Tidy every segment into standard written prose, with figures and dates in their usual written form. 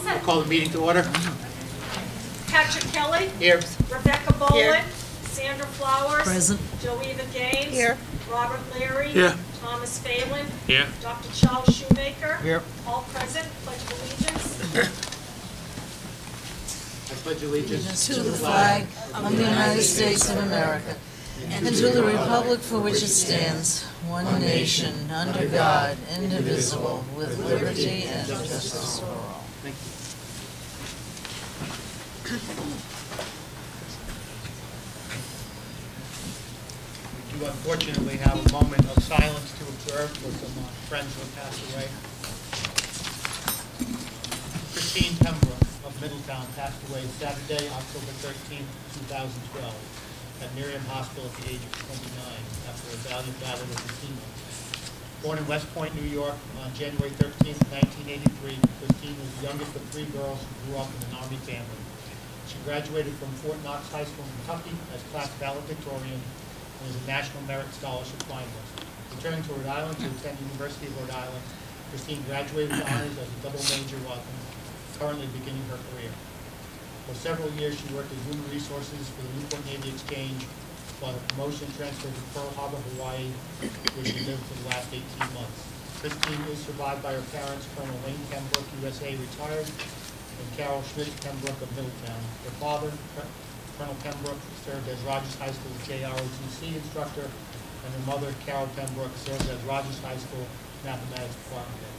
set. We'll call the meeting to order. Patrick Kelly. Here. Rebecca Boland. Here. Sandra Flowers. Present. Joeva Gaines. Here. Robert Leary. Here. Thomas Phelan. Here. Dr. Charles Shoemaker. Here. All present. Pledge of allegiance. I pledge allegiance To the flag of the United States of America and to the republic for which it stands, one nation, under God, indivisible, with liberty and justice for all. Thank you. We do unfortunately have a moment of silence to observe for some friends who have passed away. Christine Pembroke of Middletown passed away Saturday, October 13th, 2012, at Miriam Hospital at the age of 29 after a valiant battle with leukemia. Born in West Point, New York on January 13th, 1983, Christine was the youngest of three girls who grew up in an Army family. She graduated from Fort Knox High School in Kentucky as class valedictorian and was a National Merit Scholarship finalist. Returning to Rhode Island to attend the University of Rhode Island, Christine graduated with honors as a double major while currently beginning her career. For several years, she worked as human resources for the Newport Navy Exchange, while the promotion transferred to Pearl Harbor, Hawaii, where she lived for the last 18 months. Christine is survived by her parents, Colonel Wayne Pembroke, USA, retired, and Carol Schmidt Pembroke of Middletown. Her father, Colonel Pembroke, served as Rogers High School's JROTC instructor, and her mother, Carol Pembroke, served as Rogers High School mathematics department head.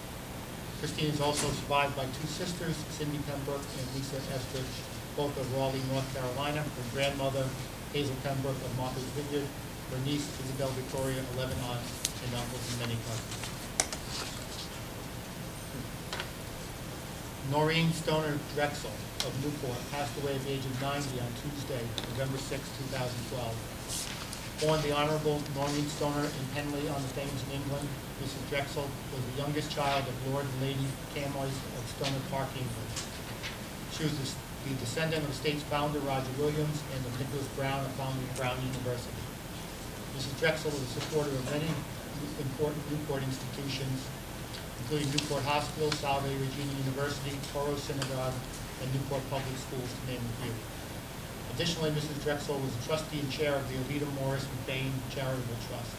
Christine is also survived by two sisters, Cindy Pembroke and Lisa Estridge, both of Raleigh, North Carolina. Her grandmother, Hazel Pembroke of Martha's Vineyard. Her niece, Isabel Victoria, 11 aunts and uncles and many cousins. Noreen Stoner Drexel of Newport passed away at the age of 90 on Tuesday, November 6, 2012. Born the Honorable Noreen Stoner in Henley on the Thames in England, Mrs. Drexel was the youngest child of Lord and Lady Camoys of Stoner Park, England. She was the descendant of the state's founder, Roger Williams, and of Nicholas Brown, a founder of Brown University. Mrs. Drexel was a supporter of many important Newport institutions, including Newport Hospital, Salve Regina University, Toro Synagogue, and Newport Public Schools, to name a few. Additionally, Mrs. Drexel was a trustee and chair of the Oviedo Morris McBain Charitable Trust.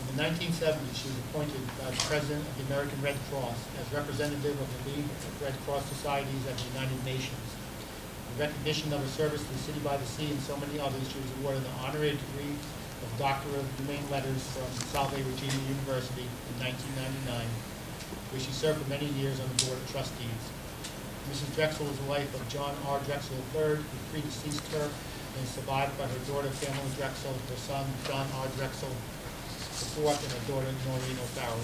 In the 1970s, she was appointed by the President of the American Red Cross as representative of the League of Red Cross Societies at the United Nations. In recognition of her service to the City by the Sea and so many others, she was awarded the honorary degree of Doctor of Humane Letters from Salve Regina University in 1999, where she served for many years on the Board of Trustees. Mrs. Drexel was the wife of John R. Drexel III, who predeceased her, and is survived by her daughter, Pamela Drexel, her son, John R. Drexel IV, and her daughter, Noreen O'Farrell.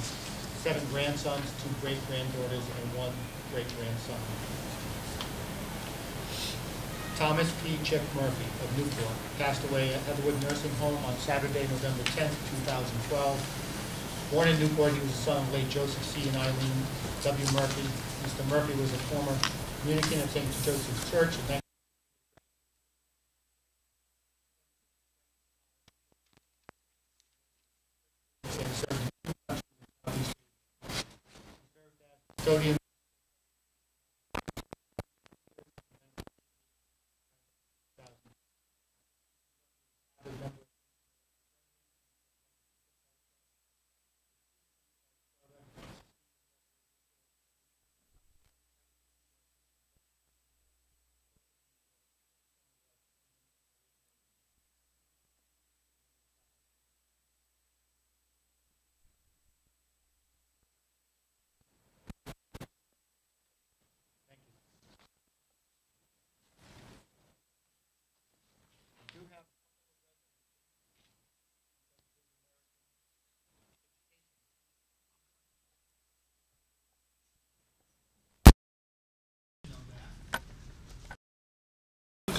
7 grandsons, 2 great-granddaughters, and 1 great-grandson. Thomas P. Chick Murphy of Newport passed away at Heatherwood Nursing Home on Saturday, November 10, 2012. Born in Newport, he was the son of late Joseph C. and Eileen W. Murphy. Mr. Murphy was a former communicant at St. Joseph's Church and custodian.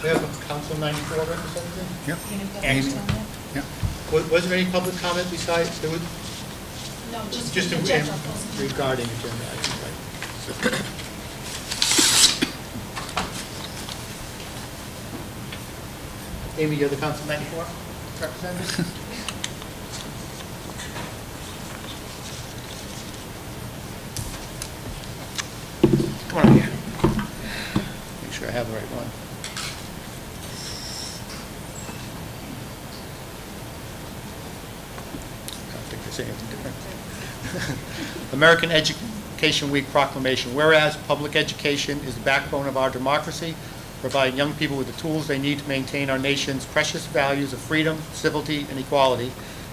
We have a Council 94 representative? Yep. Excellent. Yep. Was there any public comment besides, there was, No, just regarding agenda items, right? Amy, you're the Council 94 representative? Come on here. sure I have the right one. I don't think there's anything different. American Education Week proclamation. Whereas public education is the backbone of our democracy, providing young people with the tools they need to maintain our nation's precious values of freedom, civility, and equality.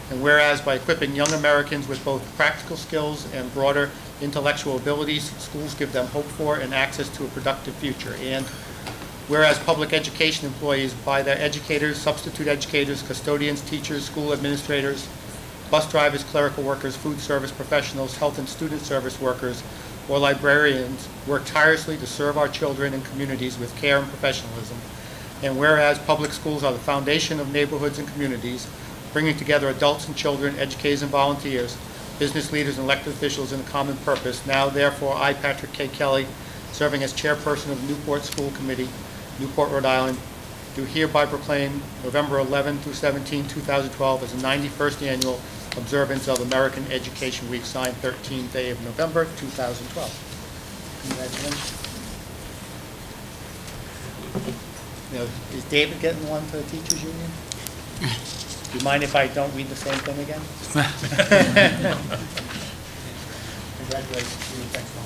And whereas by equipping young Americans with both practical skills and broader intellectual abilities, schools give them hope for and access to a productive future. And whereas public education employees, by their educators, substitute educators, custodians, teachers, school administrators, bus drivers, clerical workers, food service professionals, health and student service workers, or librarians, work tirelessly to serve our children and communities with care and professionalism. And whereas public schools are the foundation of neighborhoods and communities, bringing together adults and children, educators and volunteers, business leaders and elected officials in a common purpose. Now, therefore, I, Patrick K. Kelly, serving as chairperson of the Newport School Committee, Newport, Rhode Island, do hereby proclaim November 11 through 17, 2012 as the 91st annual observance of American Education Week, signed 13th day of November, 2012. Congratulations. You know, is David getting one for the teachers union? Do you mind if I don't read the same thing again? Congratulations to you. Thanks, Mom.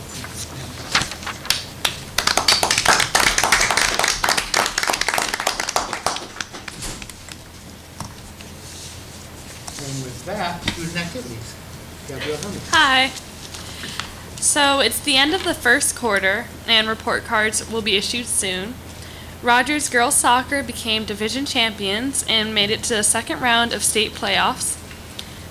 And with that, student activities. Gabrielle Herman. Hi. So it's the end of the first quarter, and report cards will be issued soon. Rogers girls soccer became division champions and made it to the second round of state playoffs.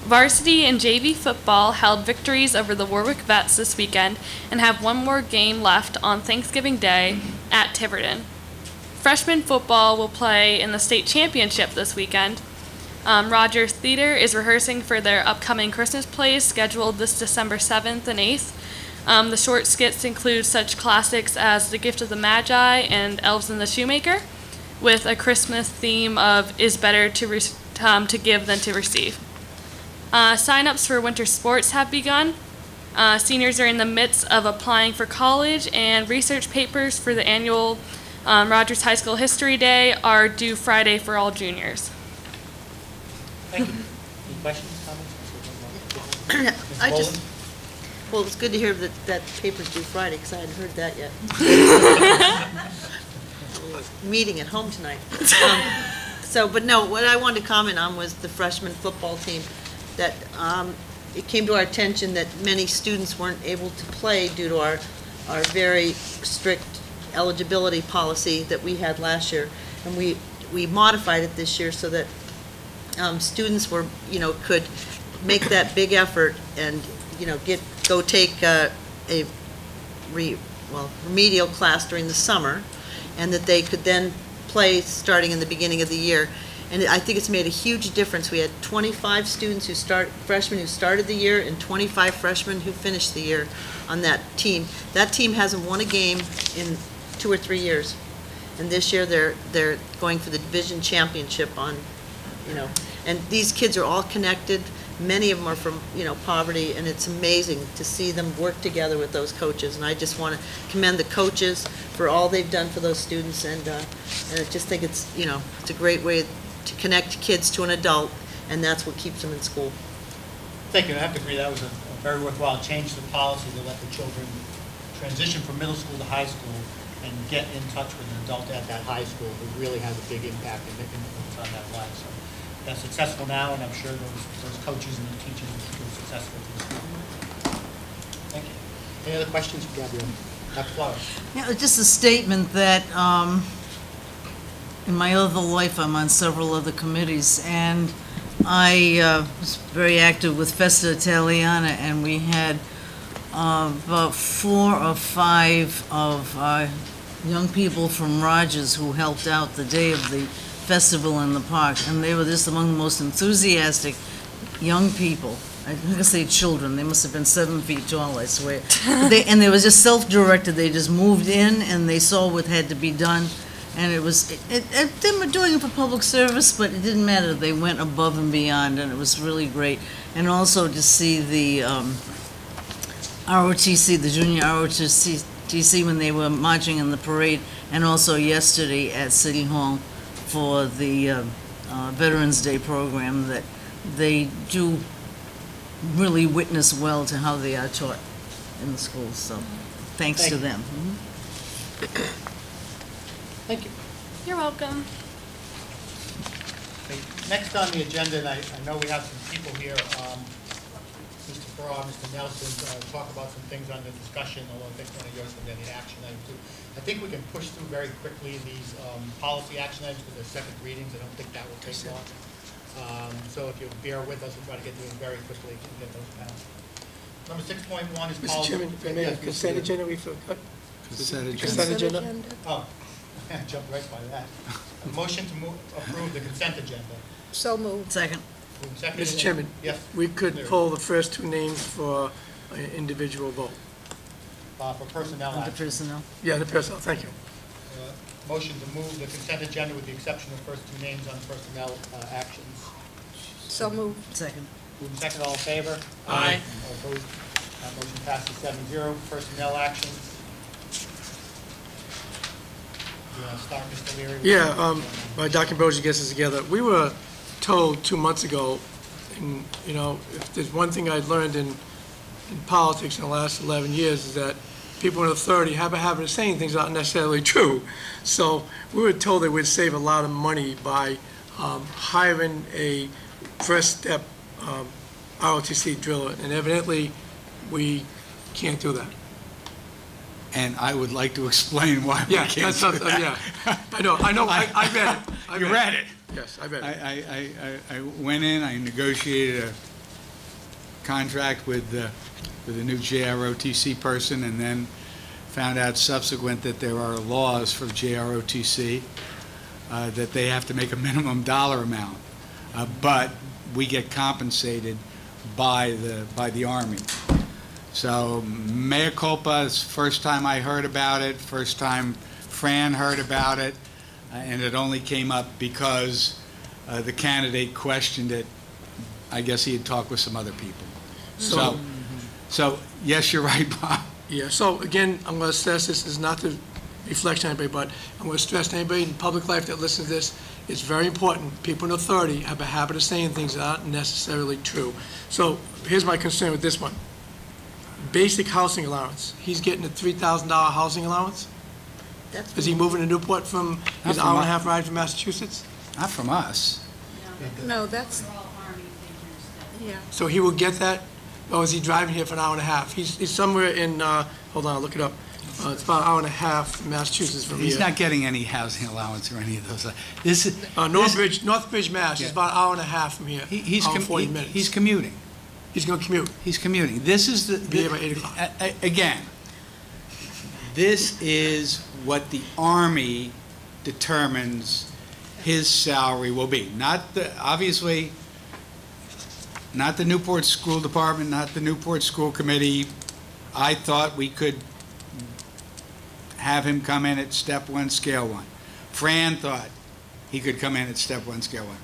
Varsity and JV football held victories over the Warwick Vets this weekend and have one more game left on Thanksgiving Day at Tiverton. Freshman football will play in the state championship this weekend. Rogers Theater is rehearsing for their upcoming Christmas plays scheduled this December 7th and 8th. The short skits include such classics as The Gift of the Magi and Elves and the Shoemaker, with a Christmas theme of "is better to give than to receive." Sign-ups for winter sports have begun. Seniors are in the midst of applying for college, and research papers for the annual Rogers High School History Day are due Friday for all juniors. Thank you. Any questions, comments? I just, well, it's good to hear that that paper's due Friday, because I hadn't heard that yet. Meeting at home tonight. But no, what I wanted to comment on was the freshman football team, that it came to our attention that many students weren't able to play due to our very strict eligibility policy that we had last year. And we modified it this year so that students were, could make that big effort and, go take remedial class during the summer, and that they could then play starting in the beginning of the year. And I think it's made a huge difference. We had 25 freshmen who started the year and 25 freshmen who finished the year on that team. That team hasn't won a game in 2 or 3 years. And this year they're going for the division championship and these kids are all connected. Many of them are from, poverty, and it's amazing to see them work together with those coaches. And I just want to commend the coaches for all they've done for those students, and I just think it's, it's a great way to connect kids to an adult, and that's what keeps them in school. Thank you. I have to agree that was a very worthwhile change to the policy to let the children transition from middle school to high school and get in touch with an adult at that high school who really has a big impact and influence on that life. So that's successful now, and I'm sure those coaches and the teachers will keep it successful to the school. Thank you. Any other questions, Gabrielle? Dr. Flowers. Yeah, just a statement that in my other life I'm on several other committees, and I was very active with Festa Italiana, and we had about 4 or 5 of young people from Rogers who helped out the day of the festival in the park, and they were just among the most enthusiastic young people. I'm going to say children. They must have been 7 feet tall, I swear. And they were just self-directed. They just moved in and they saw what had to be done, and it was. They were doing it for public service, but it didn't matter. They went above and beyond, and it was really great. And also to see the ROTC, the junior ROTC ROTC when they were marching in the parade, and also yesterday at City Hall for the Veterans Day program, that they do really witness well to how they are taught in the schools, so thanks to them. Thank you. You're welcome. Okay, next on the agenda, and I know we have some people here, Mr. Farrar, Mr. Nelson, talk about some things on the discussion, although I think one of yours was any action item too. I think we can push through very quickly these policy action items because they're second readings. I don't think that will take long. So if you bear with us, we'll try to get through them very quickly and get those passed. Number 6.1 is Mr. policy. Chairman, if I may, Yes, consent Mr. agenda, we forgot. Consent Consent agenda? Oh, I jumped right by that. A motion to approve the consent agenda. So moved. Second. Moved and seconded. Mr. Chairman, Yes. we could Larry. pull the first two names for individual vote. For personnel Under action. personnel. Yeah, the personnel, thank you. Motion to move the consent agenda with the exception of first two names on personnel actions. So moved. Second. Moved and seconded, all in favor? Aye. All opposed? That motion passes 7-0. Personnel actions. You want to start, Mr. Leary? Yeah, my Dr. Brogy gets us together. We were told 2 months ago, and, you know, if there's one thing I've learned in politics in the last 11 years is that people in authority have a habit of saying things that aren't necessarily true. So we were told they would save a lot of money by hiring a first step ROTC driller, and evidently we can't do that. And I would like to explain why we Yeah, can't that's, do that. yeah. I know, I read it. You read it? Yes, I read it. I went in, I negotiated a contract with the new JROTC person, and then found out subsequent that there are laws for JROTC that they have to make a minimum dollar amount, but we get compensated by the Army. So mea culpa, it's the first time I heard about it, first time Fran heard about it, and it only came up because the candidate questioned it. I guess he had talked with some other people. So yes, you're right, Bob. Yeah, so again, I'm going to stress this is not to reflect on anybody, but I'm going to stress to anybody in public life that listens to this, it's very important. People in authority have a habit of saying things that aren't necessarily true. So here's my concern with this one. Basic housing allowance. He's getting a $3,000 housing allowance? That's Is he moving to Newport from his Not from hour-and-a-half ride from Massachusetts? Not from us. No, that's, They're all Army figures. yeah. So he will get that? Or is he driving here for an hour and a half? He's somewhere in, hold on, I'll look it up. It's about an hour and a half from Massachusetts from here. He's not getting any housing allowance or any of those. This is Northbridge, Mass. Yeah. It's about an hour and a half from here. he's Hour and 40 minutes. he's commuting. He's going to commute. He's commuting. This is Be here by 8 o'clock. Again, this is what the Army determines his salary will be. Obviously, not the Newport School Department, not the Newport School Committee. I thought we could have him come in at step 1, scale 1. Fran thought he could come in at step 1, scale 1.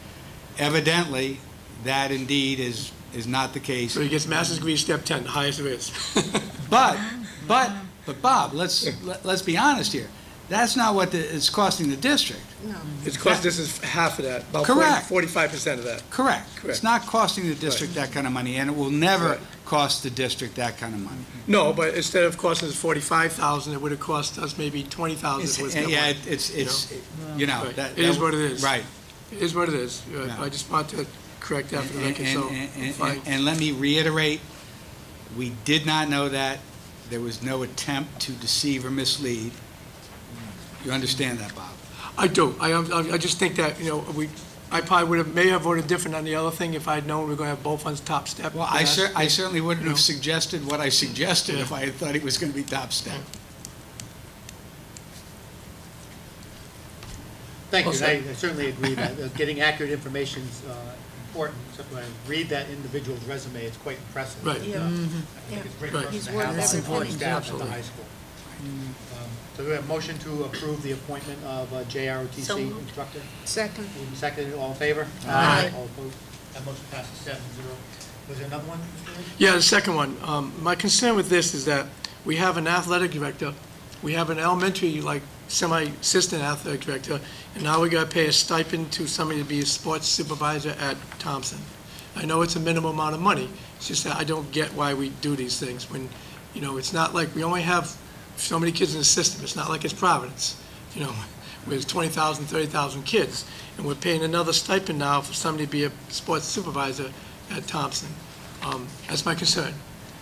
Evidently, that indeed is not the case. So he gets master's degree step 10, the highest there is. But Bob, let's be honest here. That's not what it's costing the district. No. It's cost, this is half of that, about Correct. 45% of that. Correct. Correct. It's not costing the district that kind of money, and it will never Right. cost the district that kind of money. No, but instead of costing us 45,000, it would have cost us maybe 20,000 if it was step Yeah, one. it's you know. Right. that- It is that- what it is. Right. It is what it is. Yeah. I just want to correct that for the record, so I'm fine. And let me reiterate, we did not know that. There was no attempt to deceive or mislead. You understand that, Bob? I do. I just think that, you know, I probably may have voted different on the other thing if I'd known we were going to have both funds top step. Well, I certainly wouldn't You know. have suggested what I suggested Yeah. if I had thought it was going to be top step. Thank you. Well I said. certainly agree that getting accurate information is important. Except when I read that individual's resume, it's quite impressive. Right. And, Yeah. I think it's a great Right. person He's to worth have on every the penny. staff at the Absolutely. high school. So we have a motion to approve the appointment of So JROTC moved. instructor. Second. Moved and seconded, all in favor? Aye. All opposed? That motion passes 7-0. Was there another one, Mr. Lee? Yeah, the second one. My concern with this is that we have an athletic director we have an elementary, like, semi-assistant athletic director, and now we gotta pay a stipend to somebody to be a sports supervisor at Thompson. I know it's a minimum amount of money, it's just that I don't get why we do these things when, you know, it's not like we only have so many kids in the system, it's not like it's Providence, you know, where there's 20,000, 30,000 kids, and we're paying another stipend now for somebody to be a sports supervisor at Thompson. That's my concern.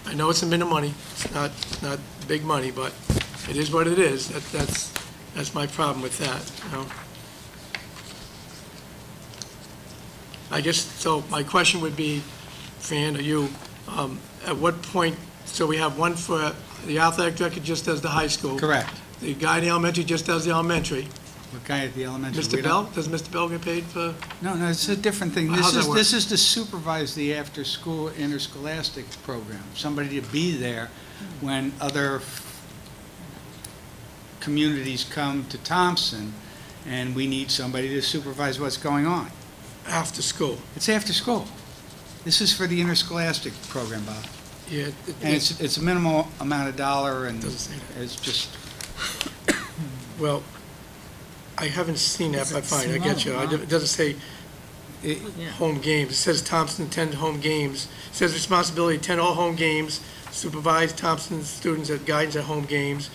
I know it's a minimum money, it's not big money, but it is what it is. That's my problem with that, you know. I guess, so my question would be, Fran, or you, at what point, so we have one for, the athletic director just does the high school. Correct. The guy in the elementary just does the elementary. What guy at the elementary? Mr. Bell, does Mr. Bell get paid for? No, it's a different thing. How's that work? This is to supervise the after-school interscholastic program, somebody to be there when other communities come to Thompson, and we need somebody to supervise what's going on. After school. It's after school. This is for the interscholastic program, Bob. Yeah. And it's a minimal amount of dollar, and Doesn't say that. it's just, Well, I haven't seen that, but fine, I get you. Small, huh? It doesn't say Yeah. home games. It says Thompson attend home games. It says responsibility, attend all home games, supervise Thompson students at guidance at home games,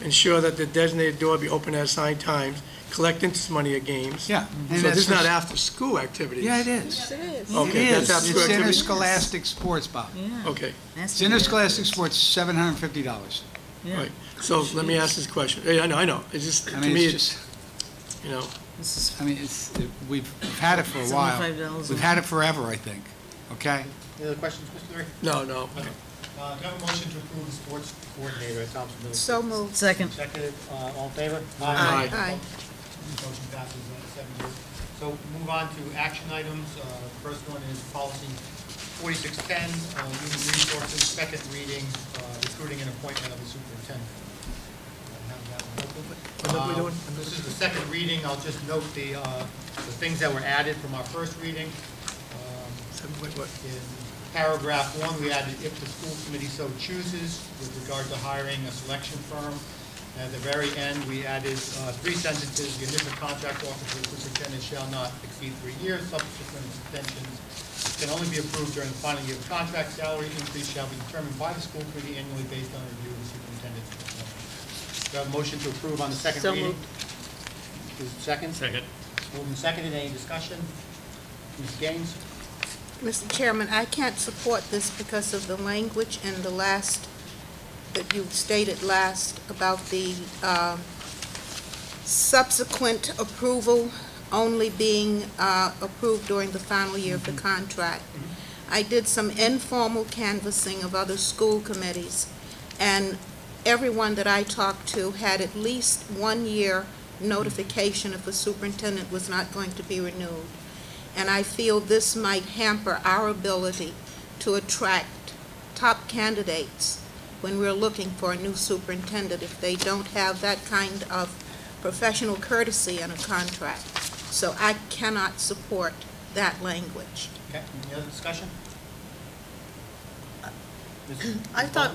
ensure that the designated door be open at assigned times, collect interest money at games. yeah. And So that's this is not for- after-school activities? Yeah, it is. Yes, it is. Okay, It that's is. after-school It's activities? interscholastic sports, Bob. Yeah. Okay, It's interscholastic sports, $750. Yeah. right. So let me ask this question. Yeah, I know. It's just, to I mean, me, it's it's, just, you know, This is we've had it for a while. $75 We've had it forever, I think, okay? Any other questions, Mr. Gary? no. Okay. Do I have a motion to approve the sports coordinator at Thompson Middle So School? moved. second. Seconded, all in favor? Aye. Aye. Motion passes 7-0. So move on to action items. First one is policy 4610, human resources, second reading, recruiting and appointment of a superintendent. I have that one open. What are we doing? This is the second reading. I'll just note the things that were added from our first reading. What? In paragraph 1, we added if the school committee so chooses with regard to hiring a selection firm. At the very end, we added 3 sentences. The initial contract offer for the superintendent shall not exceed 3 years. Subsequent extensions can only be approved during the final year of the contract. Salary increase shall be determined by the school committee annually based on a review of the superintendent's performance. Do I have a motion to approve on the second So reading? moved. Is it second? Second. Moved and seconded. Any discussion? Ms. Gaines? Mr. Chairman, I can't support this because of the language in the last, that you stated last about the subsequent approval only being approved during the final year of the contract. I did some informal canvassing of other school committees, and everyone that I talked to had at least 1 year notification if the superintendent was not going to be renewed. And I feel this might hamper our ability to attract top candidates when we're looking for a new superintendent if they don't have that kind of professional courtesy in a contract. So I cannot support that language. Okay, any other discussion? I thought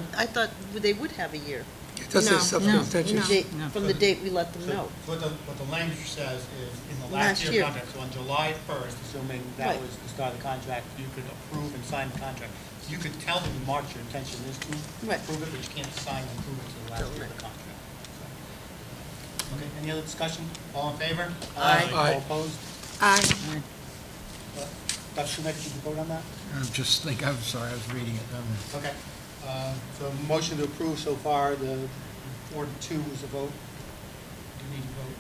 they would have a year. It does say No. subsequent No. extensions. No. From the date we let them know. So what the language says is, in the Last last year year. contract, so on July 1st, assuming that Right. was the start of the contract, you could approve and sign the contract. You could tell them in March your intention is to Right. approve it, but you can't sign and approve it until the last year of the contract. So, okay, any other discussion? All in favor? Aye. Aye. All opposed? Aye. Dr. Schmidt, did you vote on that? I'm sorry, I was reading it. Okay, so motion to approve so far, the 4-2 was a vote. You need to vote.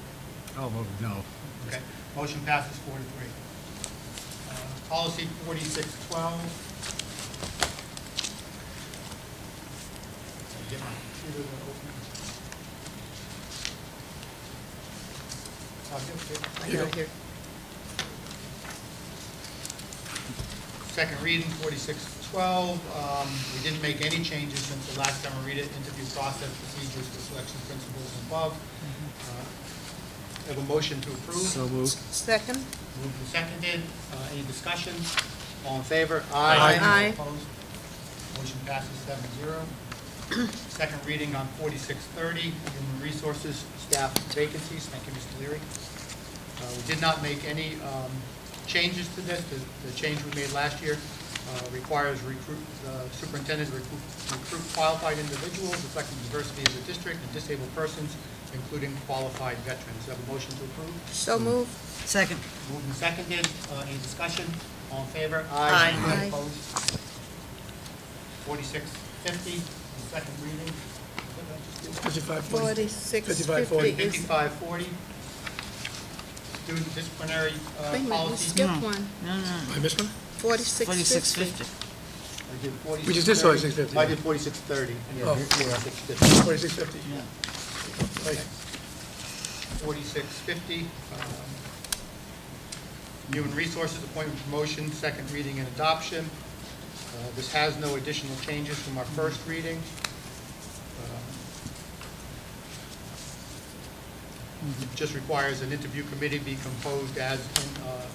I'll vote no. Okay, motion passes 4-3. Policy 4612. Get my computer to open. I got it here. Second reading, 4612. We didn't make any changes since the last time we read it. Interview process, procedures for selection principles and above. Have a motion to approve. So moved. Second? Moved and seconded. Any discussion? All in favor? Aye. Aye. Opposed? Motion passes 7-0. Second reading on 4630, Human Resources Staff Vacancies. Thank you, Mr. Leary. We did not make any changes to this. The change we made last year requires the superintendent to recruit qualified individuals reflecting the diversity of the district and disabled persons, including qualified veterans. Have a motion to approve? So moved. Second. Moved and seconded. Any discussion? All in favor? Aye. Aye. Opposed? 4650, second reading. 5540. 4650 is, 5540, student disciplinary wait a minute, we policy. skipped one. No, no. I missed one? 4650. 4650. I did 4630. We just did 4650. I did 4630. Oh. 4650. 4650. Okay. 4650. Human Resources Appointment Promotion, second reading and adoption. This has no additional changes from our first reading. It just requires an interview committee be composed as in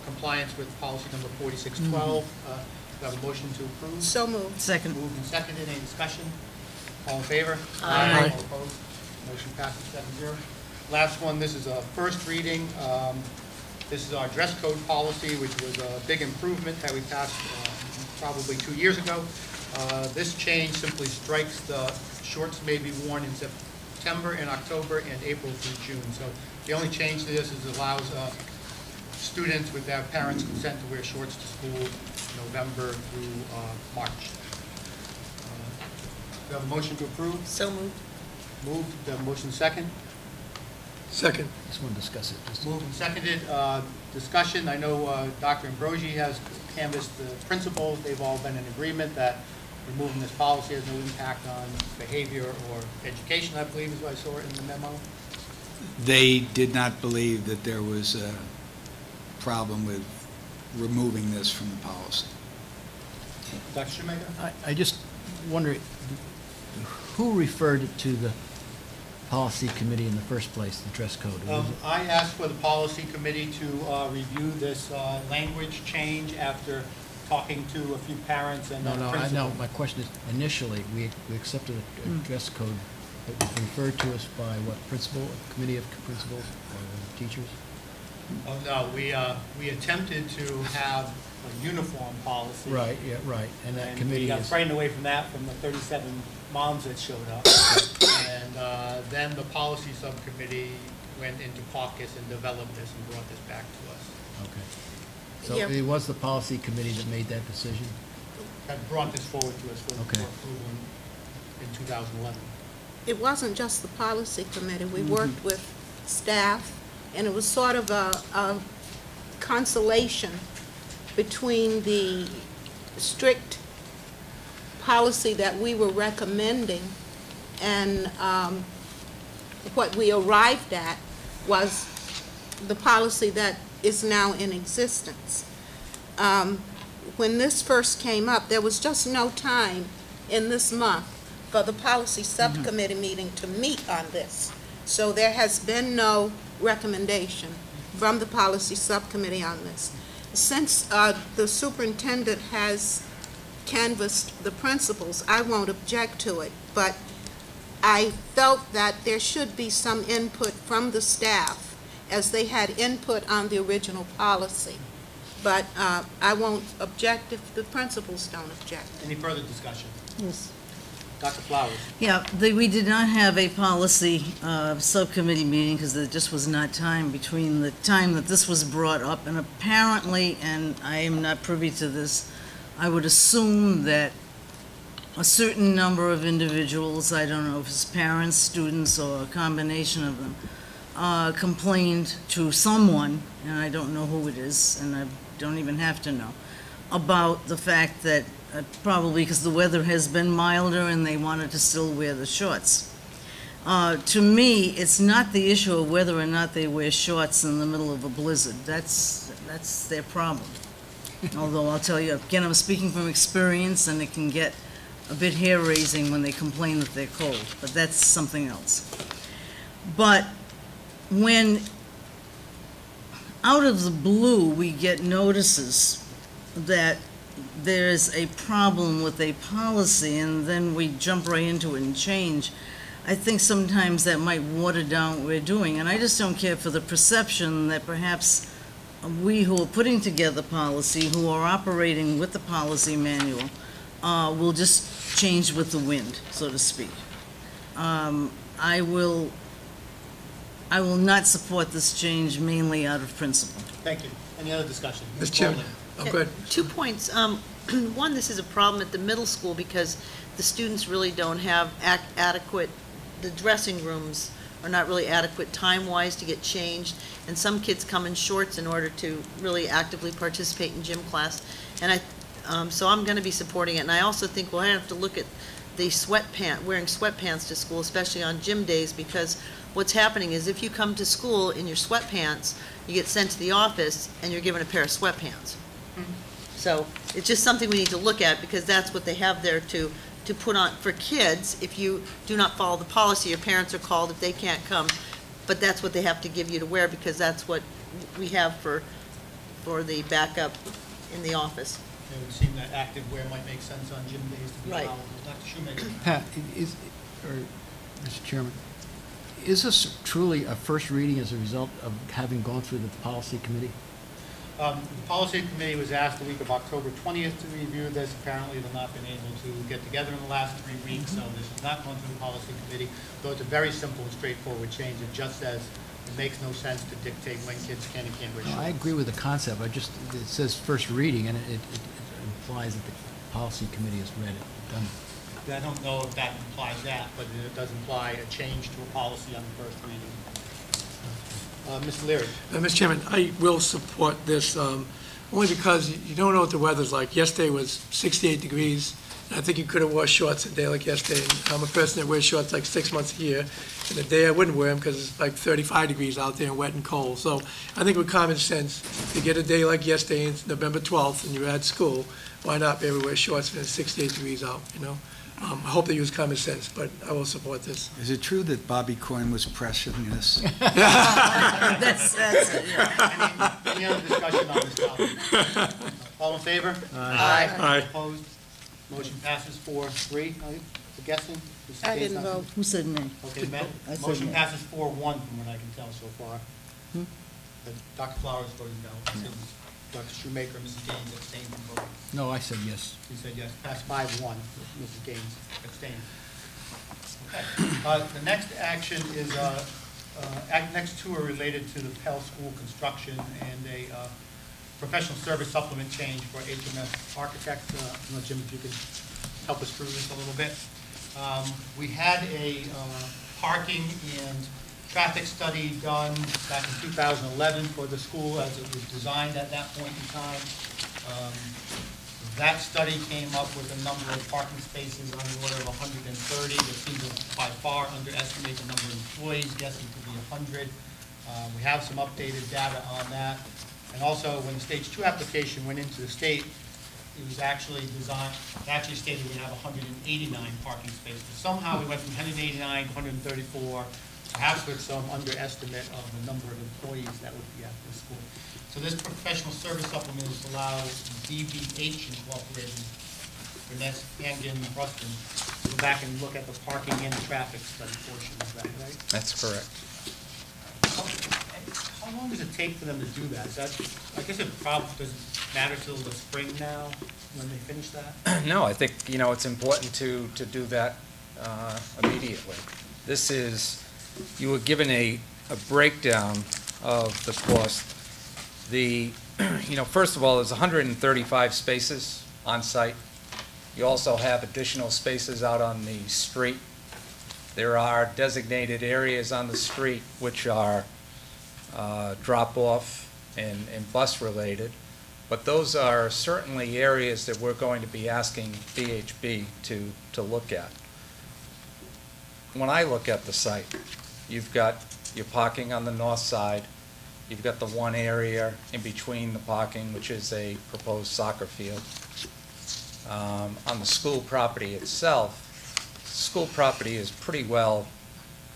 compliance with policy number 4612. Do I have a motion to approve? So moved. Second. Moved and seconded. Any discussion? All in favor? Aye. All opposed? Motion passes 7-0. Last one, this is a first reading. This is our dress code policy, which was a big improvement that we passed probably 2 years ago. This change simply strikes the shorts may be worn in September and October and April through June. So the only change to this is it allows students with their parents' consent to wear shorts to school November through March. Do you have a motion to approve? So moved. Moved. Do you have a motion second? Second. Just want to discuss it. Just- Moved and seconded. Discussion. I know Dr. Ambrosi has canvassed the principals. They've all been in agreement that removing this policy has no impact on behavior or education, I believe is what I saw in the memo. They did not believe that there was a problem with removing this from the policy. Dr. Shoemaker? I just wonder, who referred it to the policy committee in the first place, the dress code? I asked for the policy committee to review this language change after talking to a few parents and No, I principals. know. My question is, initially, we accepted a dress code that was referred to us by what, principal, a committee of principals or teachers? Oh, no, we attempted to have a uniform policy. Right, yeah, right. And that And committee we got is, frightened away from that from the 37 moms that showed up. And then the policy subcommittee went into caucus and developed this and brought this back to us. okay. So Yeah. it was the policy committee that made that decision? Had brought this forward to us for Okay. approval in 2011. It wasn't just the policy committee. We worked with staff, and it was sort of a consolation between the strict policy that we were recommending and what we arrived at was the policy that is now in existence. When this first came up, there was just no time in this month for the policy subcommittee meeting to meet on this. So there has been no recommendation from the policy subcommittee on this. Since the superintendent has canvassed the principals, I won't object to it, but I felt that there should be some input from the staff as they had input on the original policy. But I won't object if the principals don't object. Any further discussion? Yes. Dr. Flowers? Yeah, we did not have a policy subcommittee meeting because there just was not time between the time that this was brought up, and apparently, and I am not privy to this, I would assume that a certain number of individuals, I don't know if it's parents, students, or a combination of them, complained to someone, and I don't know who it is, and I don't even have to know, about the fact that probably because the weather has been milder and they wanted to still wear the shorts. To me, it's not the issue of whether or not they wear shorts in the middle of a blizzard. That's their problem. Although I'll tell you, again, I'm speaking from experience, and it can get a bit hair-raising when they complain that they're cold, but that's something else. But when out of the blue we get notices that there's a problem with a policy and then we jump right into it and change, I think sometimes that might water down what we're doing. And I just don't care for the perception that perhaps we who are putting together policy, who are operating with the policy manual, will just change with the wind, so to speak. I will not support this change mainly out of principle. Thank you. Any other discussion? Mr. Chairman. Oh, go ahead. 2 points. One, this is a problem at the middle school because the students really don't have adequate, the dressing rooms are not really adequate time-wise to get changed, and some kids come in shorts in order to really actively participate in gym class. And so I'm going to be supporting it. And I also think we'll have to look at the wearing sweatpants to school, especially on gym days, because what's happening is if you come to school in your sweatpants, you get sent to the office and you're given a pair of sweatpants. So it's just something we need to look at because that's what they have there to put on for kids. If you do not follow the policy, your parents are called if they can't come, but that's what they have to give you to wear because that's what we have for the backup in the office. It would seem that active wear might make sense on gym days to be Right. allowed. Dr. Shoemaker. Pat, Mr. Chairman, is this truly a first reading as a result of having gone through the policy committee? The policy committee was asked the week of October 20th to review this. Apparently, they've not been able to get together in the last 3 weeks, so this has not gone through the policy committee. Though it's a very simple and straightforward change. It just says it makes no sense to dictate when kids can and can't wear shorts. I agree with the concept. It says first reading, and it implies that the policy committee has read it, done it. I don't know if that implies that, but it does imply a change to a policy on the first reading. Mr. Leary. Mr. Chairman, I will support this, only because you don't know what the weather's like. Yesterday was 68 degrees, and I think you could have wore shorts a day like yesterday. And I'm a person that wears shorts like 6 months a year, and the day I wouldn't wear them because it's like 35 degrees out there and wet and cold. So I think with common sense, to get a day like yesterday, it's November 12th, and you're at school, why not be able to wear shorts when it's 68 degrees out, you know? I hope they use common sense, but I will support this. Is it true that Bobby Coyne was pressing this? That's it, yeah. Any other discussion on this topic? All in favor? Aye. Aye. Opposed? Motion passes 4-3. For guessing? Mrs. I Gates, didn't not- vote. Who said nay? Okay, I said motion nay. passes 4-1 from what I can tell so far. Dr. Flowers voted no. Dr. Shoemaker and Mrs. Gaines abstained from voting. No, I said yes. You said yes. Passed 5-1. Mrs. Gaines abstained. Okay. The next action is, next two are related to the Pell School construction and a professional service supplement change for HMS Architects. I don't know, Jim, if you could help us through this a little bit. We had a parking and traffic study done back in 2011 for the school as it was designed at that point in time. That study came up with a number of parking spaces on the order of 130. It seemed to by far underestimate the number of employees, guessing to be 100. We have some updated data on that. And also, when the Stage 2 application went into the state, it was actually designed, it actually stated we have 189 parking spaces. Somehow we went from 189 to 134, perhaps with some underestimate of the number of employees that would be at the school. So this professional service supplement is allow DBH Incorporated, Vanessa Hangen, Rustin, to go back and look at the parking and traffic study portion of that, right? That's correct. How long does it take for them to do that? Is that, I guess it probably doesn't matter till the spring now, when they finish that? No, I think, it's important to do that immediately. This is, you were given a breakdown of the cost. First of all, there's 135 spaces on site. You also have additional spaces out on the street. There are designated areas on the street which are drop-off and bus-related, but those are certainly areas that we're going to be asking VHB to look at. When I look at the site, you've got your parking on the north side, you've got the one area in between the parking, which is a proposed soccer field. On the school property itself, school property is pretty well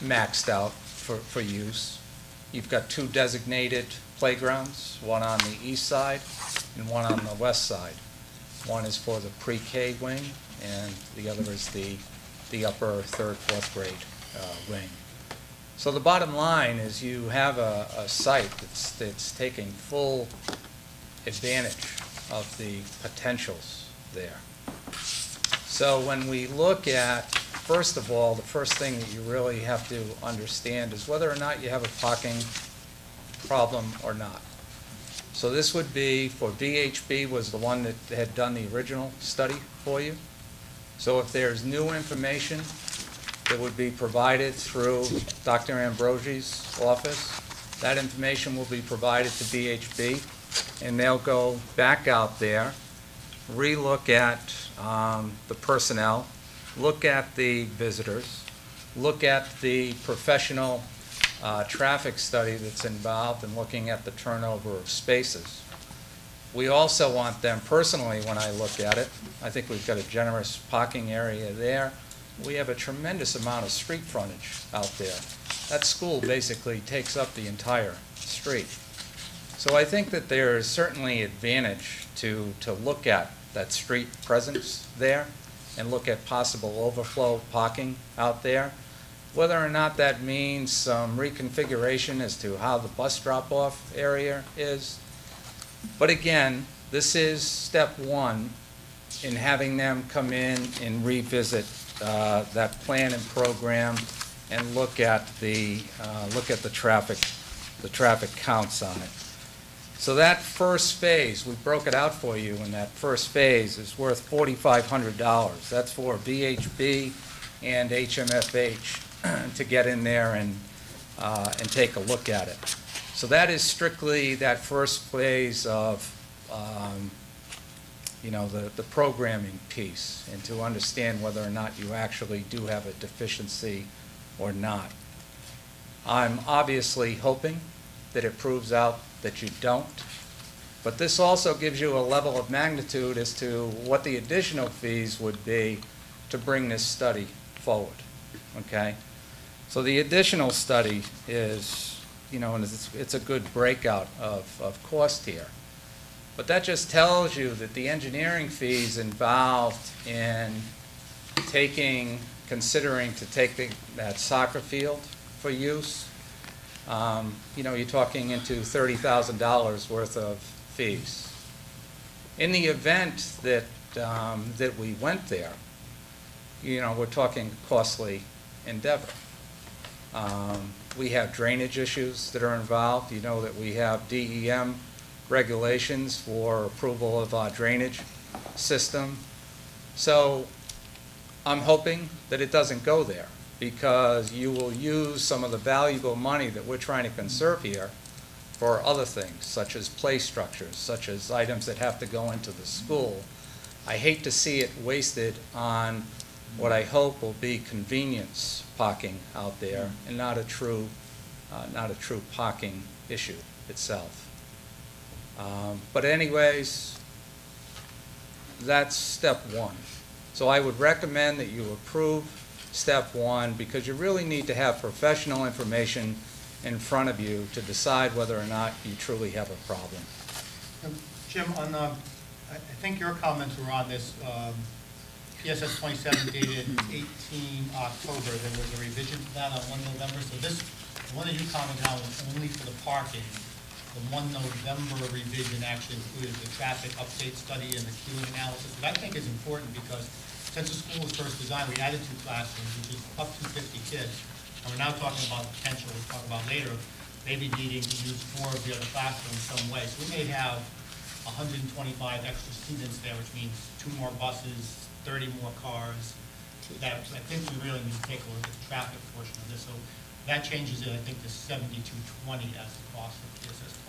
maxed out for use. You've got two designated playgrounds, one on the east side and one on the west side. One is for the pre-K wing, and the other is the upper third, fourth grade wing. So the bottom line is you have a site that's taking full advantage of the potentials there. So when we look at, first of all, the first thing that you really have to understand is whether or not you have a parking problem or not. So this would be, for VHB was the one that had done the original study for you. So if there's new information that would be provided through Dr. Ambrosi's office, that information will be provided to VHB, and they'll go back out there, re-look at the personnel, look at the visitors, look at the professional traffic study that's involved in looking at the turnover of spaces. We also want them, personally, when I look at it, I think we've got a generous parking area there. We have a tremendous amount of street frontage out there. That school basically takes up the entire street. So I think that there is certainly advantage to look at that street presence there and look at possible overflow parking out there. Whether or not that means some reconfiguration as to how the bus drop-off area is. But again, this is step one in having them come in and revisit that plan and program and look at the traffic counts on it. So that first phase, we broke it out for you, and that first phase is worth $4,500. That's for VHB and HMFH to get in there and take a look at it. So that is strictly that first phase of the programming piece, and to understand whether or not you actually do have a deficiency or not. I'm obviously hoping that it proves out that you don't, but this also gives you a level of magnitude as to what the additional fees would be to bring this study forward, okay? So the additional study is, and it's a good breakout of cost here. But that just tells you that the engineering fees involved in considering to take that soccer field for use, you're talking into $30,000 worth of fees. In the event that we went there, we're talking costly endeavor. We have drainage issues that are involved. You know that we have DEM regulations for approval of our drainage system. So I'm hoping that it doesn't go there, because you will use some of the valuable money that we're trying to conserve here for other things, such as play structures, such as items that have to go into the school. I hate to see it wasted on what I hope will be convenience parking out there, and not a true parking issue itself. But anyways, that's step one. So I would recommend that you approve step one, because you really need to have professional information in front of you to decide whether or not you truly have a problem. Jim, I think your comments were on this PSS 27 dated 18 October. There was a revision to that on 1 November. So this, the one that you commented on was only for the parking. The 1 November revision actually included the traffic update study and the queuing analysis. That I think is important, because since the school was first designed, we added 2 classrooms, which is up to 50 kids. And we're now talking about the potential, we'll talk about later, maybe needing to use 4 of the other classrooms some way. So we may have 125 extra students there, which means 2 more buses, 30 more cars. That, I think we really need to take a look at the traffic portion of this. So that changes it, I think, to 7220 as the cost of PSS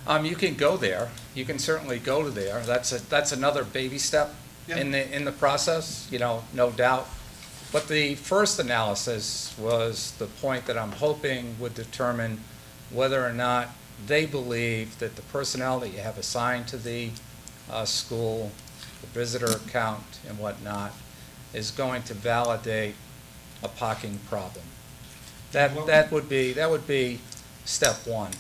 27. You can go there. You can certainly go to there. That's another baby step in the process, no doubt. But the first analysis was the point that I'm hoping would determine whether or not they believe that the personnel that you have assigned to the school, the visitor count and whatnot, is going to validate a parking problem. That would be step one.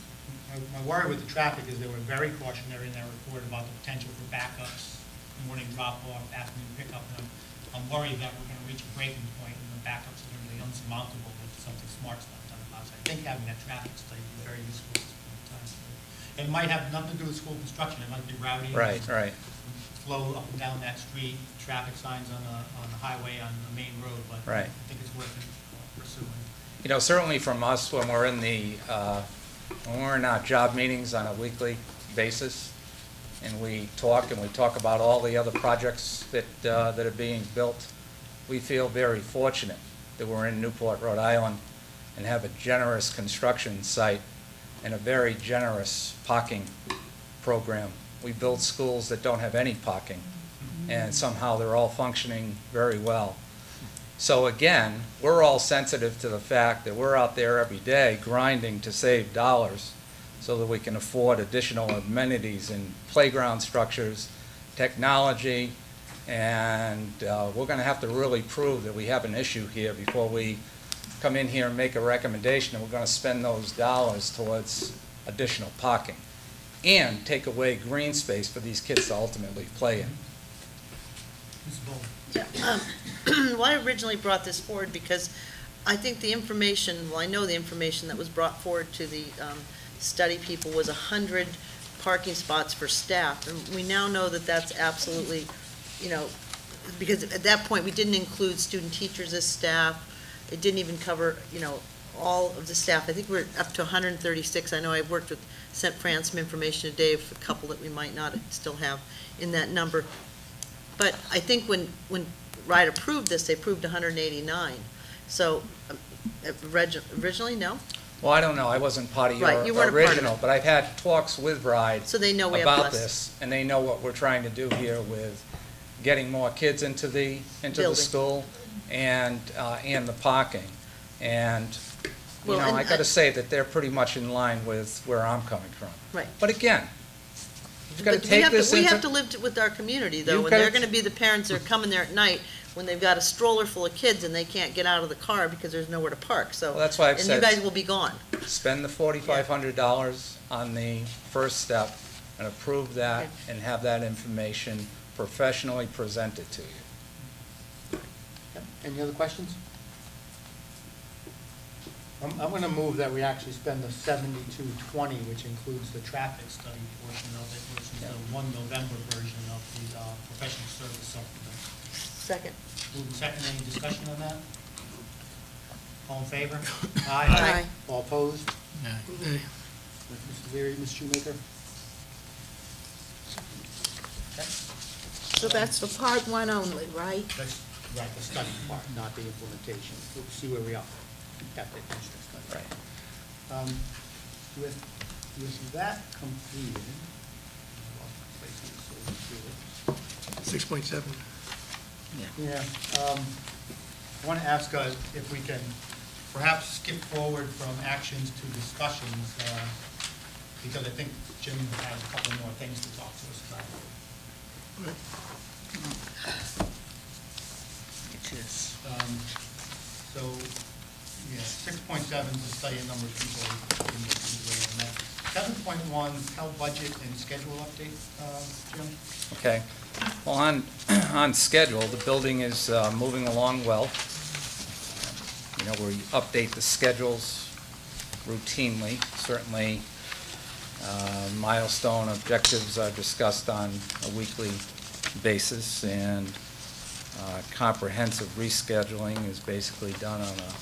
My worry with the traffic is they were very cautionary in their report about the potential for backups morning drop-off, afternoon pickup, and I'm worried that we're gonna reach a breaking point and the backups are gonna be unsurmountable with something smart's not done about it. I think having that traffic study would be very useful at this point in time. It might have nothing to do with school construction, it might be routing. Right, right. Flow up and down that street, traffic signs on the highway, on the main road, but Right. I think it's worth pursuing. You know, certainly from us, when we're in our job meetings on a weekly basis, and we talk about all the other projects that are being built, we feel very fortunate that we're in Newport, Rhode Island, and have a generous construction site and a very generous parking program. We build schools that don't have any parking, and somehow they're all functioning very well. So again, we're all sensitive to the fact that we're out there every day grinding to save dollars so that we can afford additional amenities and playground structures, technology, and we're going to have to really prove that we have an issue here before we come in here and make a recommendation, and we're going to spend those dollars towards additional parking and take away green space for these kids to ultimately play in. Ms. Bowles? Yeah, well, I originally brought this forward because I think the information, well, I know the information that was brought forward to the study people was 100 parking spots for staff. And we now know that that's absolutely, you know, because at that point, we didn't include student teachers as staff. It didn't even cover, you know, all of the staff. I think we're up to 136. I know I've worked with, sent Fran some information today for a couple that we might not still have in that number. But I think when RIDE approved this, they approved 189. So originally, no? Well, I don't know. I wasn't part of your Right, you weren't a part of original, it. but I've had talks with RIDE So they know we have about less. this, and they know what we're trying to do here with getting more kids into the Building. school and the parking. And you Well, know, and I got to say that they're pretty much in line with where I'm coming from. Right. But again, you've got to But take this we into. have to live with our community, though, You've and gotta they're going to be the parents that are coming there at night when they've got a stroller full of kids and they can't get out of the car because there's nowhere to park, so. Well, that's why I've And you said- guys will be gone. Spend the $4,500 on the first step and approve that Okay. and have that information professionally presented to you. Yep. Any other questions? I'm going to move that we actually spend the $72.20, which includes the traffic study portion of it, which is the 1 November version of the professional service supplement. Second. Moving second, any discussion on that? All in favor? Aye. All opposed? Nay. Mrs. Leary, Ms. Shoemaker? Okay. So that's for part one only, right? That's right, the study part, not the implementation. We'll see where we are. After they finish the study. Right. With that completed, I lost my place here, so let's do it. 6.7. Yeah, I want to ask if we can perhaps skip forward from actions to discussions, because I think Jim has a couple more things to talk to us about. So, yeah, 6.7 is the study of number of people in the 7.1, Pell budget and schedule update, Jim? Okay. Well, on schedule, the building is moving along well. You know, we update the schedules routinely. Certainly, milestone objectives are discussed on a weekly basis, and comprehensive rescheduling is basically done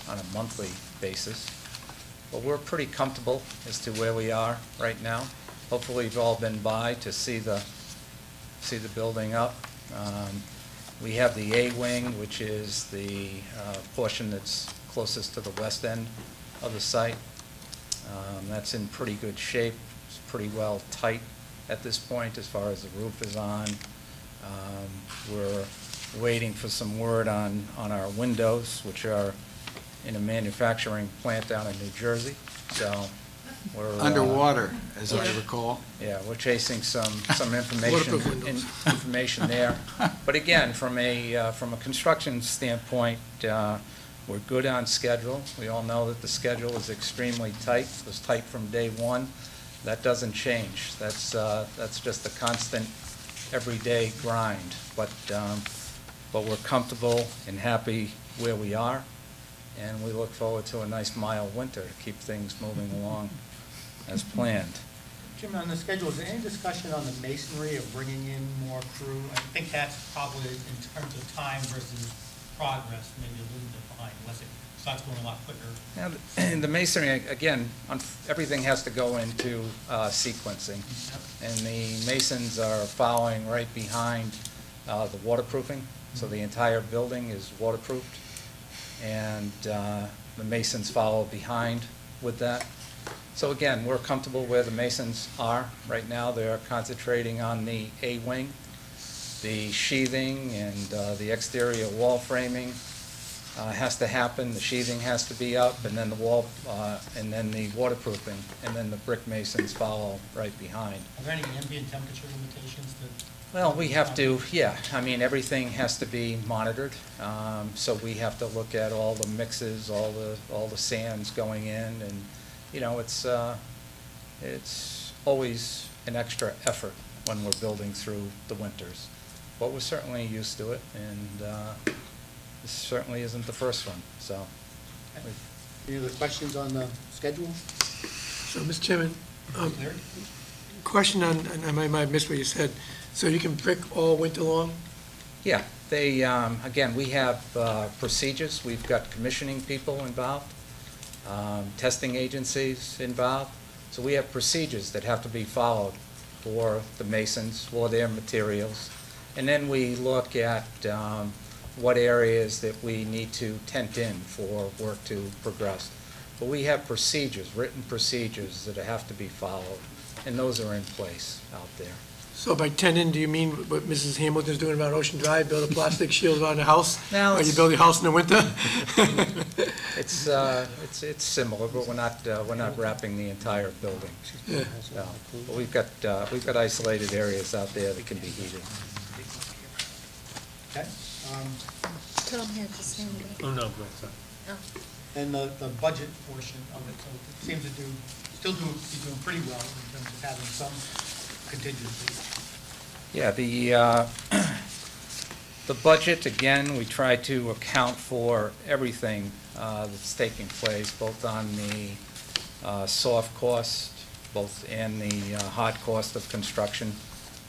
on a monthly basis. But we're pretty comfortable as to where we are right now. Hopefully, you've all been by to see the building up. We have the A wing, which is the portion that's closest to the west end of the site. That's in pretty good shape. It's pretty well tight at this point as far as the roof is on. We're waiting for some word on our windows, which are in a manufacturing plant down in New Jersey. So we're Underwater, as I Yeah. recall. yeah, we're chasing some Waterproof windows. information there. But again, from a construction standpoint, we're good on schedule. We all know that the schedule is extremely tight. It was tight from day one. That doesn't change. That's just a constant everyday grind, but we're comfortable and happy where we are, and we look forward to a nice mild winter to keep things moving along as planned. Jim, on the schedule, is there any discussion on the masonry of bringing in more crew? I think that's probably, in terms of time versus progress, maybe a little bit behind, unless it starts going a lot quicker. Now, and the masonry, again, everything has to go into sequencing, and the masons are following right behind the waterproofing, so the entire building is waterproofed, and the masons follow behind with that. So again, we're comfortable where the masons are right now. They're concentrating on the A wing, the sheathing, and the exterior wall framing has to happen. The sheathing has to be up, and then the wall, and then the waterproofing, and then the brick masons follow right behind. Are there any ambient temperature limitations that? Well, we have to, yeah. I mean, everything has to be monitored, so we have to look at all the mixes, all the sands going in, and you know, it's always an extra effort when we're building through the winters, but we're certainly used to it, and this certainly isn't the first one. So, any other questions on the schedule? So, Mr. Chairman, question on, and I might have missed what you said, so you can brick all winter long? yeah, they again, we have procedures. We've got commissioning people involved, testing agencies involved. So we have procedures that have to be followed for the masons, for their materials. And then we look at what areas that we need to tent in for work to progress. But we have procedures, written procedures that have to be followed, and those are in place out there. So by tent-in, do you mean what Mrs. Hamilton's doing around Ocean Drive, build a plastic shield around the house? Now Or you build your house in the winter? It's similar, but we're not wrapping the entire building. Yeah. No. But we've got isolated areas out there that can be heated. Okay. Tom had to say that. Oh, no, go ahead. And the budget portion of it, so it seems to be doing pretty well in terms of having some contingency. Yeah, the budget, again, we try to account for everything that's taking place, both on the soft cost, both and the hard cost of construction,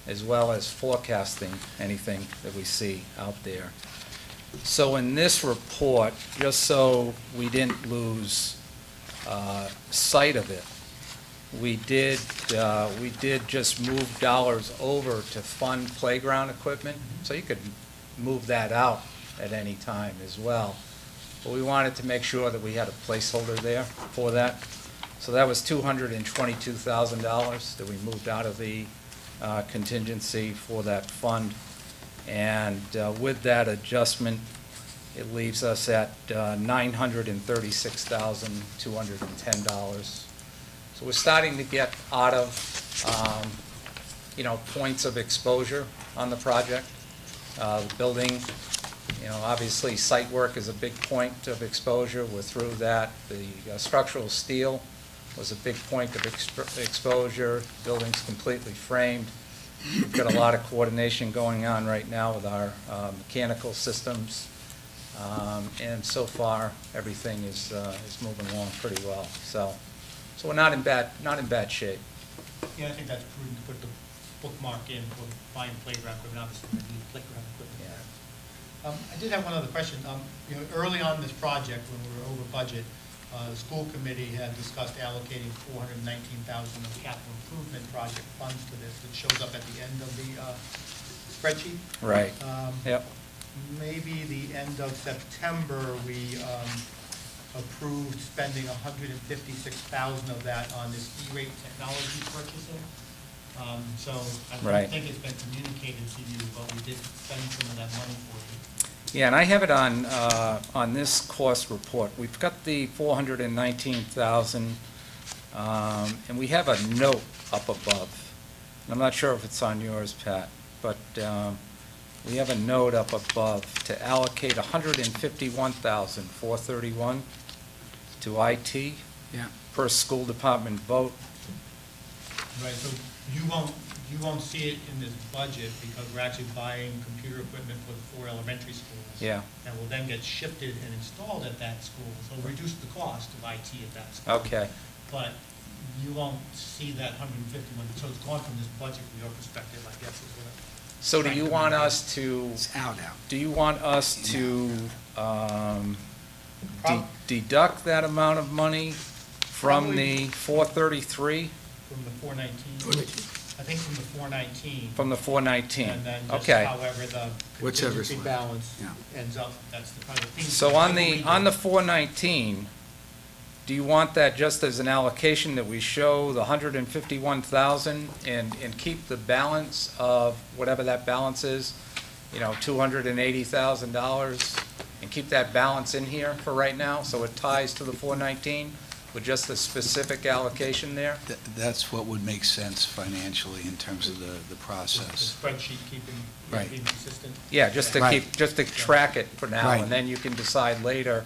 as well as forecasting anything that we see out there. So in this report, just so we didn't lose sight of it, we did just move dollars over to fund playground equipment, so you could move that out at any time as well. But we wanted to make sure that we had a placeholder there for that. So that was $222,000 that we moved out of the contingency for that fund. And with that adjustment, it leaves us at $936,210. So we're starting to get out of, points of exposure on the project. The building, obviously site work is a big point of exposure. We're through that. The structural steel was a big point of exposure. The building's completely framed. We've got a lot of coordination going on right now with our mechanical systems. And so far, everything is moving along pretty well. So we're not in bad shape. Yeah, I think that's prudent to put the bookmark in for buying playground equipment. Obviously, we need playground equipment. Yeah. I did have one other question. Early on in this project, when we were over budget, the school committee had discussed allocating $419,000 of capital improvement project funds to this, which shows up at the end of the spreadsheet. Right. Yep. Maybe the end of September, we approved spending $156,000 of that on this E-rate technology purchasing. So I don't think it's been communicated to you, but we did spend some of that money for you. Yeah, and I have it on this cost report. We've got the $419,000, and we have a note up above. And I'm not sure if it's on yours, Pat, but we have a note up above to allocate $151,431 to IT per school department vote. Right, so you won't see it in this budget because we're actually buying computer equipment for the 4 elementary schools. Yeah. And will then get shifted and installed at that school, so reduce the cost of IT at that school. Okay. But you won't see that 151, so it's gone from this budget from your perspective, I guess, is what. So do you want us to, It's out. do you want us to deduct that amount of money from the 433? From the 419? I think from the 419. From the 419? And then just Okay. however the Whichever's contingency left. balance Yeah. ends up, that's the kind of thing. So on the 419, do you want that just as an allocation that we show the 151,000 and keep the balance of whatever that balance is, $280,000, and keep that balance in here for right now, so it ties to the 419 with just a specific allocation there? That's what would make sense financially in terms of the The process. spreadsheet keeping, Right. being consistent. Yeah, just to Right. just to track it for now, Right. and then you can decide later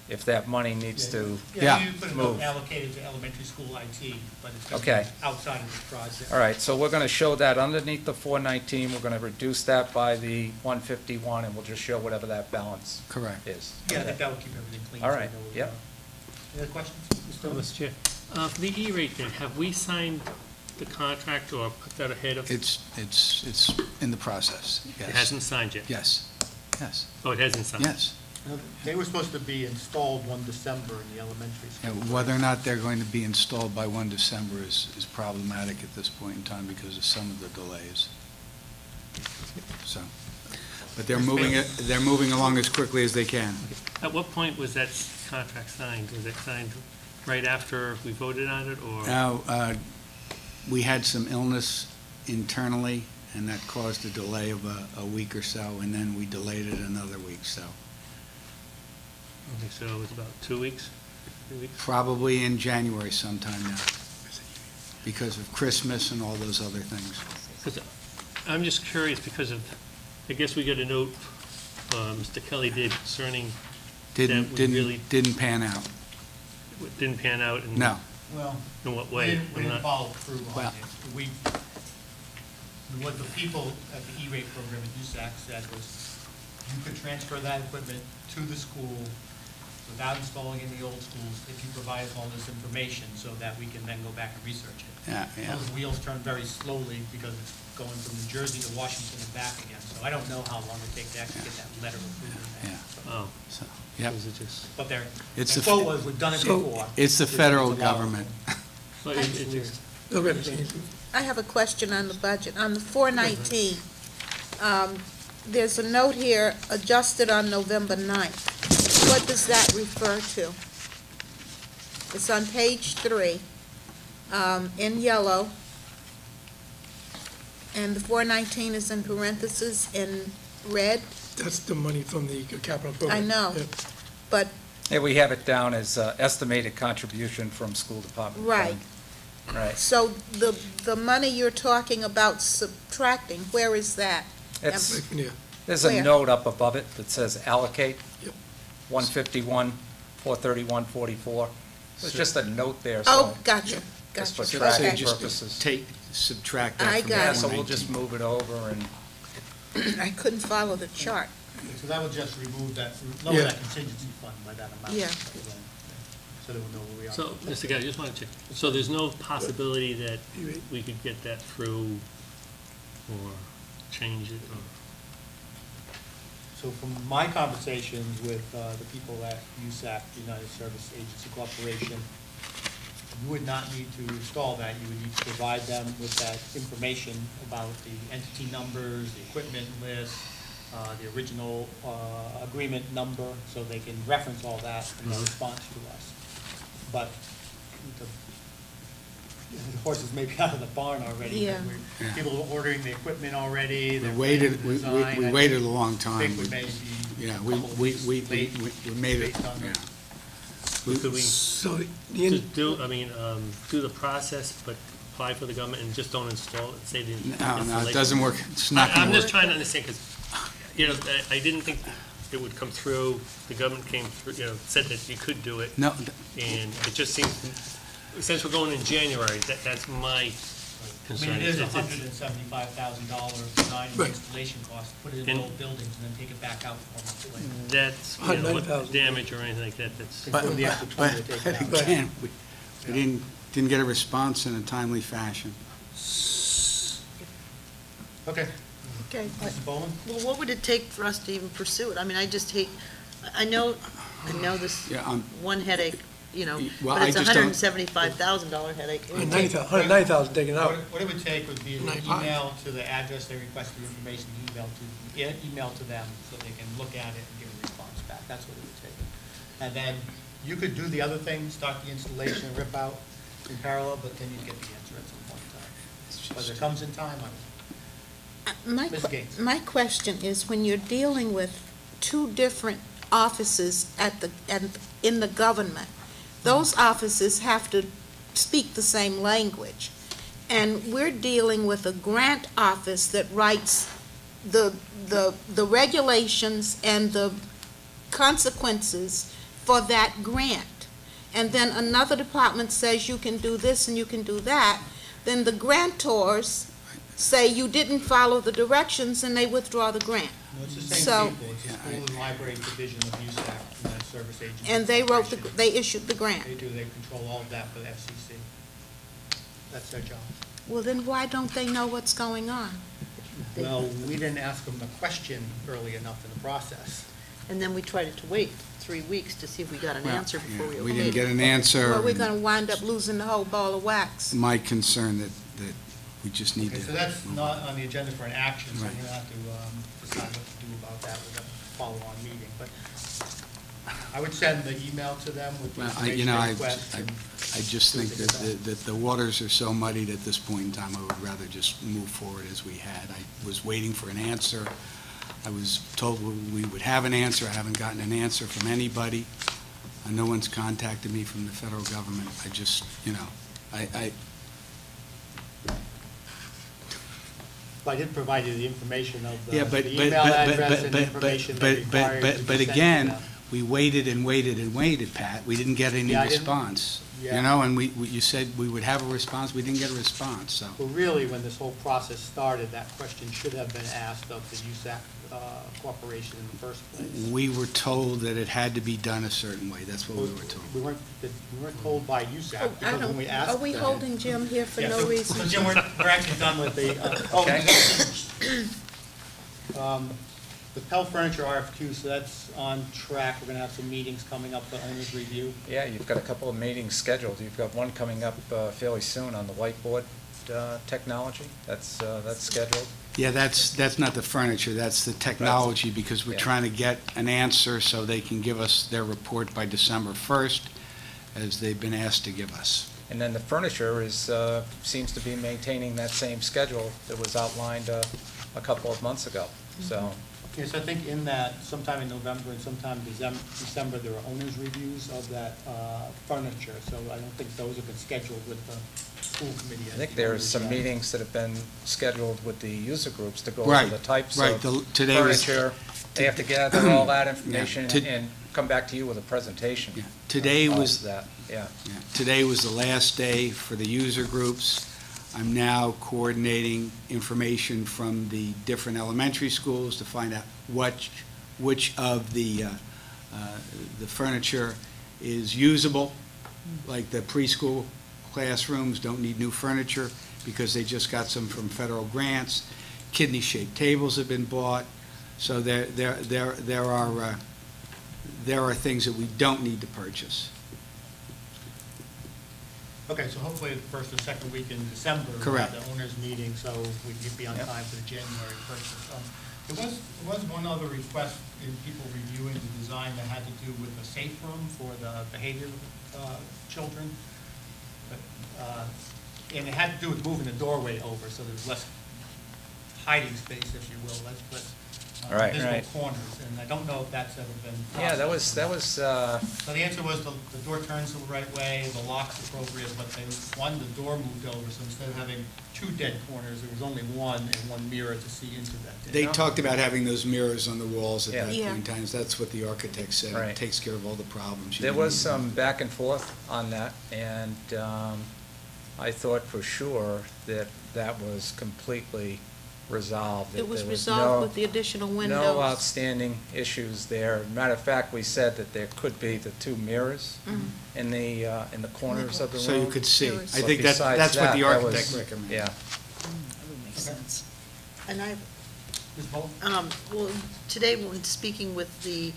if that money needs to. Yeah. You put a Move. note allocated to elementary school IT, but it's going Okay. to be outside of this project. All right, so we're going to show that underneath the 419, we're going to reduce that by the 151, and we'll just show whatever that balance Correct. is. Yeah, I think that will keep everything clean. All so we right, know where we yep. are. Any other questions? Mr. Owens? Mr. Chair, for the E-rate thing, have we signed the contract or put that ahead of? It's in the process, yes. It hasn't signed yet? Yes, yes, Oh, it hasn't signed? yes. They were supposed to be installed 1 December in the elementary Yeah, school. whether or not they're going to be installed by 1 December is problematic at this point in time because of some of the delays. So, but they're moving along as quickly as they can. At what point was that contract signed? Was it signed right after we voted on it, or? Now, we had some illness internally, and that caused a delay of a week or so, and then we delayed it another week, so. Okay, so it was about 2 weeks, 3 weeks? Probably in January sometime now, because of Christmas and all those other things. 'Cause I'm just curious because of, I guess we got a note, Mr. Kelly did concerning that we really Didn't pan out. it didn't pan out and. No. Well, In what we way? didn't I'm not- follow through on Well- it. What the people at the E-rate program at USAC said was, you could transfer that equipment to the school without installing in the old schools if you provide us all this information so that we can then go back and research it. Yeah, yeah. Those wheels turn very slowly because it's going from New Jersey to Washington and back again. So I don't know how long it takes to actually get that letter approved. Yeah. Oh, So, yep. was it just, But their It's their the quote f- was, we've done it So- before. It's the This is federal allowable. government. but it just, Go ahead, Ms. Haynes. I have a question on the budget. On the 419, there's a note here, adjusted on November 9th. What does that refer to? It's on page 3, in yellow, and the 419 is in parentheses in red, That's the money from the capital program. I know. Yeah. but, Yeah, we have it down as estimated contribution from school department. right. fund. Right. So the money you're talking about subtracting, where is that? It's, Yeah. there's a Where? note up above it that says allocate. Yep. 151, 431, 44. It's just a note there, Oh, so gotcha, just for gotcha. tracking Okay. Just purposes. subtract I that from the got Yeah, it. so we'll 419. just move it over and, I couldn't follow the chart. So that would just remove that, lower Yeah. that contingency fund by that amount. Yeah. So that we'll know where we are. so, Mr. Kelly, I just want to check. So there's no possibility that we could get that through or change it or? So from my conversations with the people at USAC, United Service Agency Corporation, you would not need to install that. You would need to provide them with that information about the entity numbers, the equipment list, the original agreement number, so they can reference all that in their response to us. But the horses may be out of the barn already. Yeah. Yeah. People are ordering the equipment already. We they're waited, planning we the design. we I waited a think- long I time. think we may be Yeah, a we couple of weeks late made it, based on yeah. Could we So, the just do, do the process, but apply for the government and just don't install it, say the No, installation? it doesn't work. It's not I'm gonna just work. trying to understand, because, I didn't think it would come through, the government came through, said that you could do it, No, and it just seems, since we're going in January, that's my I mean, concern. it is It's- $175,000 design and Right. installation cost, put it in And- old buildings and then take it back out 4 months later. That's, you know, what damage or anything like that, that's, But- the extra 20 to take but it out. again, we didn't get a response in a timely fashion. Okay, Okay. Mrs. Bowman? Well, what would it take for us to even pursue it? I mean, I just hate, I know this Yeah, one headache, you know, Well, but I it's a just don't- $175,000 headache. $190,000 taken out. What it would take would be an 95. email to the address they requested the information, email to them so they can look at it and give a response back. That's what it would take. And then you could do the other thing, start the installation and rip out in parallel, but then you'd get the answer at some point in time. Whether it comes in time, I Ms. Gates. My question is, when you're dealing with two different offices in the government, those offices have to speak the same language. And we're dealing with a grant office that writes the regulations and the consequences for that grant. And then another department says you can do this and you can do that. Then the grantors say you didn't follow the directions and they withdraw the grant. No, it's the same So- people. It's the School and Library Division of USAC, United Service Agency. And they Corporation. they issued the grant. They do, they control all of that for the FCC. That's their job. Well, then why don't they know what's going on? Well, we didn't ask them the question early enough in the process. And then we tried to wait 3 weeks to see if we got an Well, answer before we We opened didn't it. get an answer. Well, we're gonna wind up losing the whole ball of wax. My concern that we just need Okay, to. so that's not on the agenda for an action, so we're Right. gonna have to decide what to do about that with a follow-on meeting. But I would send the email to them with the Well, information they request. and I just see what think they decide. that the waters are so muddied at this point in time, I would rather just move forward as we had. I was waiting for an answer. I was told we would have an answer. I haven't gotten an answer from anybody. No one's contacted me from the federal government. I just, Well, I did provide you the information of Yeah, the email address and information they required to be but sent to again, them. we waited and waited and waited, Pat. We didn't get any Yeah, I didn't- response. Yeah. You know, and you said we would have a response. We didn't get a response, so. Well, really, when this whole process started, that question should have been asked of the USAC Corporation in the first place. We were told that it had to be done a certain way. That's what we were told. We weren't told by USAC, because when we asked Are we them- holding Jim here for Yeah, no so- reason? So Jim, we're actually done with the, the Pell Furniture RFQ, so that's on track. We're gonna have some meetings coming up for owner's review. Yeah, you've got a couple of meetings scheduled. You've got one coming up fairly soon on the whiteboard technology. That's scheduled. Yeah, that's not the furniture, that's the technology, because we're Yeah. trying to get an answer so they can give us their report by December 1st, as they've been asked to give us. And then the furniture seems to be maintaining that same schedule that was outlined a couple of months ago. So, Yes, I think in that, sometime in November and sometime December, there are owner's reviews of that furniture, so I don't think those have been scheduled with the school committee. I think there's some meetings that have been scheduled with the user groups to go over Right, the types right. of Today was- furniture. They have to gather all that information Yeah, and come back to you with a presentation. Yeah. Today of was, that, yeah. yeah, today was the last day for the user groups. I'm now coordinating information from the different elementary schools to find out which of the furniture is usable, like the preschool classrooms don't need new furniture because they just got some from federal grants. Kidney-shaped tables have been bought, so there are things that we don't need to purchase. Okay, so hopefully the first or second week in December. Correct. We'll have the owners' meeting, so we can be on Yep. time for the January purchase. There was one other request in people reviewing the design that had to do with the safe room for the behavior children. And it had to do with moving the doorway over, so there's less hiding space, if you will, less Right, visible right. corners. And I don't know if that's ever been. Yeah, that processed. was, So the answer was the door turns the right way, the lock's appropriate, but the door moved over, so instead of having two dead corners, there was only one and one mirror to see into that. They talked about having those mirrors on the walls at Yeah. that Yeah. point in time. That's what the architect said. It Right. takes care of all the problems. You there don't was need some back and forth on that, and I thought for sure that that was completely resolved. that It was there resolved with the additional windows. No outstanding issues there. Matter of fact, we said that there could be the 2 mirrors in the corners of the room. So you could see. I But think besides that's what the that was- architect recommended. Yeah. That would make sense. And I, Ms. Bolt? well, today when speaking with the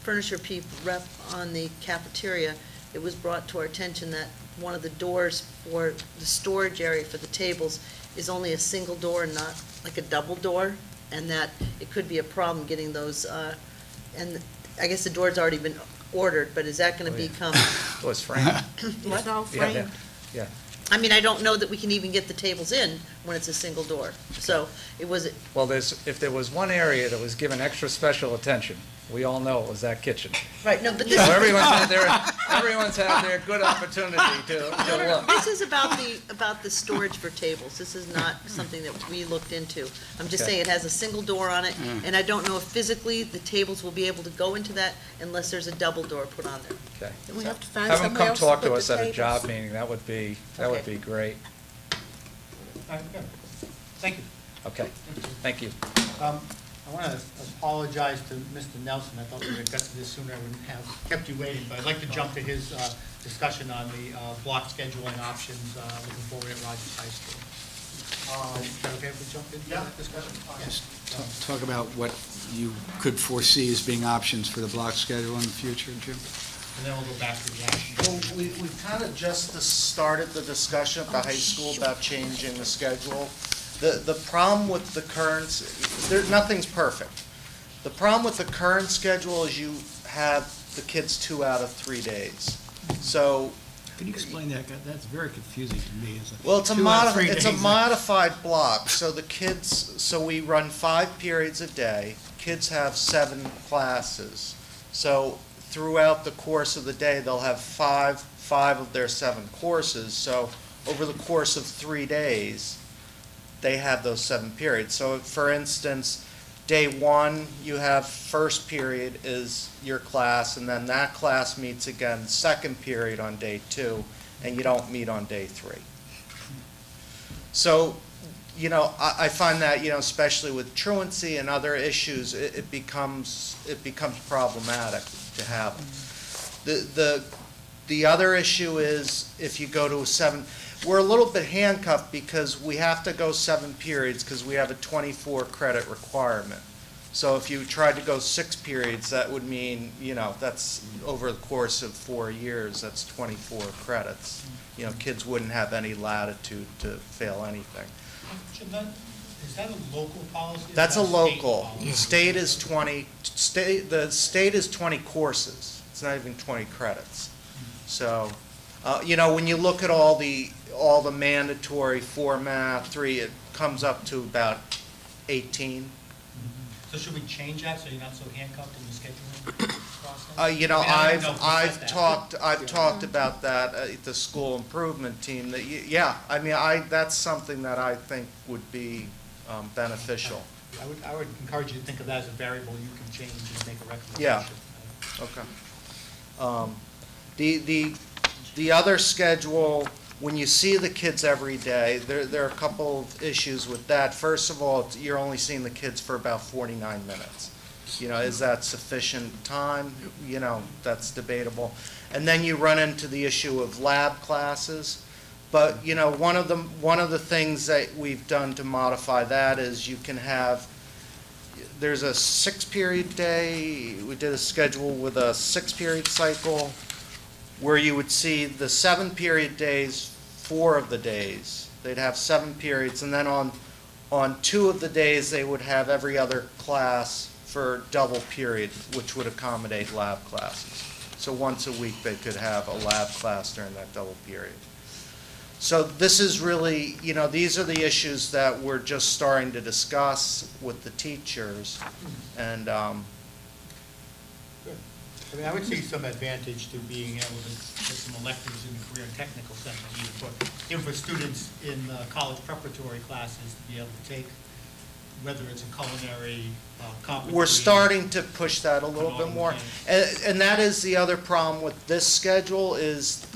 furniture rep on the cafeteria, it was brought to our attention that one of the doors for the storage area for the tables is only a single door and not like a double door, and that it could be a problem getting those, and I guess the door's already been ordered, but is that going to Oh, yeah. become, It was framed. It's all Yeah, yeah, framed. yeah. I mean, I don't know that we can even get the tables in when it's a single door. So it was, Well, if there was one area that was given extra special attention, we all know it was that kitchen. right, no, but So this, everyone's had their good opportunity to look. this is about the storage for tables. This is not something that we looked into. I'm just Okay. saying it has a single door on it, and I don't know if physically the tables will be able to go into that unless there's a double door put on there. Okay. Then we have to find Have them somewhere come else to talk to put us the at a job tables. meeting. That would be Okay. great. All right, good. Thank you. Okay, thank you. I want to apologize to Mr. Nelson. I thought we would have got to this sooner. I wouldn't have kept you waiting, but I'd like to jump to his discussion on the block scheduling options looking forward at Rogers High School. Is that okay if we jump into that discussion? Yes. Talk about what you could foresee as being options for the block schedule in the future, Jim? And then we'll go back to the action. Well, we've kind of just started the discussion at the high school about changing the schedule. The problem with the current, nothing's perfect. The problem with the current schedule is you have the kids 2 out of 3 days. So, Can you explain that? That's very confusing to me. well, it's a 2 out of 3 it's a days. modified block. So the kids, so we run 5 periods a day. Kids have 7 classes. So throughout the course of the day, they'll have five of their 7 courses. So over the course of 3 days, they have those 7 periods. So for instance, day 1, you have first period is your class, and then that class meets again second period on day 2, and you don't meet on day 3. So, I find that, especially with truancy and other issues, it becomes problematic to have them. The other issue is if you go to a 7, we're a little bit handcuffed because we have to go 7 periods because we have a 24 credit requirement. So if you tried to go 6 periods, that would mean, that's over the course of 4 years, that's 24 credits. Kids wouldn't have any latitude to fail anything. Jim, is that a local policy? or is That's a that state local. policy? State is 20, the state is 20 courses. It's not even 20 credits. So, when you look at all the mandatory 4 math, 3, it comes up to about 18. So should we change that so you're not so handcuffed in the scheduling process? I don't know if we I've said that. I've talked about that at the school improvement team, that, that's something that I think would be beneficial. I would encourage you to think of that as a variable you can change and make a recommendation. Yeah. Okay. The other schedule, when you see the kids every day, there are a couple of issues with that. First of all, you're only seeing the kids for about 49 minutes. Is that sufficient time? That's debatable. And then you run into the issue of lab classes. But, one of the things that we've done to modify that is you can have, there's a 6-period day. We did a schedule with a 6-period cycle where you would see the 7-period days, 4 of the days. They'd have 7 periods, and then on 2 of the days, they would have every other class for double period, which would accommodate lab classes. So once a week, they could have a lab class during that double period. So this is really, these are the issues that we're just starting to discuss with the teachers, and Good. I would see some advantage to being able to get some electives in the career and technical center, even for students in college preparatory classes to be able to take whether it's a culinary, carpentry. We're starting to push that a little bit more. And that is the other problem with this schedule is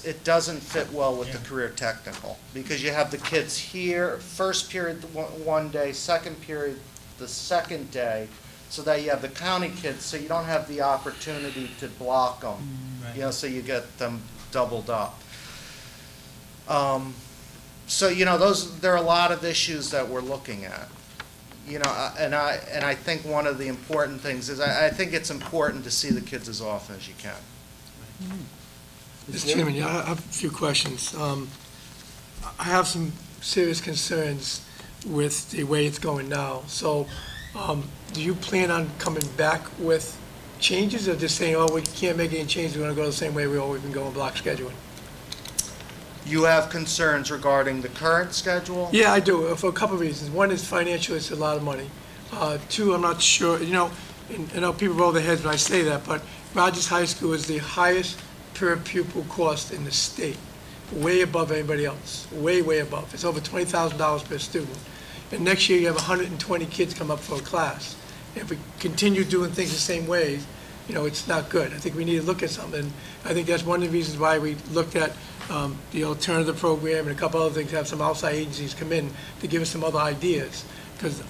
it doesn't fit well with the career technical. Because you have the kids here, first period one day, second period the second day, so that you have the county kids, so you don't have the opportunity to block them. Right. You know, so you get them doubled up. So, you know, there are a lot of issues that we're looking at. You know, and I think one of the important things is I think it's important to see the kids as often as you can. Mr. Chairman, yeah, I have a few questions. I have some serious concerns with the way it's going now. So, do you plan on coming back with changes, or just saying, oh, we can't make any changes, we're going to go the same way we've always been going, block scheduling? You have concerns regarding the current schedule? Yeah, I do, for a couple of reasons. One is financially, it's a lot of money. Two, I'm not sure, you know, and I know people roll their heads when I say that, but Rogers High School is the highest per pupil cost in the state, way above anybody else, way, way above. It's over $20,000 per student. And next year, you have 120 kids come up for a class. If we continue doing things the same way, you know, it's not good. I think we need to look at something. I think that's one of the reasons why we looked at the alternative program and a couple other things, have some outside agencies come in to give us some other ideas. Because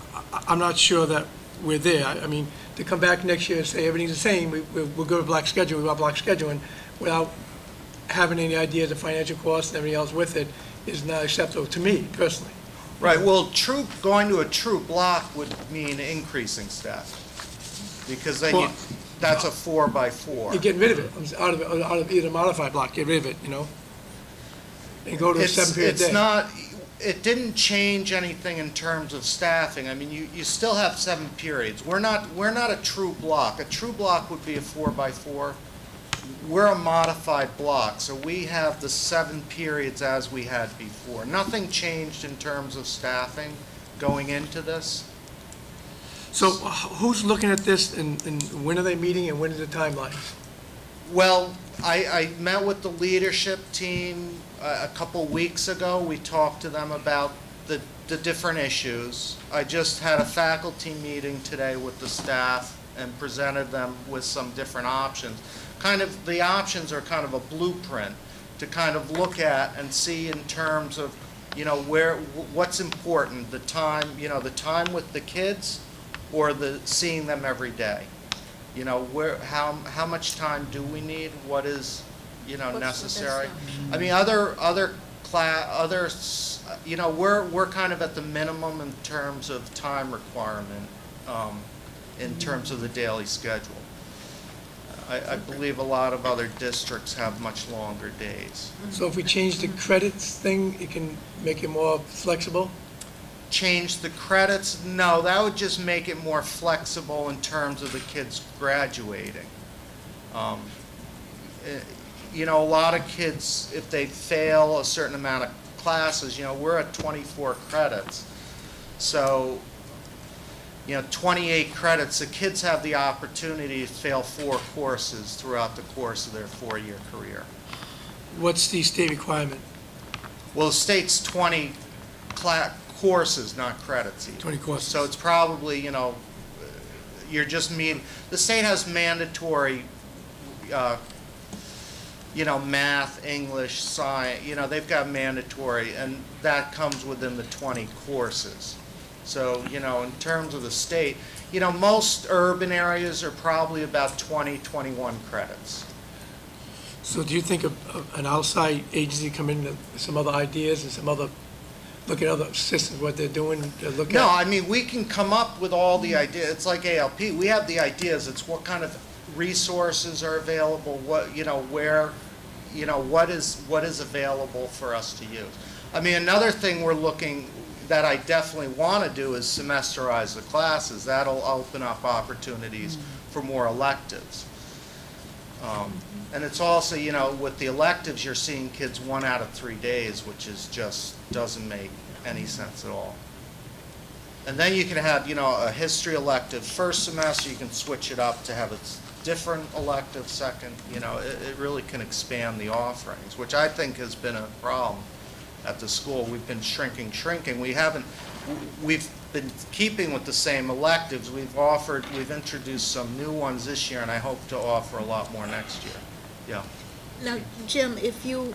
I'm not sure that we're there. I mean, to come back next year and say everything's the same, we'll go to block scheduling, we want block scheduling, without having any ideas of financial costs and everything else with it, is not acceptable to me personally. Right, well, going to a true block would mean increasing staff. Because then Well, that's a 4x4. You're getting rid of it, out of either modified block, get rid of it, you know? And go to a 7-period day. It's not, it didn't change anything in terms of staffing. I mean, you still have 7 periods. We're not a true block. A true block would be a 4x4. We're a modified block, so we have the 7 periods as we had before. Nothing changed in terms of staffing going into this. So who's looking at this, and when are they meeting, and when is the timeline? Well, I met with the leadership team a couple weeks ago. We talked to them about the different issues. I just had a faculty meeting today with the staff and presented them with some different options. The options are kind of a blueprint to kind of look at and see in terms of, you know, what's important, the time with the kids, or seeing them every day. You know, how much time do we need? What is, you know, necessary? I mean, you know, we're kind of at the minimum in terms of time requirement, in terms of the daily schedule. I believe a lot of other districts have much longer days. So if we change the credits thing, it can make it more flexible? Change the credits? No, that would just make it more flexible in terms of the kids graduating. You know, a lot of kids, if they fail a certain amount of classes, you know, we're at 24 credits. So, you know, 28 credits, the kids have the opportunity to fail 4 courses throughout the course of their 4-year career. What's the state requirement? Well, the state's 20 courses, not credits even. 20 courses. So it's probably, you know, you're just the state has mandatory, you know, math, English, science, you know, they've got mandatory, and that comes within the 20 courses. So, you know, in terms of the state, you know, most urban areas are probably about 20, 21 credits. So do you think an outside agency come in with some other ideas and some other, look at other systems, what they're doing, to look at? No, I mean, we can come up with all the ideas. It's like ALP. We have the ideas. It's what kind of resources are available, what, you know, where, you know, what is available for us to use. I mean, another thing we're looking, that I definitely want to do, is semesterize the classes. That'll open up opportunities for more electives. And it's also, you know, with the electives, you're seeing kids 1 out of 3 days, which is just doesn't make any sense at all. And then you can have, you know, a history elective first semester. You can switch it up to have a different elective second. You know, it really can expand the offerings, which I think has been a problem at the school. We've been shrinking. We've been keeping with the same electives. We've introduced some new ones this year, and I hope to offer a lot more next year. Yeah. Now, Jim, if you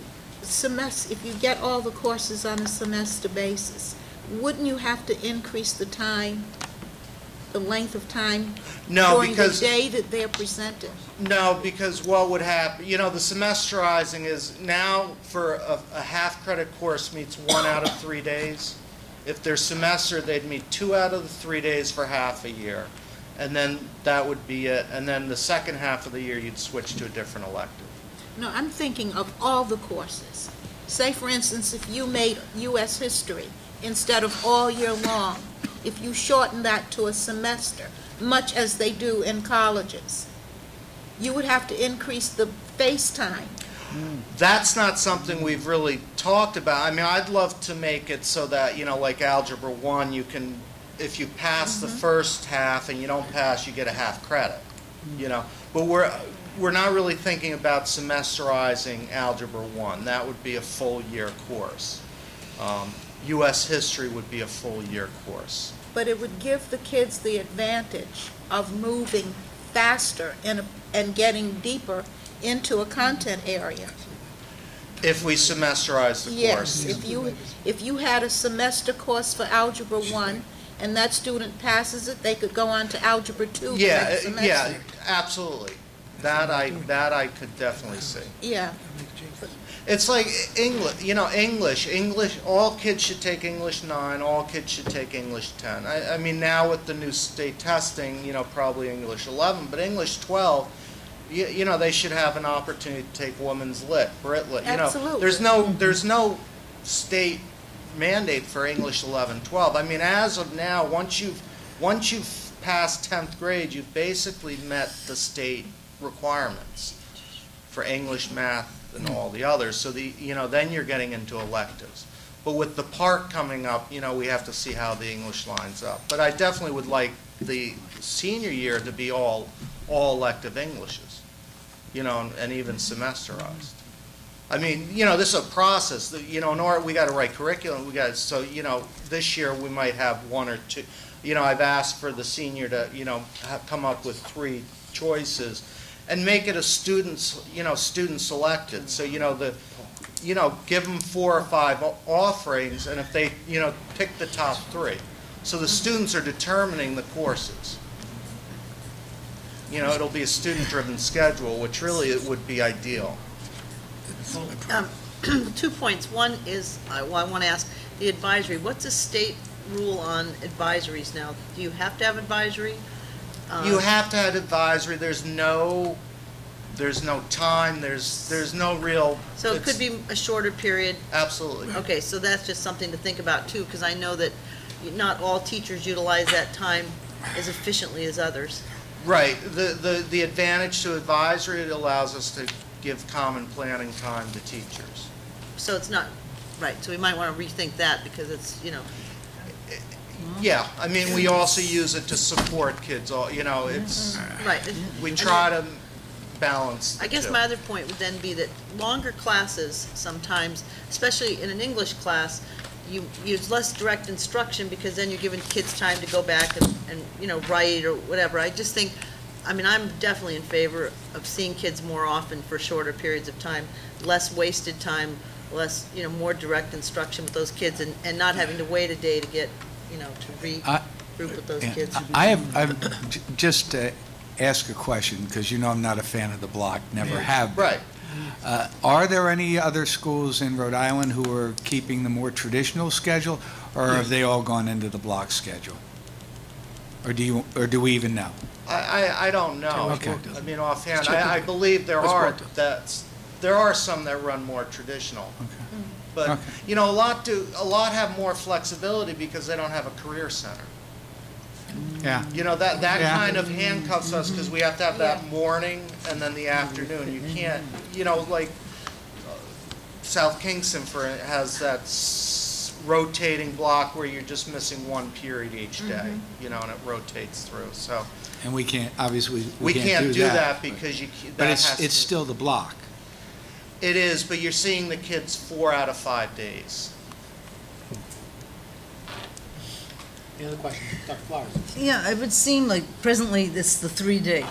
get all the courses on a semester basis, wouldn't you have to increase the time, the length of time during the day that they're presented? No, because what would happen, the semesterizing is now for a half credit course meets 1 out of 3 days. If they're semester, they'd meet 2 out of the 3 days for half a year. And then that would be it. And then the second half of the year, you'd switch to a different elective. No, I'm thinking of all the courses. Say, for instance, if you made U.S. history instead of all year long, if you shorten that to a semester, much as they do in colleges, you would have to increase the face time. That's not something we've really talked about. I mean, I'd love to make it so that, like Algebra 1, you can, if you pass the first half and you don't pass, you get a half credit, But we're not really thinking about semesterizing Algebra 1. That would be a full year course. U.S. history would be a full year course. But it would give the kids the advantage of moving faster and getting deeper into a content area. If we semesterize the course. Yes, if you had a semester course for Algebra 1 and that student passes it, they could go on to Algebra 2 next semester. Yeah, absolutely. That I could definitely see. Yeah. It's like English, all kids should take English 9, all kids should take English 10. I mean, now with the new state testing, probably English 11, but English 12, they should have an opportunity to take Women's Lit, Brit Lit. Absolutely. There's no state mandate for English 11, 12. I mean, as of now, once you've passed 10th grade, you've basically met the state requirements for English, math, and all the others. So then you're getting into electives. But with the park coming up, we have to see how the English lines up. But I definitely would like the senior year to be all elective Englishes, and even semesterized. I mean, this is a process. In order, we got to write curriculum. This year we might have 1 or 2. I've asked for the senior to, come up with 3 choices and make it a student selected. So, give them 4 or 5 offerings, and if they, pick the top 3. So the students are determining the courses. It'll be a student-driven schedule, which really it would be ideal. 2 points. One is, I want to ask, the advisory. What's the state rule on advisories now? Do you have to have advisory? You have to have advisory. There's no time. There's no real. So it could be a shorter period. Absolutely. Okay, so that's just something to think about too, because I know that not all teachers utilize that time as efficiently as others. Right. The advantage to advisory, it allows us to give common planning time to teachers. So it's not right. So we might want to rethink that because it's Yeah, I mean, we also use it to support kids. It's right. We try to balance. I guess my other point would then be that longer classes sometimes, especially in an English class, you use less direct instruction because then you're giving kids time to go back and write or whatever. I just think, I'm definitely in favor of seeing kids more often for shorter periods of time, less wasted time, less more direct instruction with those kids, and not having to wait a day to get to regroup with those kids. I've just ask a question, because I'm not a fan of the block, never have been. Right. Are there any other schools in Rhode Island who are keeping the more traditional schedule, or have they all gone into the block schedule? Or do we even know? I don't know. Okay. I mean, offhand, I believe there are some that run more traditional. Okay. But Okay. a lot have more flexibility because they don't have a career center. Yeah. That Yeah. kind of handcuffs us because we have to have that morning and then the afternoon. You can't, like South Kingston has that rotating block where you're just missing 1 period each day, and it rotates through. So. And we can't, obviously, We can't do that because but it's still the block. It is, but you're seeing the kids 4 out of 5 days. Any other questions? Dr. Flowers? Yeah, it would seem like presently it's the 3-day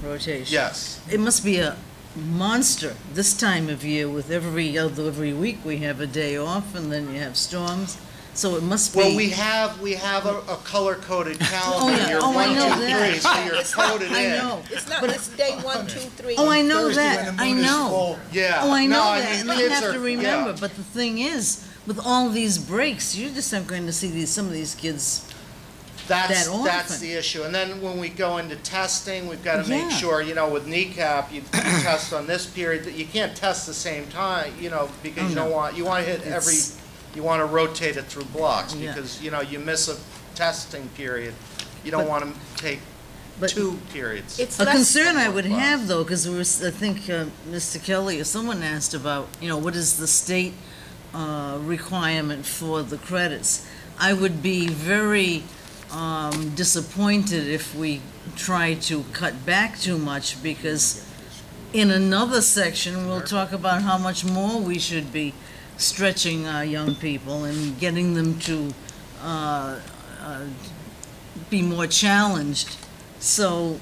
rotation. Yes. It must be a monster this time of year with every week we have a day off and then you have storms. So it must be. Well, we have a color-coded calendar. yeah. You're Oh, I 1, know 2, that. 3, so you're coded in. I know. It's not, it's day 1, 2, 3. Oh, I know Thursday that. when the I moon is know. full. Yeah. Oh, I know No, that, mean, and they kids have to are- remember, yeah. but the thing is, with all these breaks, you just aren't going to see some of these kids. That's often. the issue. And then when we go into testing, we've got to make Yeah. sure, with kneecap, you test on this period, that you can't test the same time, because Oh, you don't no. want, you want to hit It's- you want to rotate it through blocks, Yeah. because, you miss a testing period, you don't But- want to take but- 2 periods. It's A less- concern I would have, though, because I think Mr. Kelly or someone asked about, what is the state requirement for the credits? I would be very disappointed if we try to cut back too much, because in another section, we'll talk about how much more we should be stretching our young people and getting them to be more challenged. So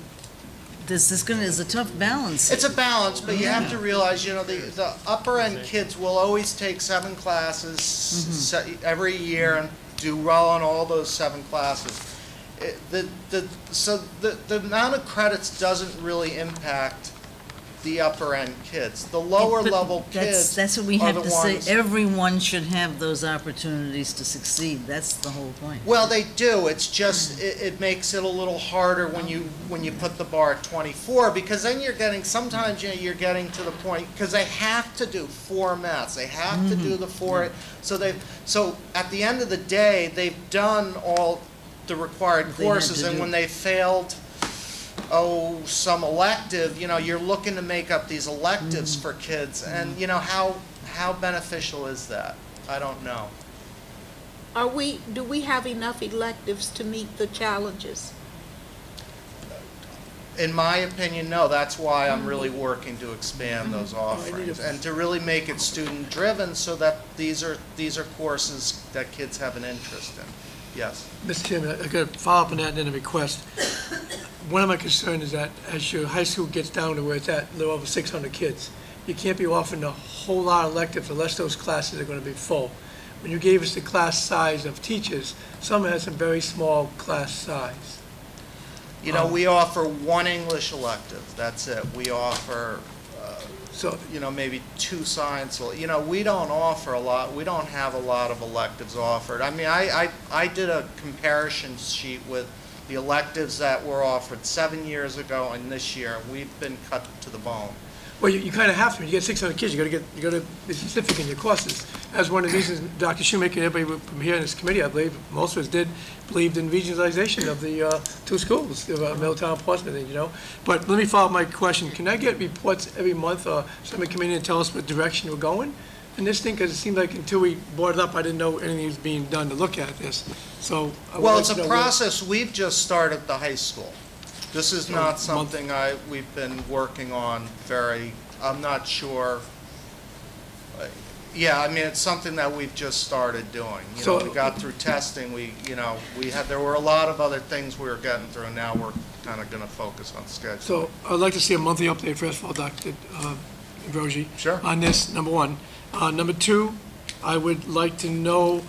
there's a tough balance. It's a balance, but you have to realize, the upper end kids will always take 7 classes every year and do well on all those 7 classes. So the amount of credits doesn't really impact the upper end kids. The lower But level kids that's what we are have the to say. ones. Everyone should have those opportunities to succeed. That's the whole point. Well, they do. It's just it makes it a little harder when you put the bar at 24, because then sometimes you're getting to the point, because they have to do 4 maths. They have to do the 4. So at the end of the day, they've done all the required What they had courses, to and do. when they failed some elective, you're looking to make up these electives for kids, and how beneficial is that? I don't know. Do we have enough electives to meet the challenges? In my opinion, no. That's why I'm really working to expand those offerings and to really make it student-driven, so that these are courses that kids have an interest in. Yes. Mr. Chairman, I got to follow up on that and then a request. One of my concerns is that as your high school gets down to where it's at, a little over 600 kids, you can't be offering a whole lot of electives unless those classes are going to be full. When you gave us the class size of teachers, some had some very small class size. We offer 1 English elective. That's it. We offer, So, maybe 2 science. We don't offer a lot. We don't have a lot of electives offered. I mean, I did a comparison sheet with the electives that were offered 7 years ago and this year. We've been cut to the bone. well, you kind of have to. When you get 600 kids, you got to be specific in your courses. As one of the reasons Dr. Shoemaker and everybody from here in this committee, I believe, most of us believed in regionalization of the 2 schools, Middletown and Portsmouth, But let me follow up my question. Can I get reports every month, or somebody come in and tell us what direction we're going in this thing? Because it seemed like until we brought it up, I didn't know anything was being done to look at this. So, I would Well, like it's to a know where- process. We've just started at the high school. This is not something we've been working on I'm not sure. Yeah, I mean, it's something that we've just started doing. So- We got through testing, there were a lot of other things we were getting through, and now we're kind of going to focus on scheduling. So I'd like to see a monthly update, first of all, Dr. Ambrogi. Sure. On this, number 1. Number 2, I would like to know,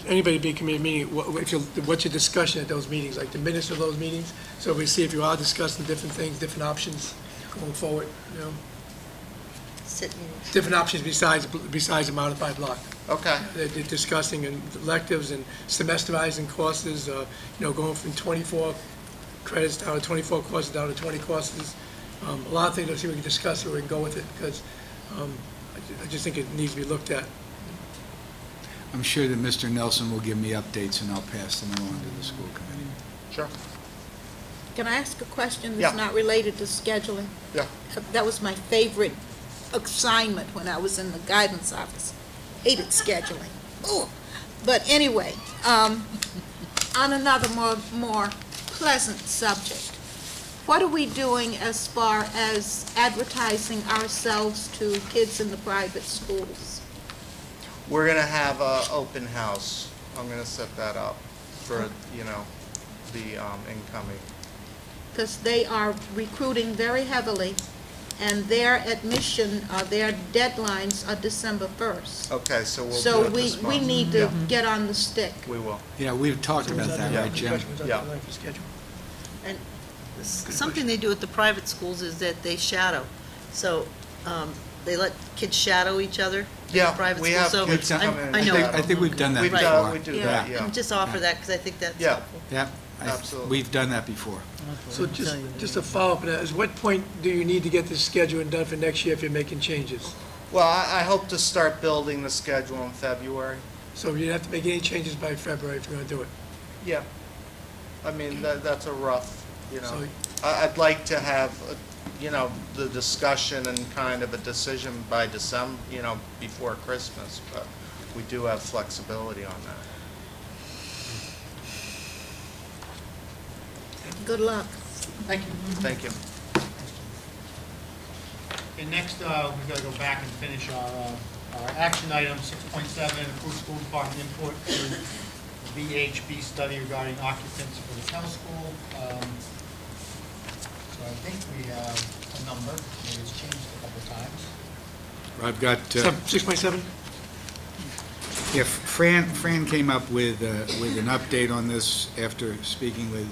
anybody be committee meeting, what's your discussion at those meetings, like the minutes of those meetings? So we see if you are discussing different things, different options going forward, different options besides the modified block. Okay. They're discussing electives and semesterizing courses, going from 24 credits down to 24 courses, down to 20 courses. A lot of things I see we can discuss where we can go with it, because I just think it needs to be looked at. I'm sure that Mr. Nelson will give me updates, and I'll pass them along to the school committee. Sure. Can I ask a question Yeah. that's not related to scheduling? Yeah. That was my favorite assignment when I was in the guidance office. Hated scheduling. Ooh. But anyway, on another more pleasant subject, what are we doing as far as advertising ourselves to kids in the private schools? We're going to have an open house I'm gonna set that up for, you know, the incoming. Because they are recruiting very heavily, and their admission, their deadlines are December 1st. Okay, so we'll do So it this we month. need to Yeah, get on the stick. we will. Yeah, we've talked about that, right, Jim? Yeah. And something they do at the private schools is that they shadow. So they let kids shadow each other in the Yeah, private we schools. have So kids come in I and know. shadow. I think we've done that We before. we do that, yeah. And just offer that because I think that's Yeah. helpful. Yeah, Absolutely. we've done that before. So just a follow-up on that, is what point do you need to get this schedule done for next year if you're making changes? Well, I hope to start building the schedule in February. So you don't have to make any changes by February if you're gonna do it? Yeah. I mean, that's a rough, you know. So- I'd like to have, you know, the discussion and kind of a decision by December, you know, before Christmas, but we do have flexibility on that. Good luck. Thank you. Thank you. Okay, next, we've got to go back and finish our action item, 6.7, approve school department input to the VHB study regarding occupants for the town school. So I think we have a number, maybe it's changed a couple of times. I've got, 6.7? yeah, Fran came up with an update on this after speaking with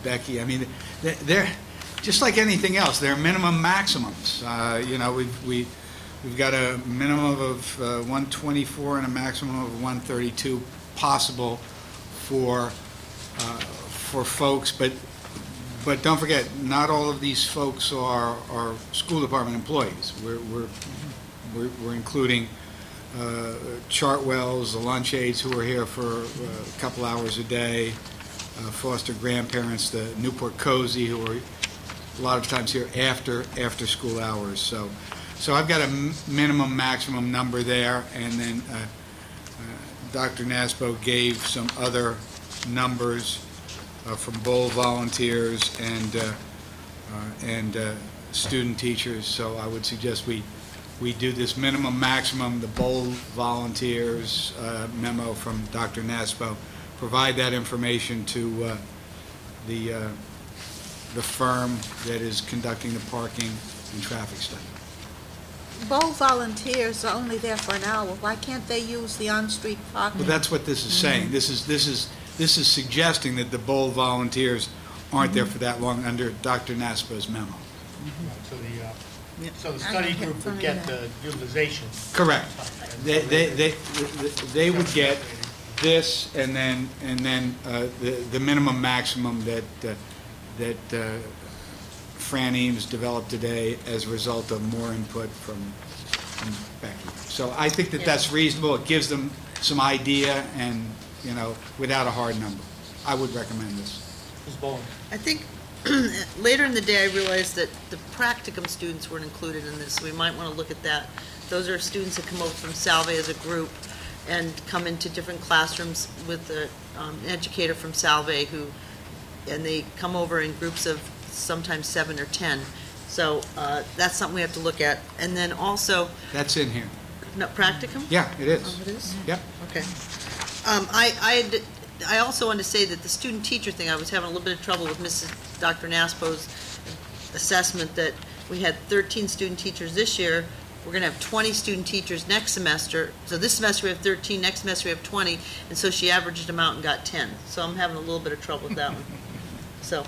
Becky. I mean, they're, just like anything else, there are minimum maximums. You know, we've got a minimum of 124 and a maximum of 132 possible for folks, but don't forget, not all of these folks are school department employees. We're including Chartwells, the lunch aides who are here for a couple hours a day, foster grandparents, the Newport Cozy who are a lot of times here after school hours. So I've got a minimum maximum number there, and then Dr. Nasbo gave some other numbers from bowl volunteers and student teachers. So I would suggest we do this minimum maximum, the bowl volunteers memo from Dr. Nasbo, provide that information to the firm that is conducting the parking and traffic study. Bowl volunteers are only there for an hour. Why can't they use the on-street parking? But that's what this is saying. This is suggesting that the bowl volunteers aren't there for that long under Dr. Nasbo's memo. Right, so the study group would get the utilization. Correct. They would get this, and then the minimum maximum that Fran Eames developed today as a result of more input from Becky. So I think that that's reasonable. It gives them some idea, and, you know, without a hard number. I would recommend this. Ms. Bowen? I think later in the day I realized that the practicum students weren't included in this, so we might want to look at that. Those are students that come over from Salve as a group and come into different classrooms with an educator from Salve and they come over in groups of sometimes 7 or 10. So that's something we have to look at. And then also, That's in here. no, practicum? Yeah, it is. Oh, it is? Yep. Okay. I also wanted to say that the student-teacher thing, I was having a little bit of trouble with Dr. Naspo's assessment that we had 13 student teachers this year. We're going to have 20 student teachers next semester. So this semester we have 13, next semester we have 20, and so she averaged them out and got 10. So I'm having a little bit of trouble with that one. So,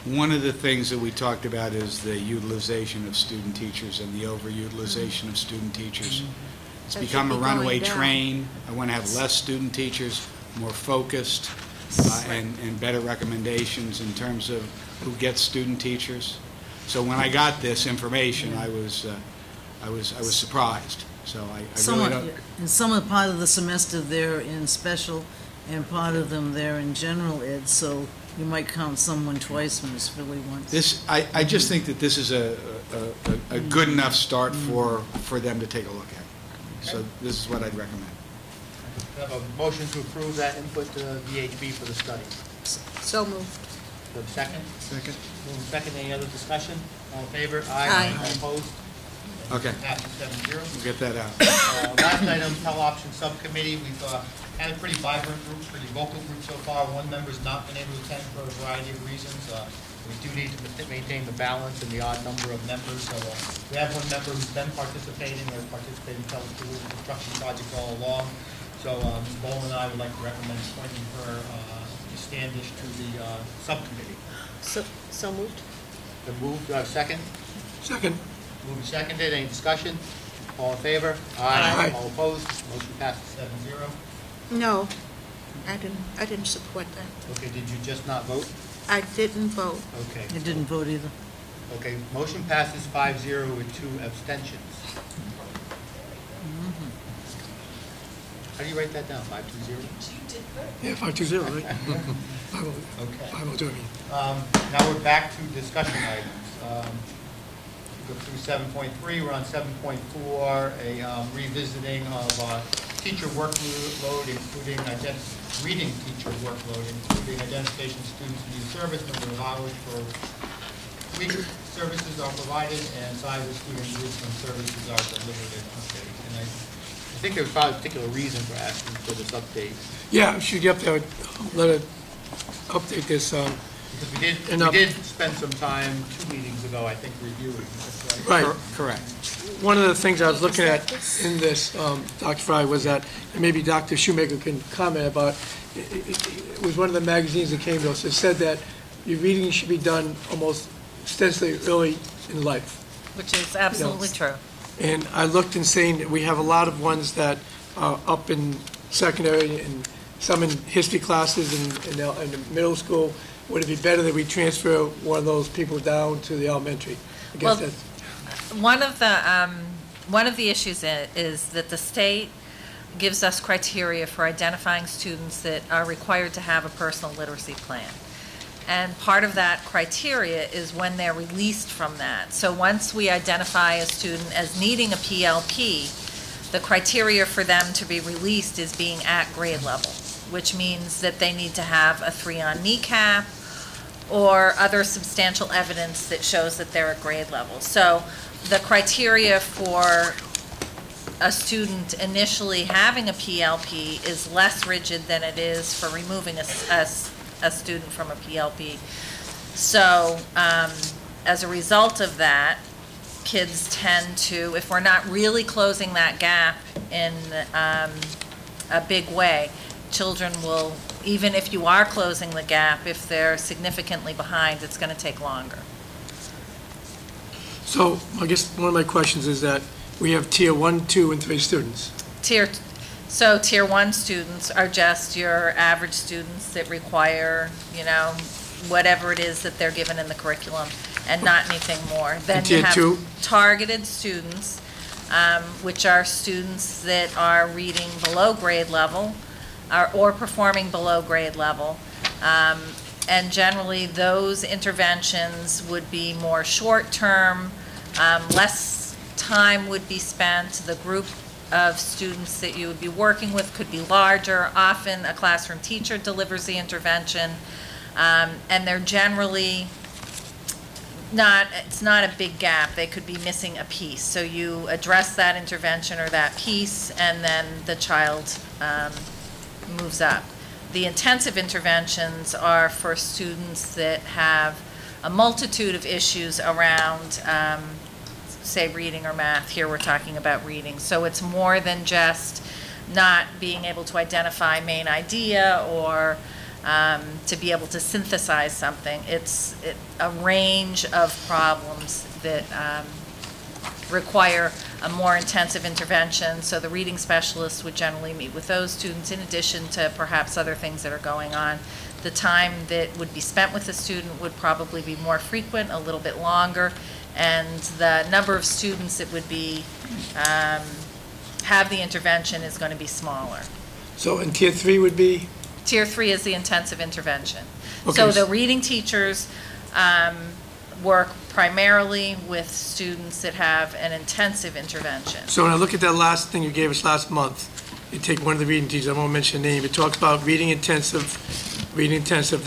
One of the things that we talked about is the utilization of student teachers and the overutilization of student teachers. It's That become a should be going runaway down. train. I want to have less student teachers, more focused, and better recommendations in terms of who gets student teachers. So when I got this information, I was surprised. So I really don't. And some of part of the semester they're in special, and part of them they're in general ed, so you might count someone twice when it's really once. This, I just think that this is a good enough start for them to take a look at. So this is what I'd recommend. We have a motion to approve that input to VHB for the study. So moved. Do we have a second? Second. Moving second, any other discussion? All in favor? Aye. All opposed? Okay. Passes 7-0. We'll get that out. Last item, teleoption subcommittee. We've had a pretty vibrant group, pretty vocal group so far. One member's not been able to attend for a variety of reasons. We do need to maintain the balance and the odd number of members. So we have one member who's been participating or participating in teleschools and construction projects all along. So Ms. Bowen and I would like to recommend appointing her, Ms. Standish, to the subcommittee. So moved? The move, do I have a second? Second. Moved and seconded. Any discussion? All in favor? Aye. All opposed? Motion passes 7-0. No, I didn't support that. Okay, did you just not vote? I didn't vote. Okay. I didn't vote either. Okay, motion passes 5-0 with 2 abstentions. How do you write that down? 5-2-0? Yeah, 520, right? Okay. 502, I mean. Now we're back to discussion items. Go through 7.3, we're on 7.4, a revisiting of teacher workload, including reading teacher workload, including identification of students in need service, number of hours for week services are provided, and size of student groups when services are delivered. Okay, and I think there was probably a particular reason for asking for this update. Yeah, should get up there, let it update this. Because we did spend some time 2 meetings ago, I think, reviewing this, right? Right. Correct. One of the things I was looking at in this, Dr. Fry, was that, and maybe Dr. Shoemaker can comment about, it was one of the magazines that came to us that said that your reading should be done almost ostensibly early in life. Which is absolutely true. And I looked and saying that we have a lot of ones that are up in secondary and some in history classes in the middle school. Would it be better that we transfer one of those people down to the elementary? I guess Well, that's, one of the issues is that the state gives us criteria for identifying students that are required to have a personal literacy plan. And part of that criteria is when they're released from that. So once we identify a student as needing a PLP, the criteria for them to be released is being at grade level, which means that they need to have a 3 on kneecap or other substantial evidence that shows that they're at grade level. So the criteria for a student initially having a PLP is less rigid than it is for removing a student from a PLP. So as a result of that, kids tend to, if we're not really closing that gap in a big way, children will, even if you are closing the gap, if they're significantly behind, it's going to take longer. so I guess one of my questions is that we have tier 1, 2, and 3 students. Tier 1 students are just your average students that require, whatever it is that they're given in the curriculum and not anything more. Then tier you have 2? targeted students, which are students that are reading below grade level or performing below grade level. And generally, those interventions would be more short-term, less time would be spent. The group of students that you would be working with could be larger. Often, a classroom teacher delivers the intervention, and they're generally it's not a big gap. They could be missing a piece. So you address that intervention or that piece, and then the child moves up. The intensive interventions are for students that have a multitude of issues around, say, reading or math. Here we're talking about reading. So it's more than just not being able to identify main idea or to be able to synthesize something. It's a range of problems that require a more intensive intervention. So the reading specialist would generally meet with those students in addition to perhaps other things that are going on. The time that would be spent with the student would probably be more frequent, a little bit longer, and the number of students that would be have the intervention is going to be smaller. So in tier 3 would be? Tier 3 is the intensive intervention. Okay. So the reading teachers work primarily with students that have an intensive intervention. So when I look at that last thing you gave us last month, you take one of the reading teachers, I won't mention the name, it talks about reading intensive, then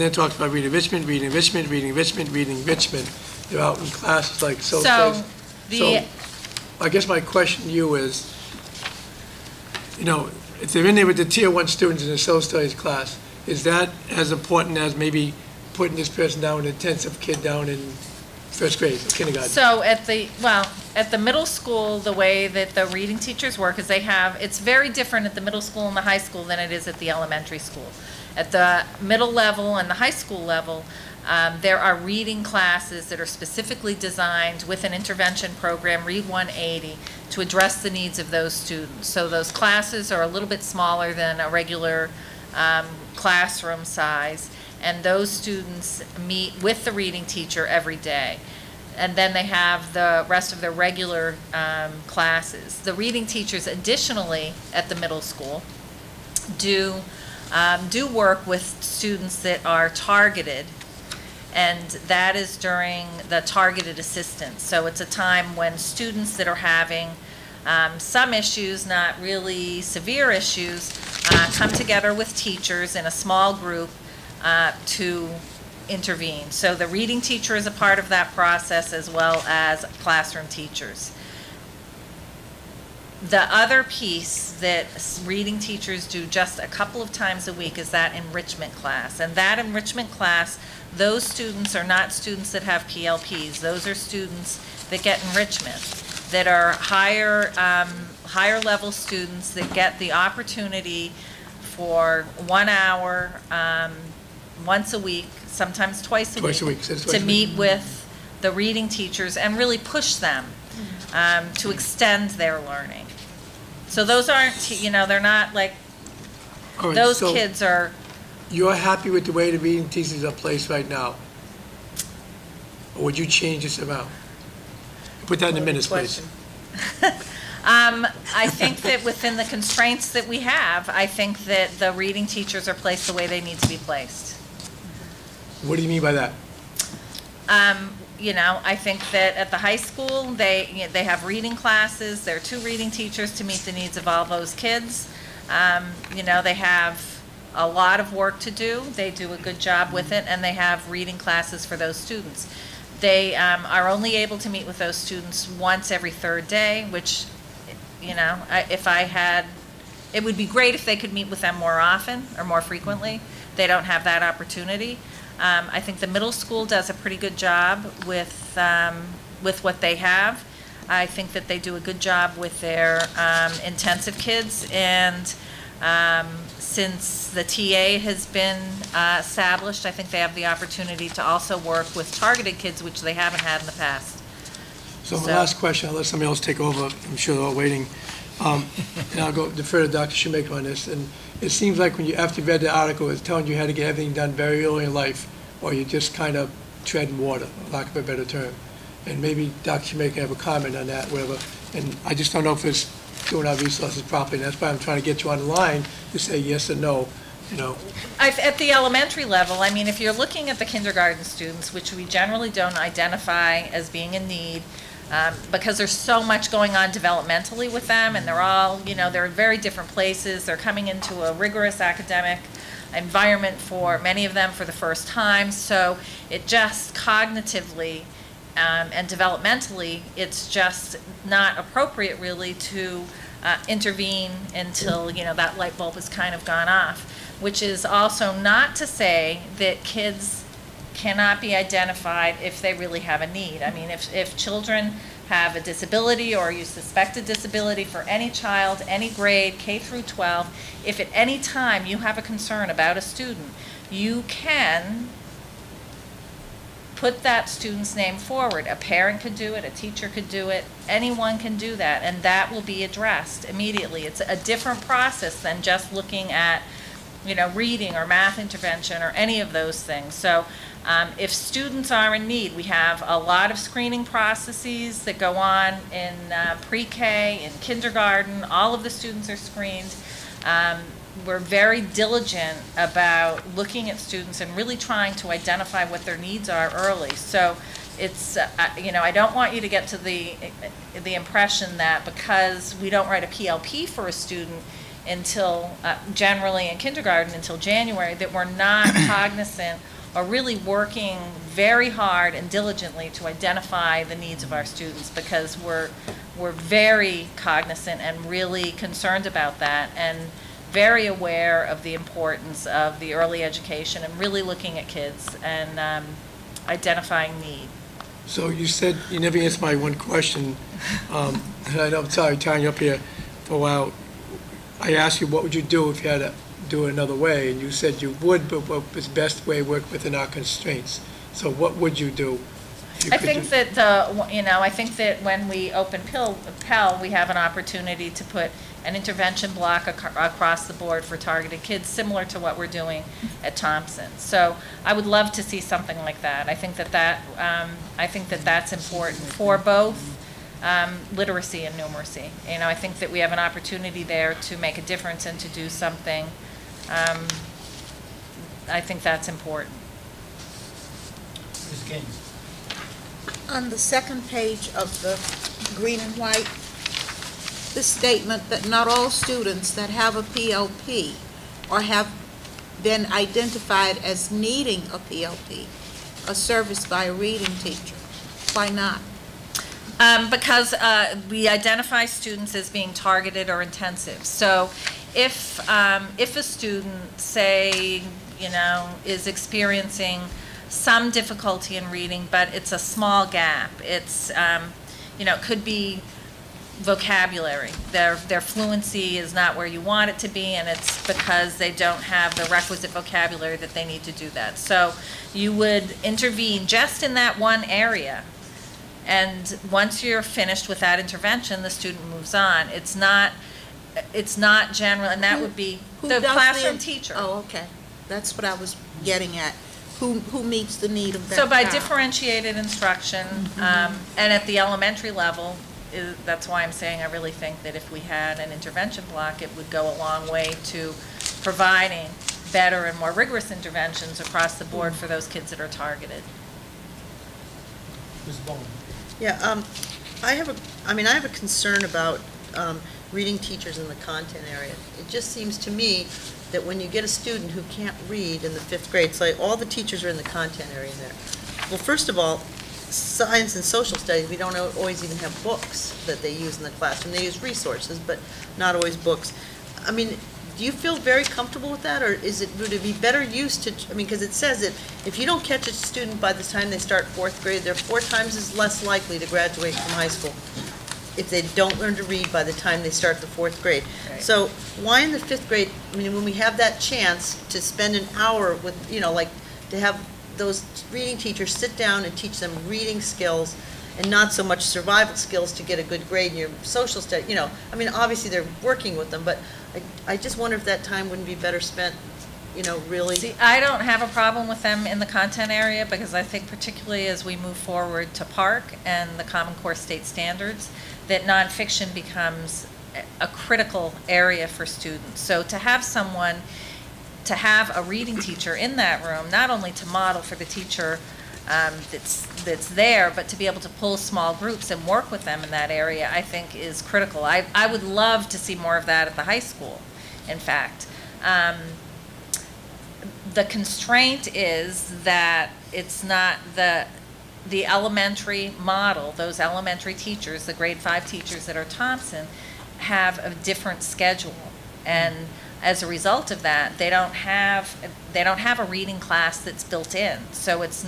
it talks about reading enrichment, reading enrichment, reading enrichment, reading enrichment. They're out in classes like so. I guess my question to you is, you know, if they're in there with the Tier 1 students in the social studies class, is that as important as maybe putting this person down, an intensive kid down in first grade, or kindergarten? So at the middle school, the way that the reading teachers work is it's very different at the middle school and the high school than it is at the elementary school. At the middle level and the high school level, there are reading classes that are specifically designed with an intervention program, Read 180, to address the needs of those students. So those classes are a little bit smaller than a regular classroom size, and those students meet with the reading teacher every day. And then they have the rest of their regular classes. The reading teachers additionally at the middle school do work with students that are targeted, and that is during the targeted assistance. So it's a time when students that are having some issues, not really severe issues, come together with teachers in a small group to intervene. So the reading teacher is a part of that process, as well as classroom teachers. The other piece that reading teachers do just a couple of times a week is that enrichment class. And that enrichment class, those students are not students that have PLPs. Those are students that get enrichment, that are higher level students that get the opportunity for 1 hour once a week, sometimes twice a week, to meet with the reading teachers and really push them to extend their learning. So those aren't, you know, they're not like, All right, those so kids are. You're happy with the way the reading teachers are placed right now? Or would you change this around? Put that in the minutes, please. I think that within the constraints that we have, I think that the reading teachers are placed the way they need to be placed. What do you mean by that? You know, I think that at the high school, they have reading classes. There are 2 reading teachers to meet the needs of all those kids. You know, they have a lot of work to do. They do a good job with it, and they have reading classes for those students. They are only able to meet with those students once every 3rd day, which, you know, it would be great if they could meet with them more often or more frequently. They don't have that opportunity. I think the middle school does a pretty good job with what they have. I think that they do a good job with their intensive kids, and since the TA has been established, I think they have the opportunity to also work with targeted kids, which they haven't had in the past. So my last question, I'll let somebody else take over. I'm sure they're all waiting. And I'll go defer to Dr. Shoemaker on this. And it seems like after you read the article, it's telling you how to get everything done very early in life, or you're just kind of treading water, for lack of a better term. And maybe Dr. Shoemaker can have a comment on that, whatever. And I just don't know if it's doing our resources properly. And that's why I'm trying to get you on the line to say yes or no, you know. At the elementary level, I mean, if you're looking at the kindergarten students, which we generally don't identify as being in need, because there's so much going on developmentally with them, and they're all, you know, they're in very different places. They're coming into a rigorous academic environment for many of them for the first time. So it just cognitively and developmentally, it's just not appropriate really to intervene until, you know, that light bulb has kind of gone off, which is also not to say that kids cannot be identified if they really have a need. I mean, if children have a disability, or you suspect a disability for any child, any grade, K through 12, if at any time you have a concern about a student, you can put that student's name forward. A parent could do it, a teacher could do it, anyone can do that, and that will be addressed immediately. It's a different process than just looking at, you know, reading or math intervention or any of those things. So if students are in need, we have a lot of screening processes that go on in pre-K, in kindergarten. All of the students are screened. We're very diligent about looking at students and really trying to identify what their needs are early. So it's, you know, I don't want you to get to the impression that because we don't write a PLP for a student until, generally in kindergarten until January, that we're not cognizant or really working very hard and diligently to identify the needs of our students, because we're very cognizant and really concerned about that, and very aware of the importance of the early education and really looking at kids and identifying need. So you said, you never answered my one question, and I know, I'm sorry, tying you up here for a while. I asked you, what would you do if you had to do it another way? And you said you would, but what was the best way to work within our constraints? So what would you do? I think that, I think that when we open Pell, we have an opportunity to put an intervention block across the board for targeted kids, similar to what we're doing at Thompson. So I would love to see something like that. I think that that's important for both literacy and numeracy. I think that we have an opportunity there to make a difference and to do something. I think that's important. Ms. Gaines. On the second page of the green and white, the statement that not all students that have a PLP or have been identified as needing a PLP are serviced by a reading teacher. Why not? Because we identify students as being targeted or intensive. So if a student, say, is experiencing some difficulty in reading, but it's a small gap. It's, it could be vocabulary. Their fluency is not where you want it to be, and it's because they don't have the requisite vocabulary that they need to do that. So you would intervene just in that one area, and once you're finished with that intervention, the student moves on. It's not general, and that would be the classroom teacher. Oh, okay. That's what I was getting at. Who meets the need of that So by child? differentiated instruction, and at the elementary level, that's why I'm saying I really think that if we had an intervention block, it would go a long way to providing better and more rigorous interventions across the board for those kids that are targeted. Ms. Bowman. Yeah, I have a concern about reading teachers in the content area. It just seems to me that when you get a student who can't read in the 5th grade, it's like all the teachers are in the content area there. Well, first of all, science and social studies, we don't always even have books that they use in the classroom. They use resources, but not always books. I mean, do you feel very comfortable with that, or would it be better used to, because it says that if you don't catch a student by the time they start 4th grade, they're 4 times as less likely to graduate from high school if they don't learn to read by the time they start the 4th grade. Right. So why in the 5th grade, when we have that chance to spend an hour with, to have those reading teachers sit down and teach them reading skills and not so much survival skills to get a good grade in your social study, obviously they're working with them, but I just wonder if that time wouldn't be better spent, really. See, I don't have a problem with them in the content area, because I think particularly as we move forward to PARC and the Common Core State Standards, that nonfiction becomes a critical area for students. So to have a reading teacher in that room, not only to model for the teacher that's there, but to be able to pull small groups and work with them in that area, I think is critical. I would love to see more of that at the high school, in fact. The constraint is that it's not the elementary model. Those elementary teachers, the grade 5 teachers that are Thompson, have a different schedule, and as a result of that, they don't have a reading class that's built in. So it's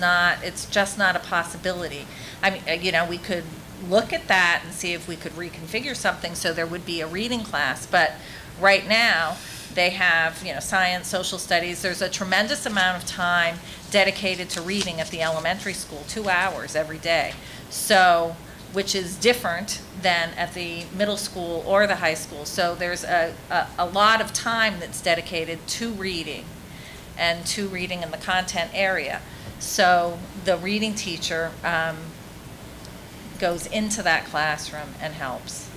just not a possibility. We could look at that and see if we could reconfigure something so there would be a reading class, but right now they have, science, social studies. There's a tremendous amount of time dedicated to reading at the elementary school, 2 hours every day. So, which is different than at the middle school or the high school. So there's a lot of time that's dedicated to reading and to reading in the content area. So the reading teacher goes into that classroom and helps.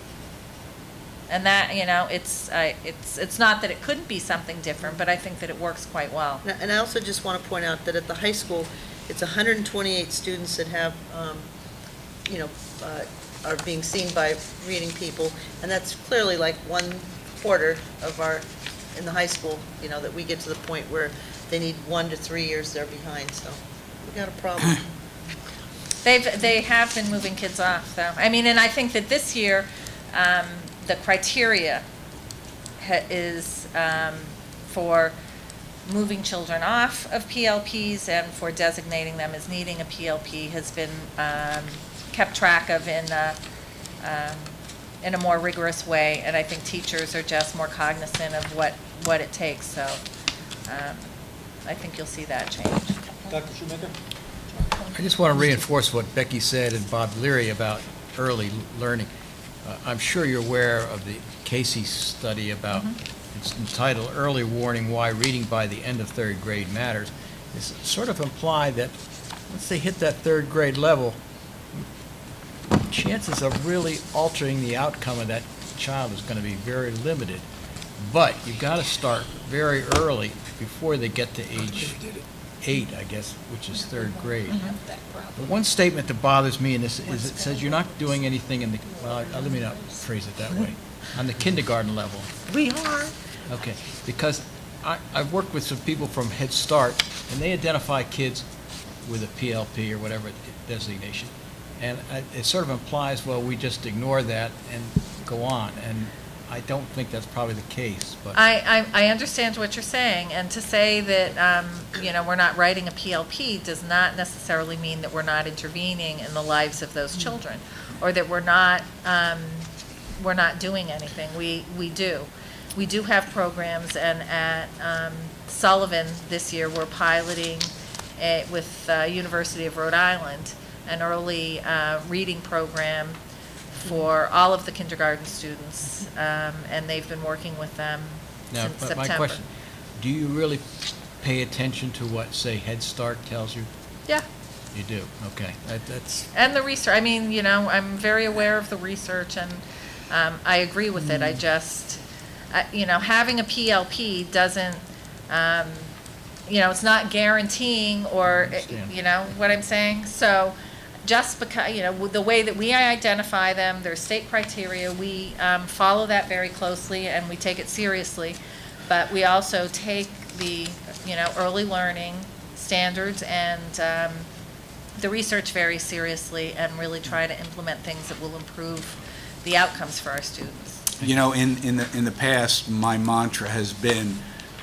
And that, it's not that it couldn't be something different, but I think that it works quite well. And I also just want to point out that at the high school, it's 128 students that have, are being seen by reading people, and that's clearly like 1/4 of in the high school, that we get to the point where they need 1 to 3 years they're behind, so we got a problem. They have been moving kids off, though. I mean, and I think that this year, the criteria is for moving children off of PLPs and for designating them as needing a PLP has been kept track of in a more rigorous way, and I think teachers are just more cognizant of what it takes. So I think you'll see that change. Dr. Shoemaker? I just want to reinforce what Becky said and Bob Leary about early learning. I'm sure you're aware of the Casey study about, it's entitled Early Warning Why Reading by the End of Third Grade Matters. It's sort of implied that once they hit that third grade level, chances of really altering the outcome of that child is going to be very limited. But you've got to start very early before they get to age 8, I guess, which is third grade. The one statement that bothers me in this is it says you're not doing anything in the, well, let me not phrase it that way, on the kindergarten level. We are. Okay, because I've worked with some people from Head Start, and they identify kids with a PLP or whatever designation. And it sort of implies, well, we just ignore that and go on. And I don't think that's probably the case. But I understand what you're saying, and to say that we're not writing a PLP does not necessarily mean that we're not intervening in the lives of those children, or that we're not doing anything. We do have programs, and at Sullivan this year we're piloting with University of Rhode Island an early reading program for all of the kindergarten students, and they've been working with them since September. My question, do you really pay attention to what, say, Head Start tells you? Yeah. You do, okay. That's. And the research, I mean, I'm very aware of the research, and I agree with it. I just, having a PLP doesn't, it's not guaranteeing, or, what I'm saying? So, just because, the way that we identify them, there's state criteria, we follow that very closely and we take it seriously, but we also take the, early learning standards and the research very seriously, and really try to implement things that will improve the outcomes for our students. In the past, my mantra has been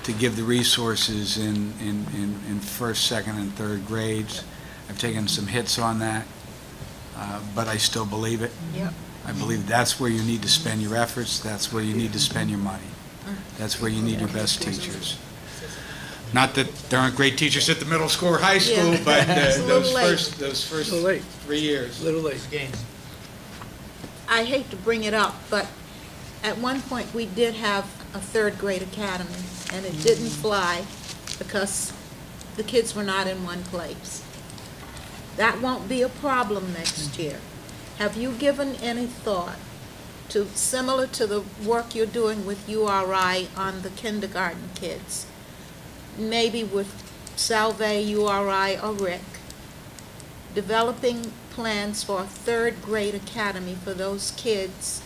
to give the resources in first, second, and third grades. I've taken some hits on that, but I still believe it. Yep. I believe that's where you need to spend your efforts, that's where you need to spend your money. That's where you need your best teachers. Not that there aren't great teachers at the middle school or high school, but those first 3 years. Little late. I hate to bring it up, but at one point we did have a third grade academy, and it didn't fly because the kids were not in one place. That won't be a problem next year. Have you given any thought to, similar to the work you're doing with URI on the kindergarten kids, maybe with Salve, URI, or Rick, developing plans for a third grade academy for those kids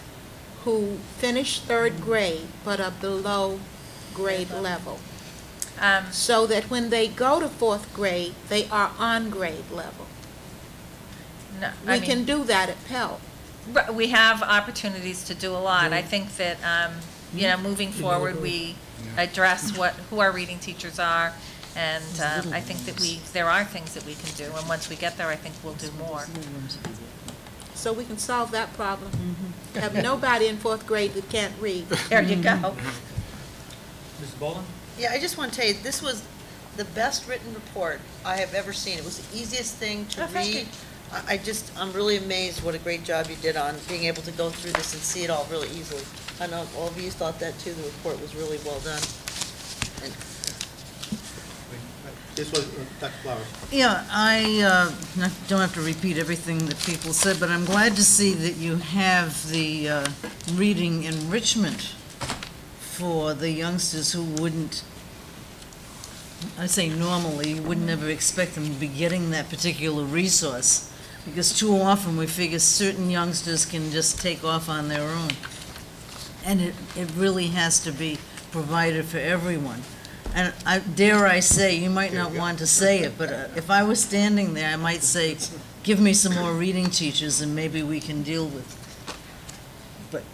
who finish third grade but are below grade level, so that when they go to fourth grade, they are on grade level? No, We can do that at Pell. We have opportunities to do a lot. I think that, moving forward, we address who our reading teachers are, and I think that there are things that we can do, and once we get there, I think we'll do more. So we can solve that problem. Have nobody in fourth grade that can't read. There you go. Mrs. Boland? Yeah, I just want to tell you, this was the best written report I have ever seen. It was the easiest thing to thank you. read. I'm really amazed what a great job you did on being able to go through this and see it all really easily. I know all of you thought that too. The report was really well done. And This was Dr. Flowers. Yeah, I don't have to repeat everything that people said, but I'm glad to see that you have the reading enrichment for the youngsters who wouldn't, I say normally, you wouldn't ever expect them to be getting that particular resource, because too often we figure certain youngsters can just take off on their own. And it really has to be provided for everyone. And dare I say, you might not want to say it, but if I was standing there, I might say, give me some more reading teachers and maybe we can deal with, but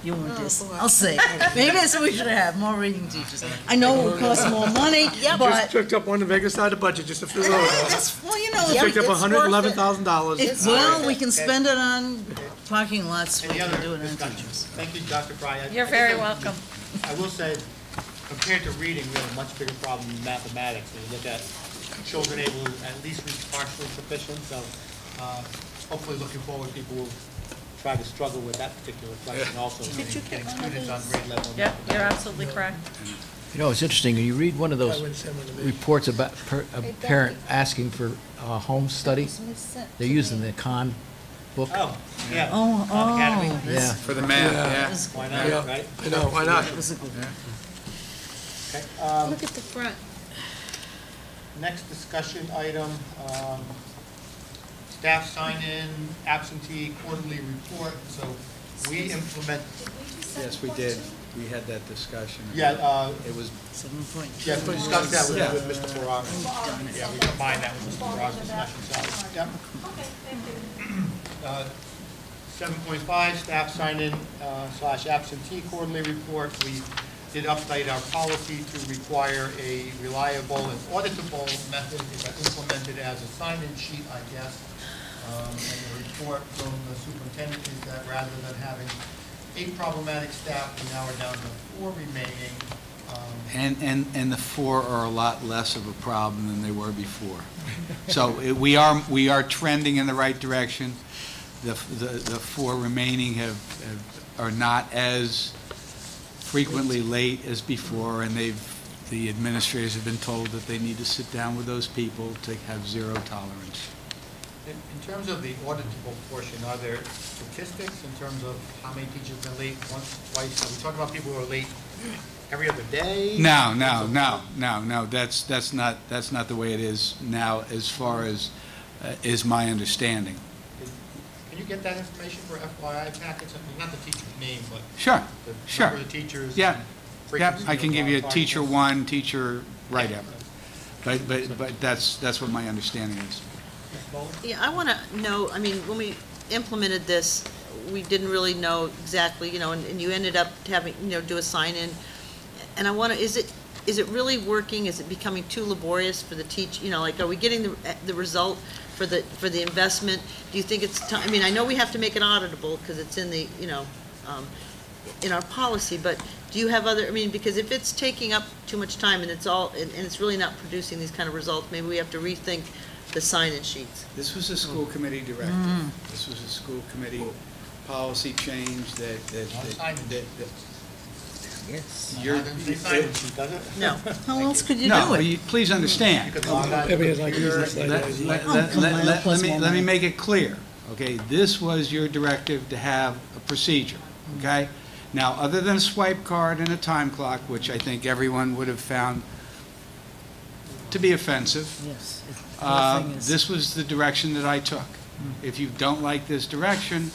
you want this, I'll say, maybe that's what we should have, more reading teachers. I know it will cost more money, Just but, picked up one of the bigger side of the budget just a few hours ago. well, you know, Picked up it's worth it. $111,000. Well, we can spend it on parking lots, we Any can other do it on discussion? teachers. Thank you, Dr. Fry. You're very welcome. I will say, compared to reading, we have a much bigger problem in mathematics. When you look at children able to at least reach partially sufficient, so hopefully looking forward, people will try to struggle with that particular question also. Getting students on grade level. in Yep, mathematics. you're absolutely correct. You know, it's interesting, when you read one of those reports about a parent asking for home study, they're using the Khan book. Oh, yeah. Oh, Academy. Yeah. For the math, yeah. Why Yeah. not, right? I know, why not? That was a good one. Okay, Look at the front. next discussion item, staff sign-in, absentee quarterly report, so we implement, Yes, we did. We had that discussion. yeah, It was 7.2. yes, we discussed that Yeah. with Mr. Farrar. Yeah, we combined that with Mr. Farrar's discussion, so, yeah. 7.5, staff sign-in / absentee quarterly report. We did update our policy to require a reliable and auditable method implemented as a sign-in sheet, I guess. And the report from the superintendent is that rather than having 8 problematic staff, we now are down to 4 remaining. And the 4 are a lot less of a problem than they were before. So we are trending in the right direction. The 4 remaining are not as frequently late as before, and the administrators have been told that they need to sit down with those people to have zero tolerance. In terms of the auditable portion, are there statistics in terms of how many teachers have been late once, twice? Are we talking about people who are late every other day? No. That's not the way it is now, as far as is my understanding. Can you get that information for FYI packets? I mean, not the teacher's name, but Sure, the sure. number of the teachers. Yeah, and yeah, frequency I can of give you a tardiness. teacher 1, teacher write-up. But that's what my understanding is. Ms. Bowles? Yeah, I want to know, I mean, when we implemented this, we didn't really know exactly, and you ended up having, do a sign-in. And I want to, is it really working? Is it becoming too laborious for the are we getting the result for the investment? Do you think it's time? I mean, I know we have to make it auditable because it's in the, in our policy, but do you have because if it's taking up too much time and it's really not producing these kind of results, maybe we have to rethink the sign-in sheets. This was a school committee directive. This was a school committee policy change that Yes. you're. Does it? No. How else could you do No, it? but please understand. You could log on to Everybody's the like computer using and- this like Let me make it clear, okay? This was your directive to have a procedure, okay? Now, other than a swipe card and a time clock, which I think everyone would have found to be offensive, Yes. The whole thing is- this was the direction that I took. If you don't like this direction,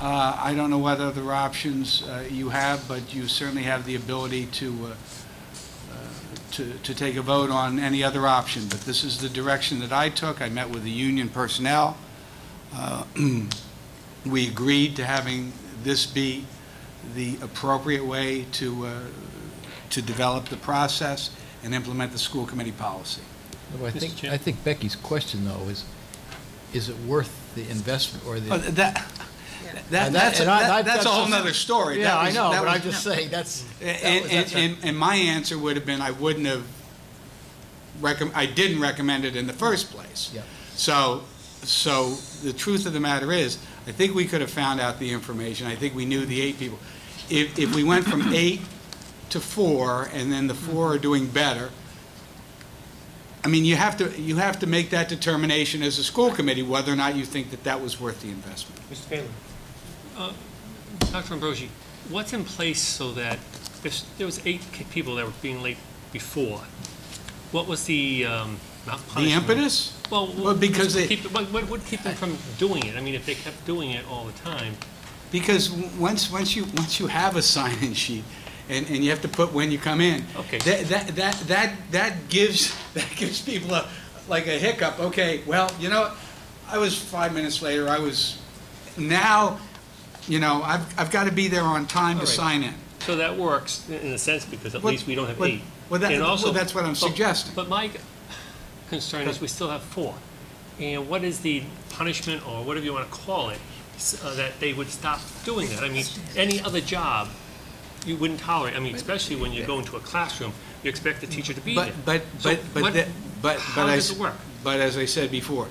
I don't know what other options you have, but you certainly have the ability to take a vote on any other option. But this is the direction that I took. I met with the union personnel. We agreed to having this be the appropriate way to develop the process and implement the school committee policy. Well, Mr. Chair? I think Becky's question, though, is it worth the investment or the? That's a whole nother story. Yeah, That I was- know, that but was- I'm just saying, that's. And my answer would have been, I wouldn't have, I didn't recommend it in the first place. Yeah. So the truth of the matter is, I think we could have found out the information. I think we knew the 8 people. If we went from 8 to 4, and then the 4 are doing better, I mean, you have to make that determination as a school committee whether or not you think that was worth the investment. Mr. Taylor? Dr. Ambrosi, what's in place so that if there was 8 people that were being late before, what was the not The punishment? impetus? Well, because what would keep them from doing it? I mean, if they kept doing it all the time. Because once you have a sign-in sheet, and you have to put when you come in, Okay. that gives people like a hiccup. Okay, well, I was 5 minutes later, now, I've got to be there on time to All right. sign in. So that works in a sense, because at But- least we don't have but- 8. well, And also- that's what I'm suggesting. But my concern is we still have 4. And what is the punishment, or whatever you want to call it, that they would stop doing that? I mean, any other job, you wouldn't tolerate. I mean, especially when you go into a classroom, you expect the teacher to be there. How does it work? But as I said before,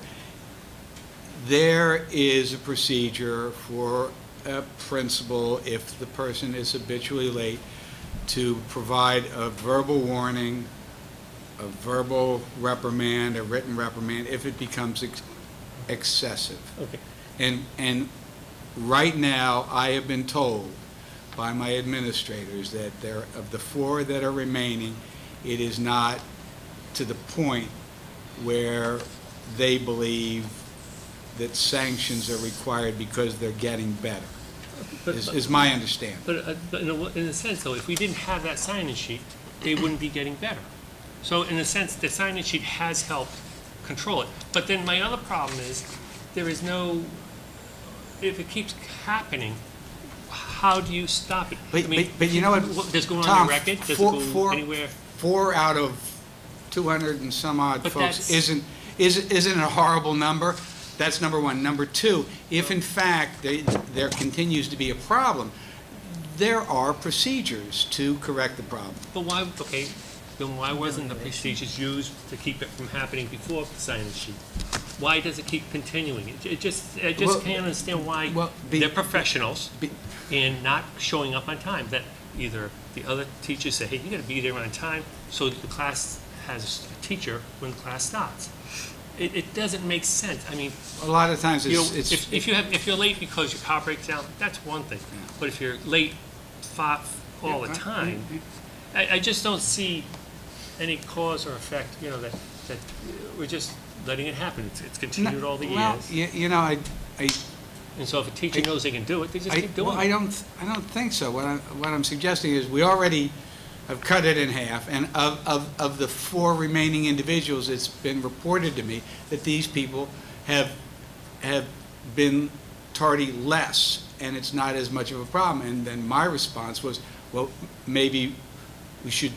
there is a procedure for a principal, if the person is habitually late, to provide a verbal warning, a verbal reprimand, a written reprimand, if it becomes excessive. Okay. And right now, I have been told by my administrators that of the 4 that are remaining, it is not to the point where they believe that sanctions are required because they're getting better, is my understanding. But in a sense, though, if we didn't have that sign-in sheet, they wouldn't be getting better. So in a sense, the sign-in sheet has helped control it. But then my other problem is, there is no, if it keeps happening, how do you stop it? But you know what, Does it go on Tom, the record? Does it go anywhere? 4 out of 200 and some odd But folks that's- isn't a horrible number. That's number one. Number two, if in fact there continues to be a problem, there are procedures to correct the problem. But why, okay, then why wasn't the procedures used to keep it from happening before the sign-in sheet? Why does it keep continuing? I just Well, can't understand why they're professionals and not showing up on time. That either the other teachers say, hey, you gotta be there on time, so that the class has a teacher when the class starts. It doesn't make sense. I mean, A lot of times you know, it's if you're late because your car breaks down, that's one thing. But if you're late all the time, I just don't see any cause or effect, that we're just letting it happen. It's continued all the well, years. And so if a teacher knows they can do it, they just keep doing it. I don't think so. What I'm suggesting is we already have cut it in half, and of the 4 remaining individuals, it's been reported to me that these people have been tardy less, and it's not as much of a problem. And then my response was, well, maybe we should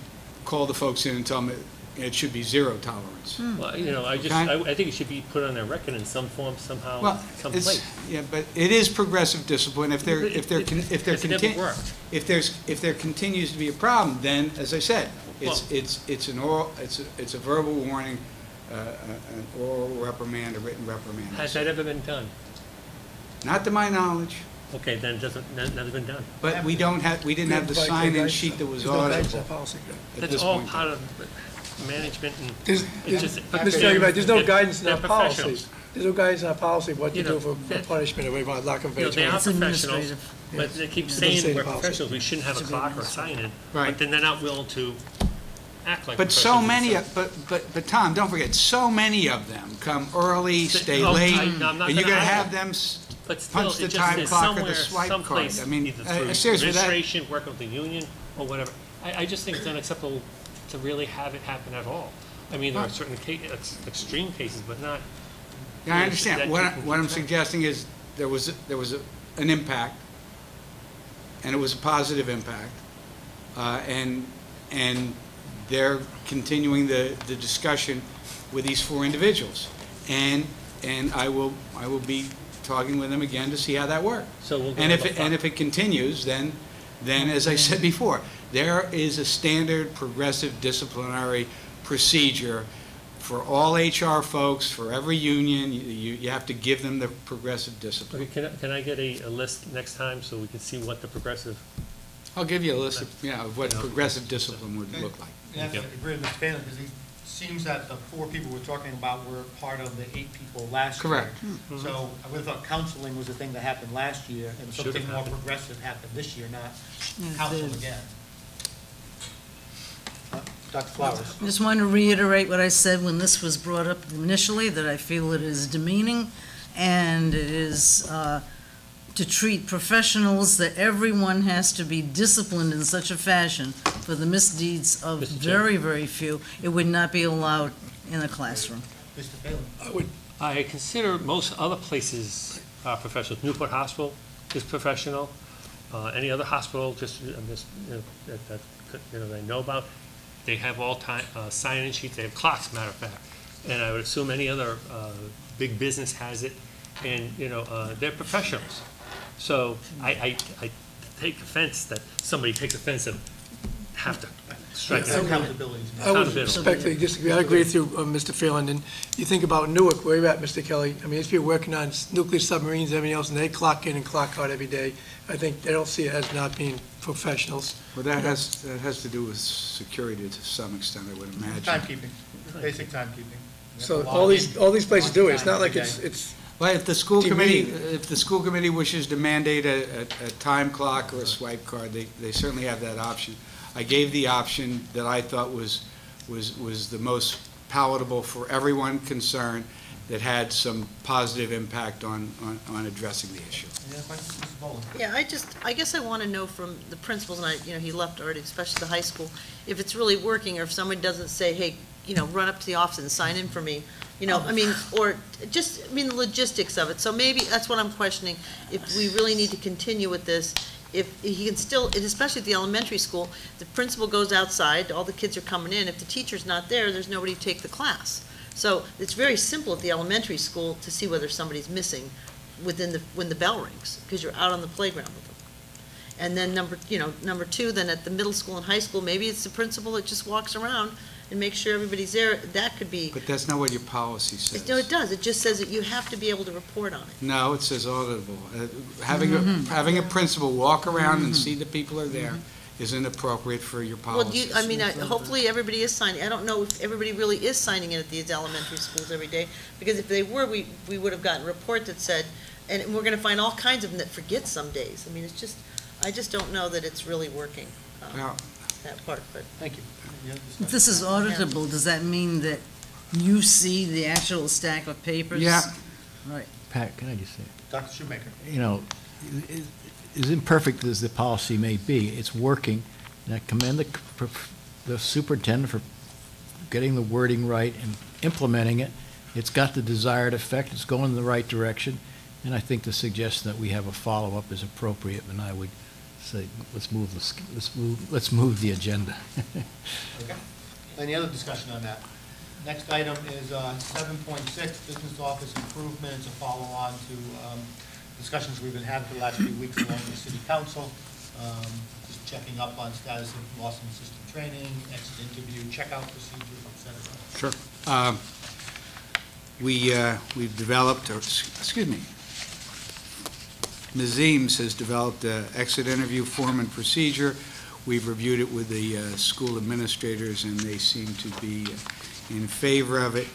call the folks in and tell them it should be 0 tolerance. Well, I think it should be put on their record in some form, somehow, Well, someplace. but it is progressive discipline. If there continues to be a problem, then, as I said, it's a verbal warning, an oral reprimand, a written reprimand. Has that ever been done? Not to my knowledge. Okay, then it never been done. But we didn't have the sign-in sheet that was auditable. That's all part of management and There's no guidance in our policy. There's no guidance in our policy what to do for punishment or lack of they are education. professionals, but they keep saying we're professionals, we shouldn't have a clock or a sign-in, but then they're not willing to act like But so professionals many, themselves. but Tom, don't forget, so many of them come early, stay Oh, late, I'm not and you're gonna gonna have argue. them But still, punch the it just time is clock or the somewhere, swipe card. someplace, I mean, either through seriously, that, administration, working with the union, or whatever. I just think it's unacceptable to really have it happen at all. I mean, there are certain extreme cases, but not. yeah, I understand. that What you can I'm control. suggesting is there was an impact, and it was a positive impact, and they're continuing the discussion with these 4 individuals, and I will be talking with them again to see how that works. So we'll go And about if it continues, then as I said before, there is a standard progressive disciplinary procedure for all HR folks, for every union. You have to give them the progressive discipline. Okay, can I get a list next time so we can see what the progressive? I'll give you a list of what progressive discipline would look like. Yeah, I agree with Mr. Phelan, because it seems that the 4 people we're talking about were part of the 8 people last year. Correct. So I would have thought counseling was the thing that happened last year, and Should have something more happened. progressive happened this year, not counsel again. Dr. Flowers. I just want to reiterate what I said when this was brought up initially, that I feel it is demeaning, and it is to treat professionals, that everyone has to be disciplined in such a fashion for the misdeeds of Mr. very, very few. It would not be allowed in a classroom. Mr. Phelan. I consider most other places professional. Newport Hospital is professional. Any other hospital, just you know, that you know they know about, they have all time sign-in sheets. They have clocks, matter of fact. And I would assume any other big business has it. And you know they're professionals. So I take offense that somebody takes offense and have to strike it. Accountability. I would respectfully disagree. I agree with you, Mr. Phelan. And you think about Newark, where you're at, Mr. Kelly. I mean, these people working on nuclear submarines, everything else, and they clock in and clock out every day. I think they don't see it as not being professionals. Well, that has to do with security to some extent, I would imagine. Timekeeping, basic timekeeping. So all these places do it. It's not like it's. Well, if the school Demeaning. committee wishes to mandate a time clock or a swipe card, they certainly have that option. I gave the option that I thought was the most palatable for everyone concerned, that had some positive impact on addressing the issue. Yeah, I guess I want to know from the principals, and he left already, especially the high school, if it's really working, or if someone doesn't say, hey, run up to the office and sign in for me, or just, the logistics of it. So maybe that's what I'm questioning, if we really need to continue with this, if he can still, and especially at the elementary school, the principal goes outside, all the kids are coming in, if the teacher's not there, there's nobody to take the class. So it's very simple at the elementary school to see whether somebody's missing when the bell rings, because you're out on the playground with them. And then number two, then at the middle school and high school, maybe it's the principal that just walks around and makes sure everybody's there. That could be. But that's not what your policy says. No, it does. It just says that you have to be able to report on it. No, it says auditable. Having a principal walk around and see the people are there is inappropriate for your policy. Well, hopefully everybody is signing. I don't know if everybody really is signing in at these elementary schools every day, because if they were, we would have gotten a report that said, and we're going to find all kinds of them that forget some days. I just don't know that it's really working, that part, but. Thank you. If this is auditable, does that mean that you see the actual stack of papers? Yeah. Right. Pat, can I just say, Dr. Shoemaker. as imperfect as the policy may be, it's working. And I commend the superintendent for getting the wording right and implementing it. It's got the desired effect. It's going in the right direction. And I think the suggestion that we have a follow-up is appropriate, and I would say, let's move the agenda. Okay. Any other discussion on that? Next item is 7.6, business office improvement. It's a follow-on to discussions we've been having for the last few weeks along with the city council. Just checking up on status of loss and system training, exit interview, checkout procedures, et cetera. Sure. We've developed, Ms. Eames has developed an exit interview form and procedure. We've reviewed it with the school administrators, and they seem to be in favor of it.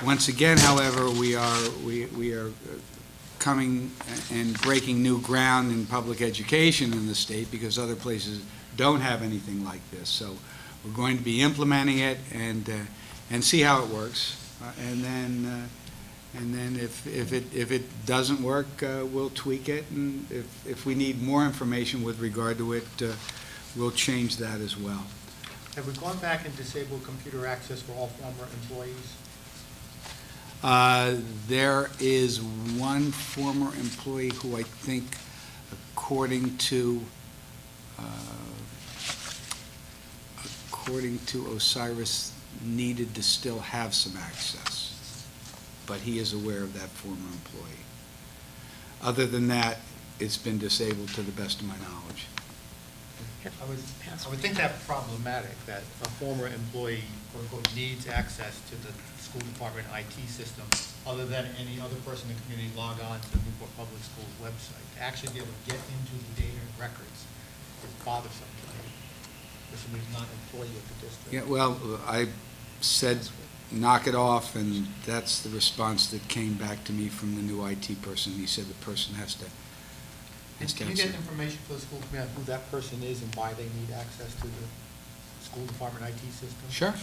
Once again, however, we are coming and breaking new ground in public education in the state, because other places don't have anything like this. So we're going to be implementing it and see how it works, and then if it doesn't work, we'll tweak it, and if we need more information with regard to it, we'll change that as well. Have we gone back and disabled computer access for all former employees? There is one former employee who I think, according to Osiris, needed to still have some access, but he is aware of that former employee. Other than that, it's been disabled to the best of my knowledge. I would think that's problematic, that a former employee, quote unquote, needs access to the school department IT system other than any other person in the community log on to the Newport Public Schools website. To actually be able to get into the data and records is bothersome to me, for somebody who's not an employee of the district. Yeah, well, I said knock it off, and that's the response that came back to me from the new IT person. He said the person has to. Can you get information for the school committee on who that person is and why they need access to the school department IT system? Sure.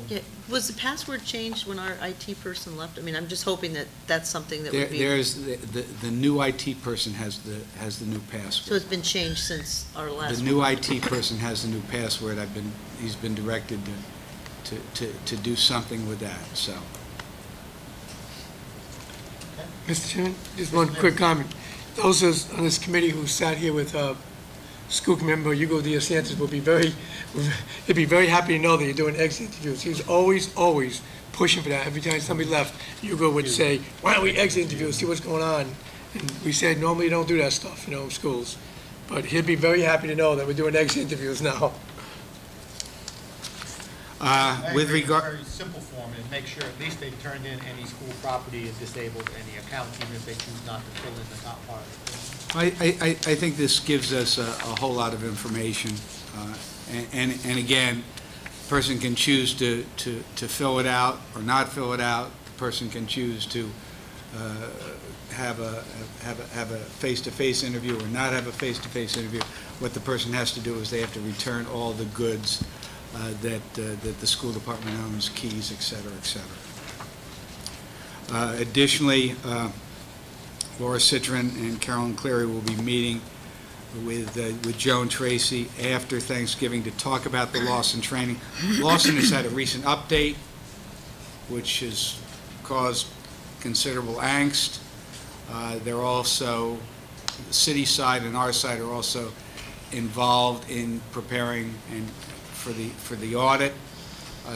Yeah, was the password changed when our IT person left? I mean, I'm just hoping that that's something that would be. There's the new IT person has the new password. So it's been changed since our last. The new IT person has the new password. He's been directed to do something with that. So. Mr. Chairman, just one quick comment. Those on this committee who sat here with school committee member Hugo DeSantis will be he'd be very happy to know that you're doing exit interviews. He was always pushing for that. Every time somebody left, Hugo would say, why don't we exit interviews, see what's going on? And we said, normally you don't do that stuff, in schools. But he'd be very happy to know that we're doing exit interviews now. With regard, Very simple form is make sure at least they've turned in any school property is disabled, any account, even if they choose not to fill in the top part of it. I think this gives us a whole lot of information. And again, the person can choose to fill it out or not fill it out. The person can choose to have a face-to-face interview or not have a face-to-face interview. What the person has to do is they have to return all the goods that the school department owns, keys, et cetera, et cetera. Additionally, Laura Citron and Carolyn Cleary will be meeting with Joan Tracy after Thanksgiving to talk about the Lawson training. Lawson has had a recent update, which has caused considerable angst. They're also, the city side and our side are also involved in preparing and for the audit,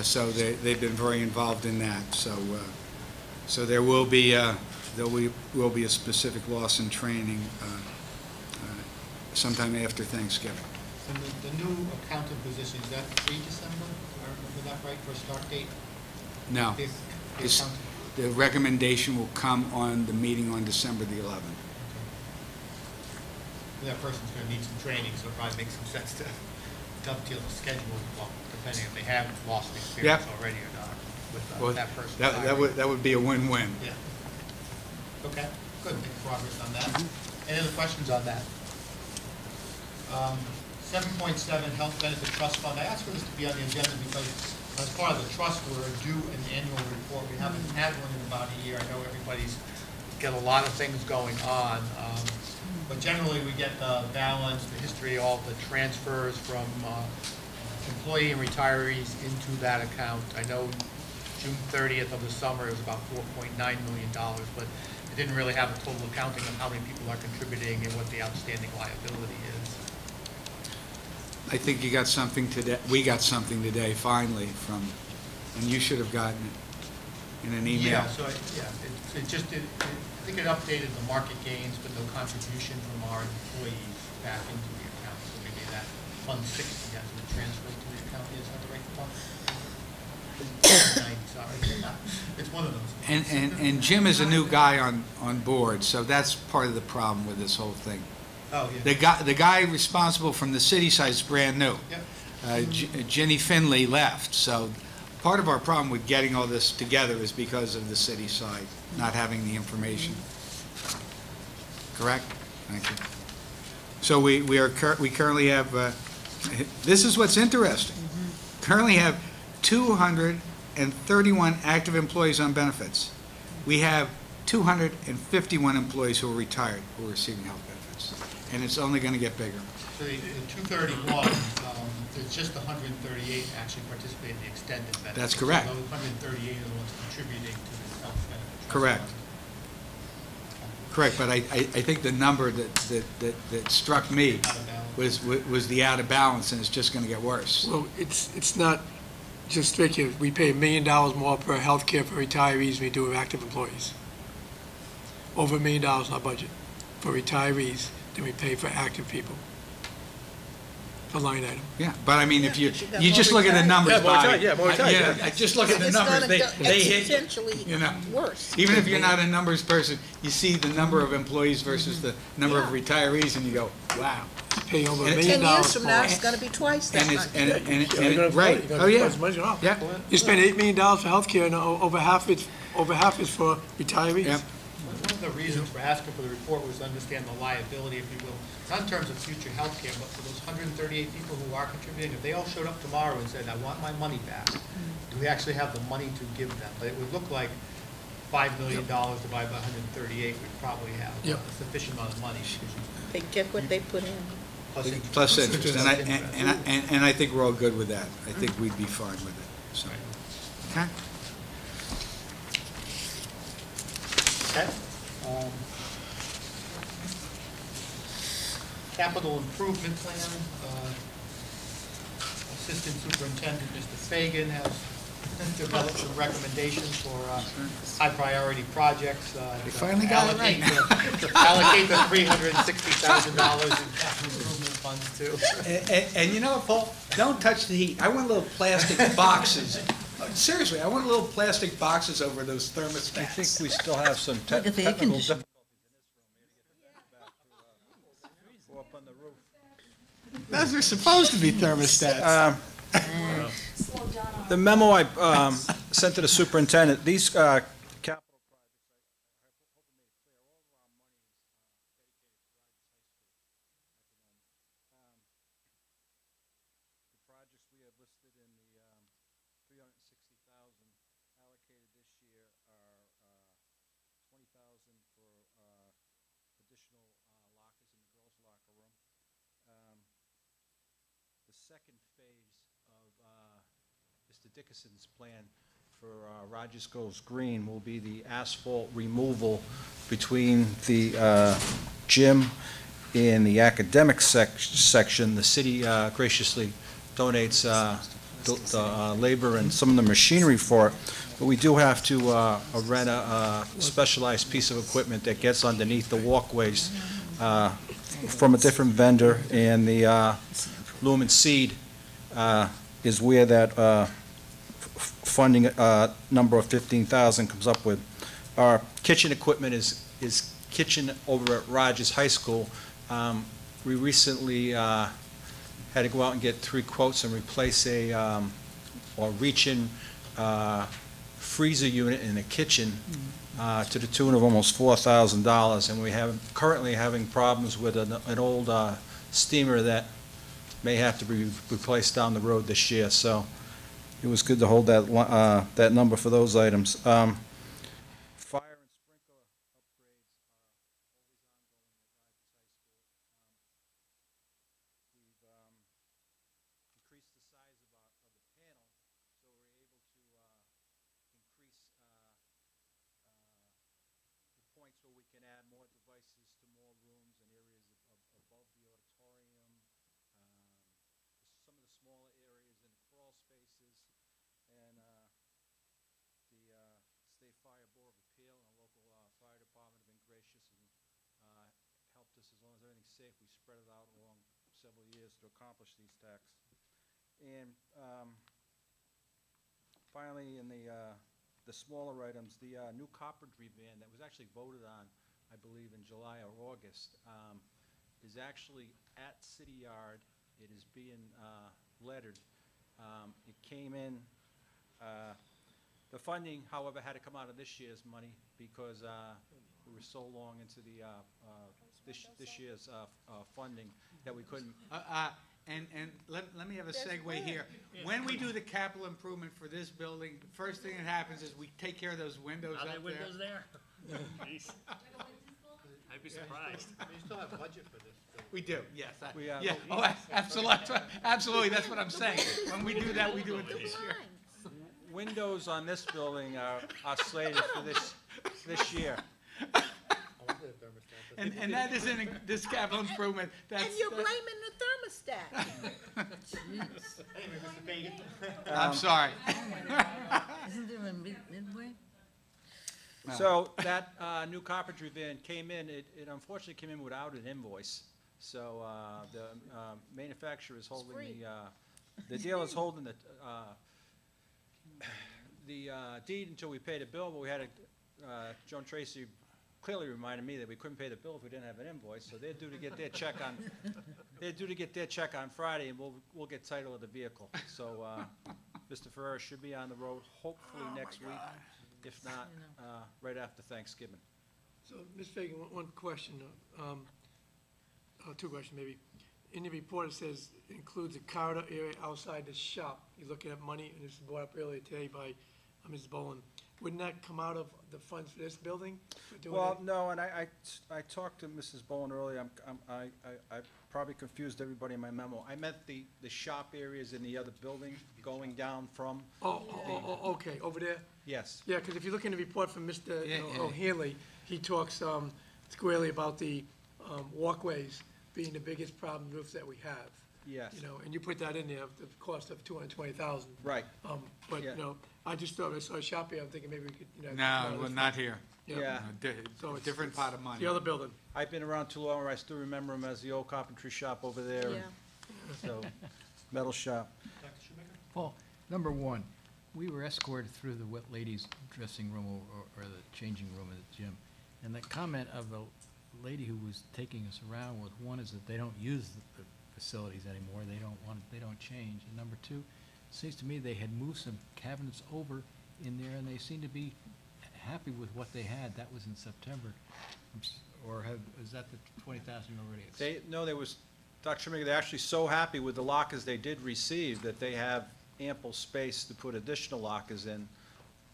so they've been very involved in that. So there will be a specific Lawson training sometime after Thanksgiving. And the new accountant position, is that pre-December? Or was that right for a start date? No. The recommendation will come on the meeting on December the 11th. Okay. That person's going to need some training, so it probably makes some sense to dovetail the schedule, well, depending if they have lost experience already or not with that person. That would be a win-win. Yeah. Okay, good. Make progress on that. Any other questions on that? 7.7 Health Benefit Trust Fund. I asked for this to be on the agenda because as part of the trust, we're due an annual report. We haven't had one in about a year. I know everybody's got a lot of things going on. But generally, we get the balance, the history, all the transfers from employee and retirees into that account. I know June 30th of the summer is about $4.9 million, but it didn't really have a total accounting of how many people are contributing and what the outstanding liability is. I think you got something today. We got something today, finally, from, and you should have gotten it in an email. Yeah, so I think it updated the market gains, but no contribution from our employees back into the account. So maybe that Fund 60 has been transferred to the account. Is that the right fund? 90, sorry. It's one of those. And Jim is a new guy on board, so that's part of the problem with this whole thing. Oh, yeah. The guy responsible from the city side is brand new. Yep. Jenny Finley left, so part of our problem with getting all this together is because of the city side not having the information. Correct? Thank you. So we currently have, this is what's interesting. Currently have 231 active employees on benefits. We have 251 employees who are retired who are receiving health benefits. And it's only going to get bigger. So the 231, there's just 138 actually participate in the extended benefits. That's correct. So those 138 are the ones contributing to this health benefit. Correct. Correct, but I think the number that struck me was the out of balance, and it's just going to get worse. Well, it's not just straight here. We pay $1 million more per health care for retirees than we do with active employees. Over $1 million in our budget for retirees than we pay for active people. A line item. Yeah, but I mean, if you just look at the numbers, just look at the numbers. They hit, you know, worse. Even if you're not a numbers person, you see the number of employees versus the number of retirees, and you go, wow. Pay over $1 million 10 years from now, more. it's going to be twice that much. Right. Oh, yeah. Yeah. You spend $8 million for healthcare, and over half is for retirees. Yep. One of the reasons for asking for the report was to understand the liability, if you will, not in terms of future health care, but for those 138 people who are contributing. If they all showed up tomorrow and said, I want my money back, do we actually have the money to give them? But it would look like $5 million divided by 138 would probably have a sufficient amount of money. They get what they put in. Plus interest, and I think we're all good with that. I think we'd be fine with it. So, okay. Okay. capital improvement plan. Assistant Superintendent Mr. Fagan has developed some recommendations for high-priority projects. They finally got it right. To allocate the $360,000 in capital improvement funds to. And you know what, Paul? Don't touch the heat. I want little plastic boxes. Seriously, I want little plastic boxes over those thermostats. I think we still have some Look at the air technical conditioner. difficulties. Go up on the roof. Those are supposed to be thermostats. The memo I sent to the superintendent, these capital projects, I hope I made it clear, all of our money is dedicated to Rogers High School. The projects we have listed in the 360,000 allocated this year are 20,000 for additional lockers in the girls' locker room. The second phase of Mr. Dickinson's plan for Rogers Goes Green will be the asphalt removal between the gym and the academic section. The city graciously donates the labor and some of the machinery for it, but we do have to rent a specialized piece of equipment that gets underneath the walkways from a different vendor, and the Lumen Seed is where that funding number of 15,000 comes up with. Our kitchen equipment is kitchen over at Rogers High School. We recently had to go out and get 3 quotes and replace a or reach-in freezer unit in the kitchen to the tune of almost $4,000, and we have currently having problems with an old steamer that may have to be replaced down the road this year. So it was good to hold that number for those items. Fire and sprinkler upgrades are always ongoing at Rogers High School. We've increased the size of the panel, so we're able to increase the points where we can add more devices to more rooms and areas above the auditorium. Some of the smaller areas in the crawl spaces, and the State Fire Board of Appeal and the local fire department have been gracious and helped us. As long as everything's safe, we spread it out along several years to accomplish these tasks. And finally, in the smaller items, the new carpentry van that was actually voted on, I believe, in July or August, is actually at City Yard. It is being lettered. It came in, the funding, however, had to come out of this year's money because we were so long into the this year's funding that we couldn't. And let me have a segue here. When we do the capital improvement for this building, the first thing that happens is we take care of those windows Are up there there. windows there? Jeez. I'd be surprised. You still have budget for this. We do, yes. We, Yeah, oh, absolutely, that's what I'm saying. When we do that, we do it this year. Windows on this building are slated for this year. And that isn't this capital improvement. And you're blaming the thermostat. Anyway, Mr. Fagan. I'm sorry. Isn't there a midway? So that new carpentry van came in, it unfortunately came in without an invoice. So the manufacturer is holding the dealer is holding the deed until we pay the bill, but we had Joan Tracy clearly reminded me that we couldn't pay the bill if we didn't have an invoice, so they're due to get their check on Friday, and we'll get title of the vehicle. So Mr. Ferrera should be on the road hopefully next week, if not right after Thanksgiving. So, Ms. Fagan, one question, two questions maybe. In the report, it says includes a corridor area outside the shop. You're looking at money, and this was brought up earlier today by Ms. Boland. Wouldn't that come out of the funds for this building? Well, no, and I talked to Mrs. Bowen earlier. I probably confused everybody in my memo. I meant the shop areas in the other building going down from. Okay, over there? Yes. Yeah, because if you look in the report from Mr. O'Haley, he talks squarely about the walkways being the biggest problem roofs that we have. Yes. You know, and you put that in there, the cost of 220,000. Right. But, Yeah. you know, I just thought, I saw a shop here, I'm thinking maybe we could, you know. No, well, not here. Yeah. So it's- Different pot of money. The other building. I've been around too long, I still remember him as the old carpentry shop over there. Yeah. So, metal shop. Dr. Shoemaker? Paul, number one, we were escorted through the wet ladies' dressing room or the changing room at the gym. And the comment of the lady who was taking us around was, one is that they don't use the facilities anymore, they don't change. And number two, it seems to me they had moved some cabinets over in there and they seem to be happy with what they had. That was in September. Is that the 20,000 you already? There was, Dr. Schmiger, they're actually so happy with the lockers they did receive that they have ample space to put additional lockers in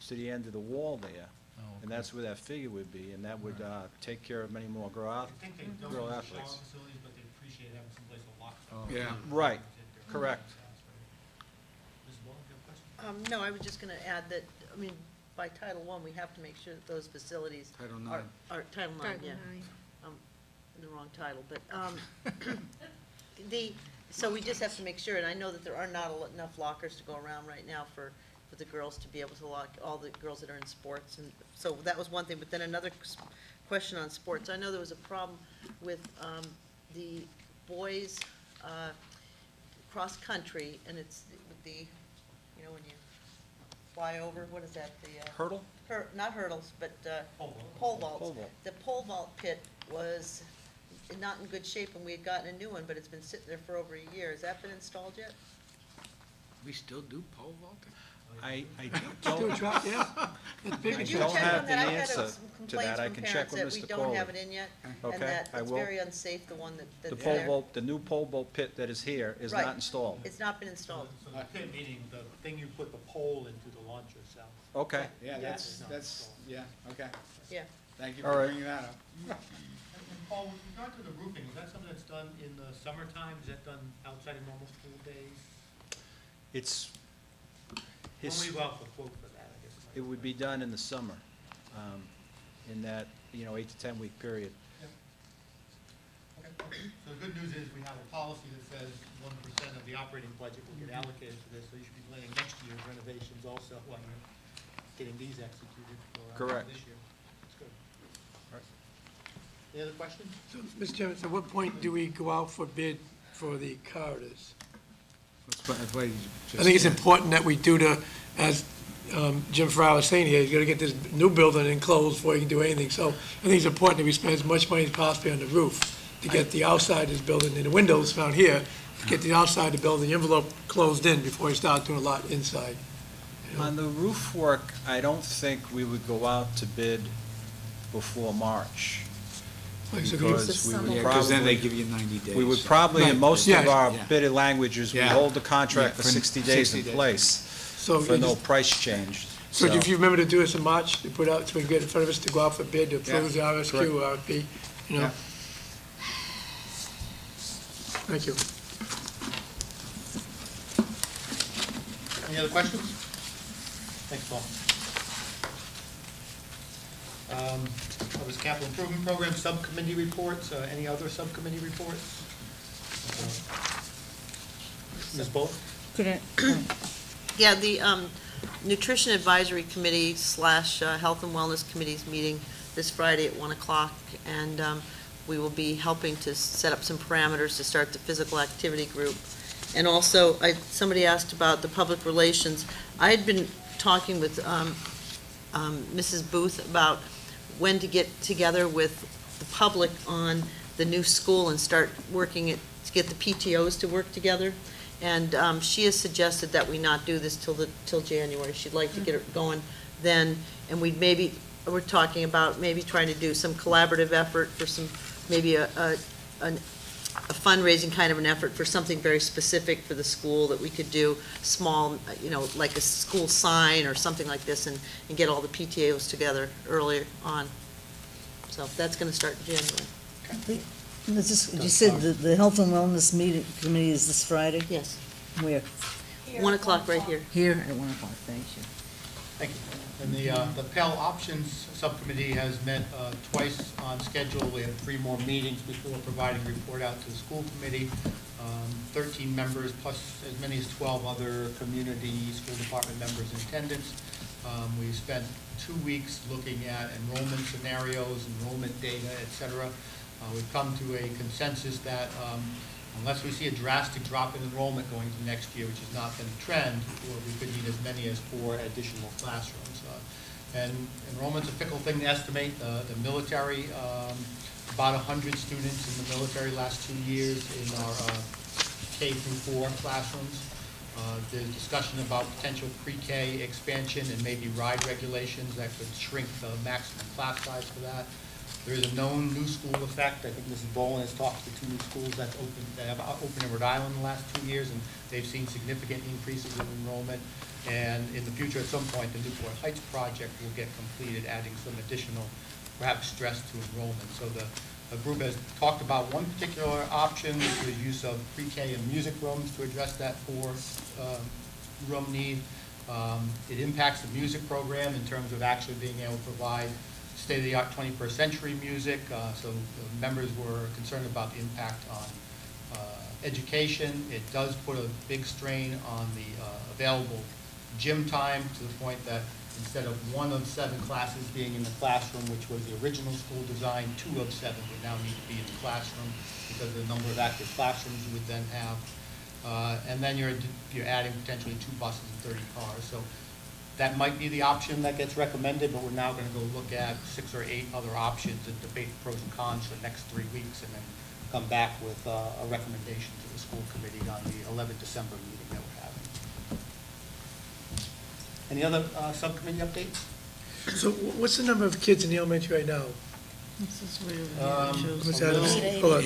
to the end of the wall there. Oh, okay. And that's where that figure would be, and that would take care of many more girl I think they don't use the shower athletes. facilities, but they appreciate having someplace to lock Oh. stuff. Yeah. Right, correct. Ms. Wall, do you have a question? No, I was just going to add that, I mean, by Title I, we have to make sure that those facilities Title IX. are Title IX, Title yeah. IX. In the wrong title, but, so we just have to make sure, and I know that there are not enough lockers to go around right now for the girls to be able to lock, all the girls that are in sports, and so that was one thing, but then another question on sports. I know there was a problem with the boys' cross-country, and it's with the, you know, when you fly over, what is that, the? Hurdle? Not hurdles, but Pole pole vaults. Pole vault. The pole vault pit was not in good shape, and we had gotten a new one, but it's been sitting there for over a year. Has that been installed yet? We still do pole vaulting? I Do a don't, drop, yeah. It's big. Could I you don't check have on that? the I've had answer some to complaints that. I from can check parents with that we Mr. don't have it Coley. in yet, Okay, and that I it's will. very unsafe, the one The that's pole there. vault, the new pole vault pit that is here is Right. not installed. It's not been installed. So the pit, meaning the thing you put the pole into to launch yourself. Okay. Yeah, That's- that's, yeah, okay. Yeah. Thank you All for right. bringing that up. And Paul, with regard to the roofing, is that something that's done in the summertime? Is that done outside of normal school days? It's, When will you go out for quote for that, I guess? it would be done in the summer, in that, 8 to 10 week period. Okay. So the good news is we have a policy that says 1% of the operating budget will get allocated to this, so you should be planning next year's renovations also while you're getting these executed for Correct. this year. That's good. All right. Any other questions? So, Mr. Chairman, so at what point do we go out for bid for the corridors? That's why you just. I think it's important that we do as Jim Farrar was saying here, he's gotta get this new building enclosed before he can do anything. So I think it's important that we spend as much money as possible on the roof to get the outside of this building, and the windows found here, to get the outside of the building, the envelope closed in before you start doing a lot inside. On the roof work, I don't think we would go out to bid before March. Like, so Because we would Yeah, because then they probably, give you 90 days. we would probably, in Right. most of Yeah. our Yeah. bidded languages, we Yeah. hold the contract Yeah, for 60 days in 60 days. place So for you no just- price change. So if you remember to do this in March, to put out, so we can get in front of us to go out for bid, to approve the RSQ, RFP, you know? Yeah. Thank you. Any other questions? Thanks, Paul. Covers capital improvement program, subcommittee reports, any other subcommittee reports? Ms. Bull? Yeah, the Nutrition Advisory Committee / Health and Wellness Committee's meeting this Friday at 1 o'clock, and we will be helping to set up some parameters to start the physical activity group. And also, somebody asked about the public relations. I had been talking with Mrs. Booth about when to get together with the public on the new school and start working it, to get the PTOs to work together. And she has suggested that we not do this till January. She'd like to get it going then, and we're talking about maybe trying to do some collaborative effort for some, maybe a fundraising kind of an effort for something very specific for the school that we could do, small, like a school sign or something like this, and get all the PTOs together earlier on. So that's going to start in January. You said the Health and Wellness Committee is this Friday? Yes. Where? 1 o'clock right here. Here at 1 o'clock, thank you. Thank you. And the Pell Options Subcommittee has met twice on schedule. We have 3 more meetings before providing a report out to the school committee. 13 members plus as many as 12 other community school department members in attendance. We spent 2 weeks looking at enrollment scenarios, enrollment data, et cetera. We've come to a consensus that unless we see a drastic drop in enrollment going into next year, which has not been the trend, we could need as many as 4 additional classrooms. And enrollment's a fickle thing to estimate. The military, about 100 students in the military last 2 years in our K through 4 classrooms. There's discussion about potential pre-K expansion and maybe ride regulations that could shrink the maximum class size for that. There is a known new school effect. I think Mrs. Boland has talked to 2 new schools that have opened in Rhode Island in the last 2 years, and they've seen significant increases in enrollment. And in the future, at some point, the Newport Heights project will get completed, adding some additional, perhaps, stress to enrollment. So the group has talked about one particular option, which was use of pre-K and music rooms to address that 4-room need. It impacts the music program in terms of actually being able to provide state-of-the-art 21st century music. So the members were concerned about the impact on education. It does put a big strain on the available gym time, to the point that instead of 1 of 7 classes being in the classroom, which was the original school design, 2 of 7 would now need to be in the classroom because of the number of active classrooms you would then have. And then you're adding potentially 2 buses and 30 cars. So that might be the option that gets recommended, but we're now going to go look at 6 or 8 other options and debate the pros and cons for the next 3 weeks, and then come back with a recommendation to the school committee on the 11th December meeting that we're having. Any other subcommittee updates? So what's the number of kids in the elementary right now? This is really What's Adams? Hold on.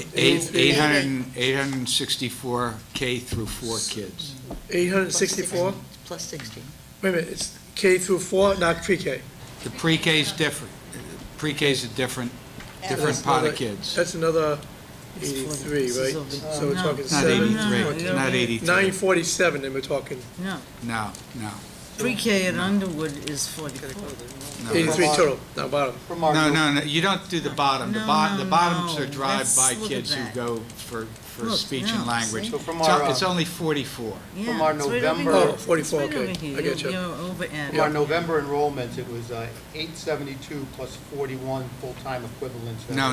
864 K through 4 kids. 864? Plus 16. Wait a minute, it's K through 4, not pre-K? The pre-K is different. Pre-K is a different pot of kids. That's another 83, right? So we're talking Not 7. 83, not 83. 947, and we're talking No, No. pre-K at Underwood is 44. 83 total, now bottom. No, you don't do the bottom. The bottoms No, are drive-by look at kids who that. go for Look, speech no, and language. see? So from It's only 44. Yeah, From our it's right November- over here. Oh, 44, It's right okay. over here. I get you. You're over at. From our November enrollments, it was 872 plus 41 full-time equivalents. No.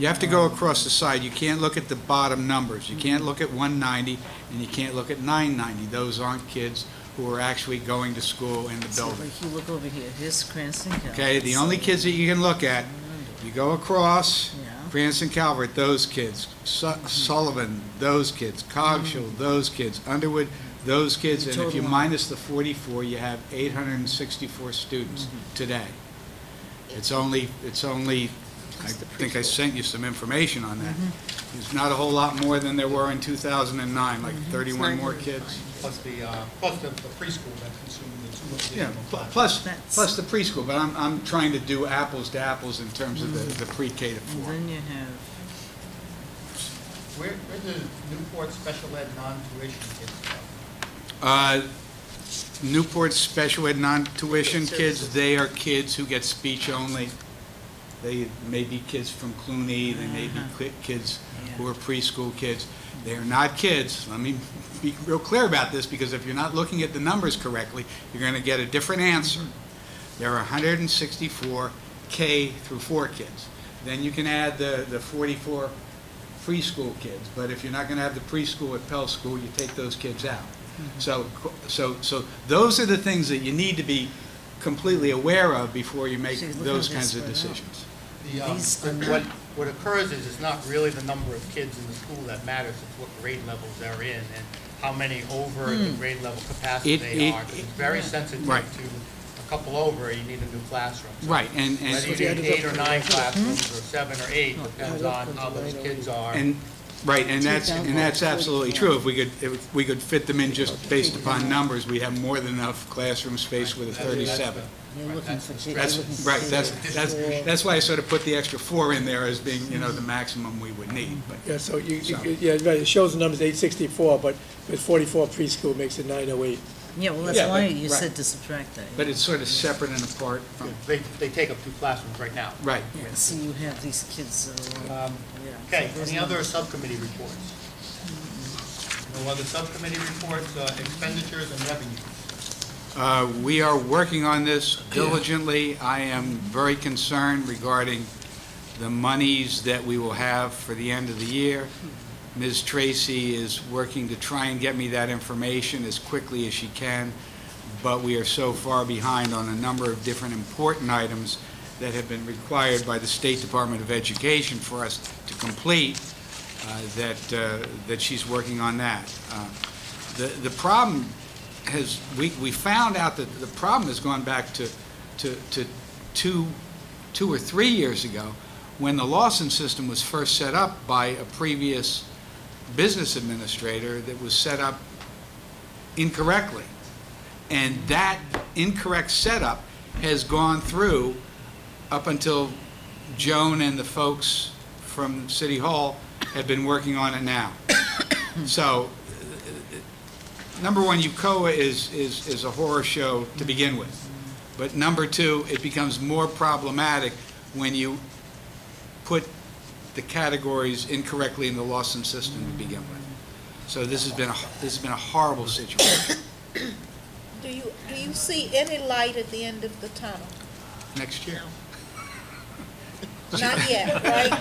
You have to go across the side. You can't look at the bottom numbers. You can't look at 190, and you can't look at 990. Those aren't kids who are actually going to school in the So building. like you look over here, here's Cranston County. Okay, the only kids that you can look at, you go across, Yeah. Cranston Calvert, those kids, Sullivan, those kids, Coggeshall, those kids, Underwood, those kids, and if you minus the 44, you have 864 students today. It's only, I think I sent you some information on that. It's not a whole lot more than there were in 2009, like 31 more kids. Plus the preschool that consumed the 2 Yeah, additional plus That's- the preschool, but I'm trying to do apples to apples in terms of the pre-K to And 4. then you have, Where does Newport special ed non-tuition kids go? Newport special ed non-tuition kids, they are kids who get speech only. They may be kids from Clooney, they may be kids who are preschool kids. They are not kids, let me be real clear about this, because if you're not looking at the numbers correctly, you're going to get a different answer. There are 164 K through 4 kids. Then you can add the 44 preschool kids, but if you're not going to have the preschool at Pell School, you take those kids out. So those are the things that you need to be completely aware of before you make Geez, look those how kinds this of spread out. decisions. What occurs is it's not really the number of kids in the school that matters, it's what grade levels they're in and how many over the grade level capacity they are. 'Cause it's very sensitive Right. to a couple over, you need a new classroom. So Right, and whether you need 8 or 9 classrooms or 7 or 8 depends on how those kids are. And that's absolutely true. If we could fit them in just based upon numbers, we'd have more than enough classroom space with a 37. you're looking for. That's why I sort of put the extra 4 in there as being, the maximum we would need. But Yeah, so yeah, right, it shows the numbers 864, but with 44 preschool makes it 908. Yeah, well, that's Yeah, why but- you right. said to subtract that. But it's sort of separate and apart from, They take up 2 classrooms right now. right. Yeah, so you have these kids that are, yeah. Okay, so there's any no- other subcommittee reports? No other subcommittee reports, expenditures and revenues? We are working on this diligently. I am very concerned regarding the monies that we will have for the end of the year. Ms. Tracy is working to try and get me that information as quickly as she can, but we are so far behind on a number of different important items that have been required by the State Department of Education for us to complete, that she's working on that. The problem has, we found out that the problem has gone back to 2 or 3 years ago, when the Lawson system was first set up by a previous business administrator that was set up incorrectly. And that incorrect setup has gone through up until Joan and the folks from City Hall have been working on it now. So, number one, UCOA is a horror show to begin with. But number two, it becomes more problematic when you put the categories incorrectly in the Lawson system to begin with. So this has been a horrible situation. Do you see any light at the end of the tunnel? Next year. Not yet, right?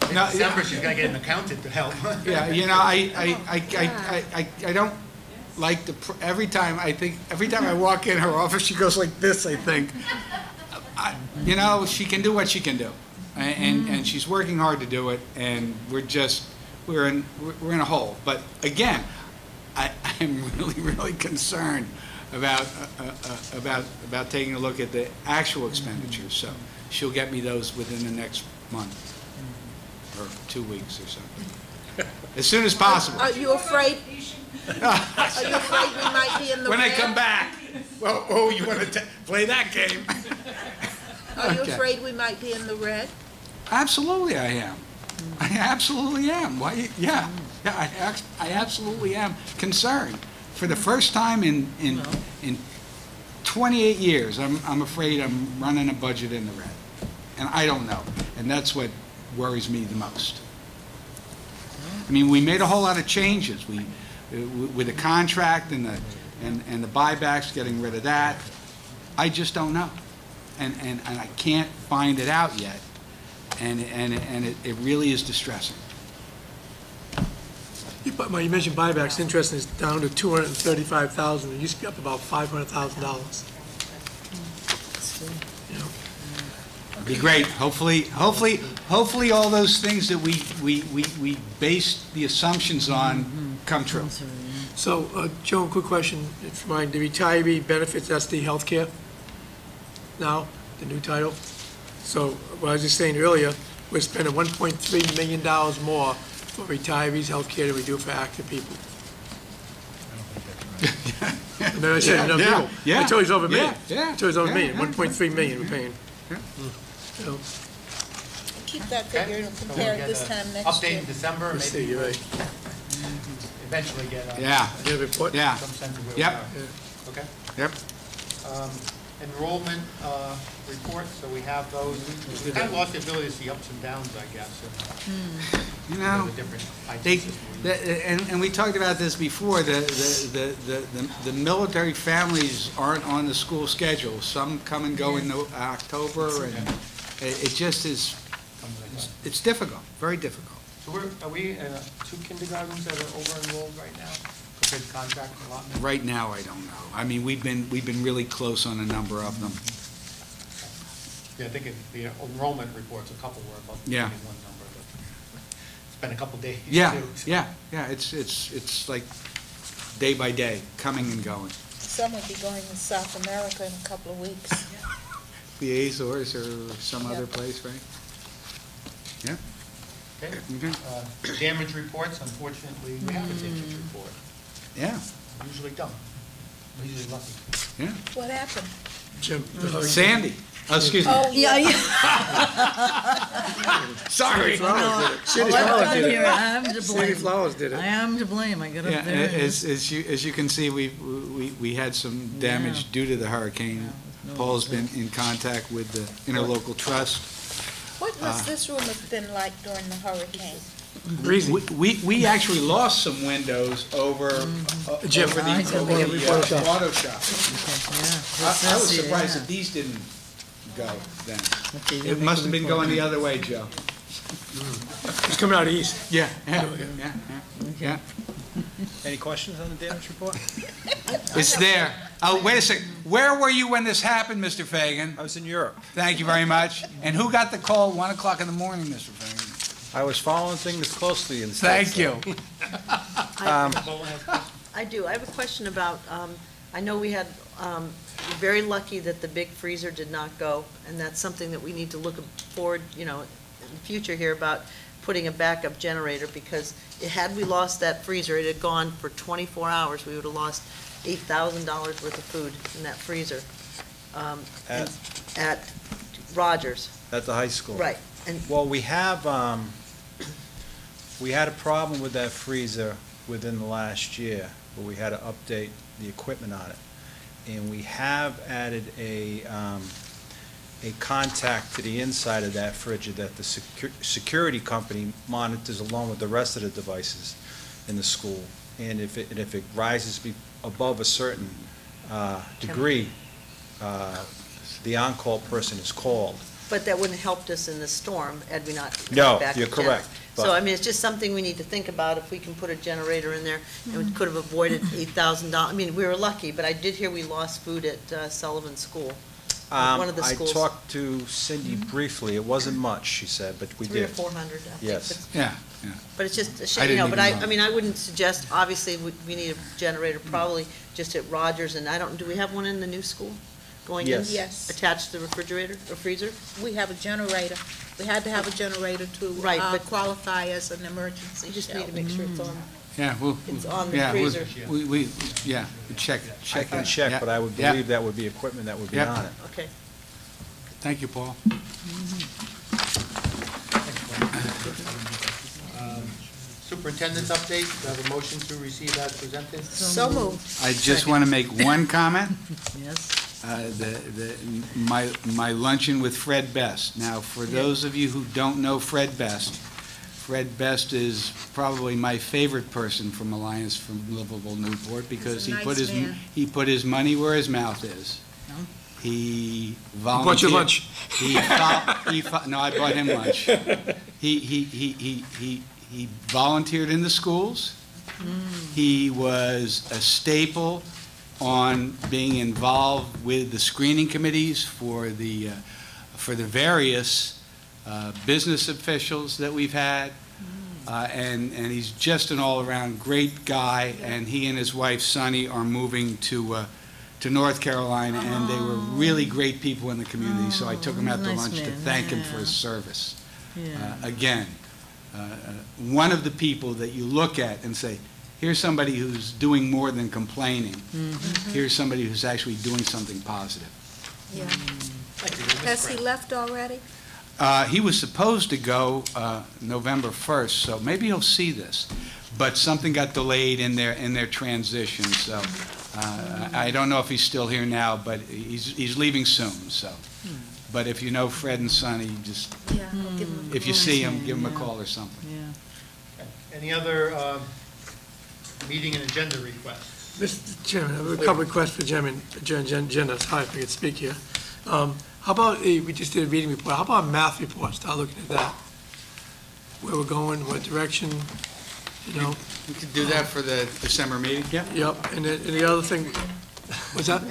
In No, December, she's gonna get an accountant to help. Yeah, you know, I don't like the, every time I walk in her office, she goes like this, I think. You know, she can do what she can do. And she's working hard to do it, and we're in a hole. But again, I'm really concerned about taking a look at the actual expenditures. So she'll get me those within the next month or 2 weeks or something, as soon as possible. Are you afraid? Are you afraid we might be in the When I red? come back. Well, oh, you want to play that game? Are you Okay. afraid we might be in the red? Absolutely, I am. I absolutely am. Why? Yeah, I absolutely am concerned. For the first time in 28 years, I'm afraid I'm running a budget in the red, and I don't know, and that's what worries me the most. I mean, we made a whole lot of changes. With the contract and the buybacks, getting rid of that. I just don't know, and I can't find it out yet. And it really is distressing. You mentioned buybacks, interest is down to $235,000, it used to be up about $500,000. You know, It'd be great. Hopefully all those things that we based the assumptions on come true. So, Joan, quick question, if you mind, the retiree benefits, that's the healthcare now, the new title? So, what I was just saying earlier, we're spending $1.3 million more for retirees' healthcare than we do for active people. And then I said, enough people. Yeah. I told you it's over a million. Yeah. I told you it's over a Yeah, million, yeah. 1.3 million we're paying. Yeah. You know, Keep that Okay. figure and So compare we'll it get this a time next update year. in December, let's see, maybe you're we'll right. eventually get Yeah. Get a report? Yeah. some sense of where we Yep. are. Okay? Yep. Enrollment reports, so we have those. We kind of lost the ability to see ups and downs, I guess, You in know, the different IT they, systems. and we talked about this before, the military families aren't on the school schedule. Some come and go in October, and it just is, it's difficult, very difficult. So are we 2 kindergartens that are over-enrolled right now, compared to contract allotment? Right now, I don't know. I mean, we've been really close on a number of them. Yeah, I think the enrollment reports, a couple were above Yeah. one number, but it's been a couple days. Yeah, too. yeah. It's like day by day, coming and going. Some will be going to South America in a couple of weeks. The Azores or some Yeah. other place, right? Yeah. Okay. Okay. Damage reports, unfortunately, we have a damage report. Yeah, Usually don't. We're usually lucky. yeah. What happened? Jim, Sandy. Oh, excuse me. Oh, yeah. Sorry. City Well, Flowers I'm did here. it. I'm to City blame. Flowers did it. I am to blame. I got up Yeah, there. as you can see, we had some damage Yeah. due to the hurricane. Paul's been in contact with the interlocal trust. What must this room have been like during the hurricane? We actually lost some windows over Gym. over I the can over believe the, it. auto shop. Yeah. I was This is- surprised yeah. that these didn't go then. Okay, It must have been going the other way, Joe. It's coming out east. Yeah, yeah, yeah. Any questions on the damage report? It's there. Oh, wait a second. Where were you when this happened, Mr. Fagan? I was in Europe. Thank you very much. And who got the call at 1 o'clock in the morning, Mr. Fagan? I was following things closely in the States. Thank you. I do. I have a question about, I know we had, we're very lucky that the big freezer did not go, and that's something that we need to look forward, in the future here about putting a backup generator, because had we lost that freezer, it had gone for 24 hours, we would have lost $8,000 worth of food in that freezer. At Rogers. At the high school. Right. And Well, we had a problem with that freezer within the last year, where we had to update the equipment on it. And we have added a contact to the inside of that fridge that the security company monitors along with the rest of the devices in the school. And if it rises above a certain degree, the on-call person is called. But that wouldn't have helped us in the storm had we not. No, back you're up gen- correct, So, but- I mean, it's just something we need to think about, if we can put a generator in there, and we could have avoided $8,000. I mean, we were lucky, but I did hear we lost food at Sullivan School. One of the I schools. talked to Cindy briefly. It wasn't much, she said, but we 300 or did. 400, I think. Yes. But- Yeah, yeah. But it's just a I shame, didn't but even know. I mean, I wouldn't suggest, obviously, we need a generator probably just at Rogers, and do we have one in the new school going in? Yes. Yes. Attached to the refrigerator or freezer? We have a generator. We had to have a generator to Right, but- qualify as an emergency You just need to shelter. make sure it's on. Yeah, It's on the yeah, we'll- freezer. we check it. I can check, but I would Yeah. believe that would be equipment that would be Yep. on it. Okay. Thank you, Paul. Superintendent's update, do I have a motion to receive as presented? So moved. I just want to make one comment. Yes. My luncheon with Fred Best. Now, for those of you who don't know Fred Best is probably my favorite person from Alliance from Livable Newport, because He's a he put nice his man. he put his money where his mouth is. He volunteered. Bought you lunch. No, I bought him lunch. He volunteered in the schools. He was a staple on being involved with the screening committees for the various business officials that we've had. And he's just an all-around great guy, and he and his wife Sunny are moving to North Carolina, and they were really great people in the community, so I took him out to nice lunch to man, thank him for yeah. his service. Yeah. Again, one of the people that you look at and say, here's somebody who's doing more than complaining. Here's somebody who's actually doing something positive. Yeah. Thank you. Ms. Has he Brown. left already? He was supposed to go November 1st, so maybe he'll see this. But something got delayed in their transition, so I don't know if he's still here now, but he's leaving soon, so. But if you know Fred and Sonny, just, Yeah, I'll give him a if you call. see him, give him a Yeah. call or something. Yeah. Any other meeting and agenda requests? Mr. Chairman, I have a couple of questions for Chairman, Jenna, hi, if I could speak here. How about, we just did a reading report, how about math reports, start looking at that? Where we're going, what direction, you know? We could do that for the December meeting? Yeah. Yep, and the other thing, what's that?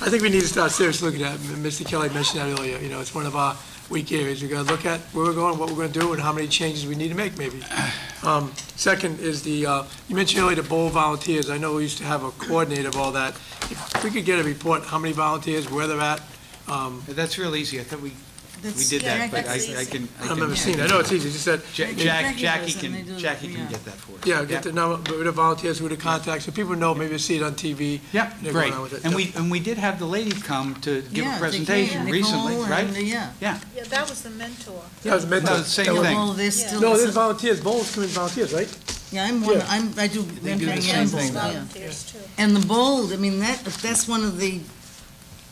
I think we need to start seriously looking at, Mr. Kelly mentioned that earlier, you know, it's one of our weak areas. We've got to look at where we're going, what we're going to do, and how many changes we need to make, maybe. Second is you mentioned earlier the bowl volunteers. I know we used to have a coordinator of all that. If we could get a report, how many volunteers, where they're at. That's real easy. I thought We did that, but I can. I remember seeing it. I know it's easy, just that, Jackie does, and they do- Jackie yeah. can get that for us. yeah, get the number, with the volunteers, who to contact, so people know, maybe see it on TV. Yeah, They're great. going on with it. And we did have the lady come to give Yeah, a they presentation came, recently, Nicole, right? and, yeah. Yeah. Yeah, that was the mentor. That was meant No, to. same that was- thing. Oh, they're still. No, there's volunteers, bowls come in volunteers, right? Yeah, I'm one, Yeah. I do They do the mentoring same and thing. bowl, yeah. Volunteers too. And the bold, I mean, that's one of the,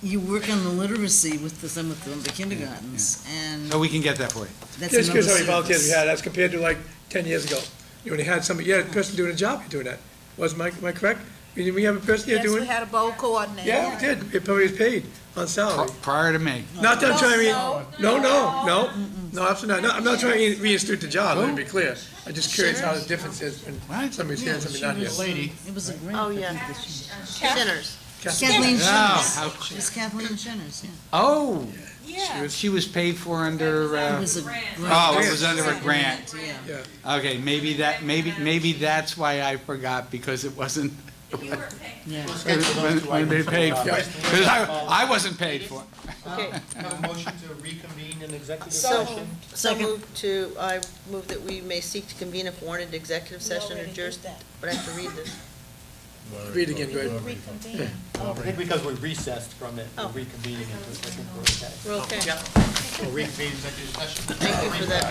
you work on the literacy with some of the kindergartens, and So we can get that for you. that's Just another because how many volunteers we service. had, as compared to like 10 years ago. You only had somebody, you had a person doing a job doing that. Am I correct? We have a person here Yes, we doing? had a bowl coordinator. Yeah, we did. It probably was paid on salary. Prior to me. Not that I'm trying to, No, no, absolutely not. I'm not trying to reinstitute the job, let me be clear. I'm just curious how the difference is when somebody's here and somebody's not here. Lady, It was a grant. Oh, I yeah. think, that she- Sinners. Kathleen Oh, Shenners. how- It was Kathleen Shenners, yeah. Oh, Yeah. she was paid for under, It was a grant. oh, it was under a grant. Yeah. Yeah. Okay, maybe that's why I forgot, because it wasn't, Yeah. when they paid for it. Because I wasn't paid for it. Okay. Have a motion to reconvene in executive So session. moved. I move that we may seek to convene if warranted executive session or but I have to read this. Read again, go ahead. Reconvene. I think because we recessed from it, we're Oh. reconvening it, I think we're okay. We're okay. We'll reconvene executive session. Thank you for that.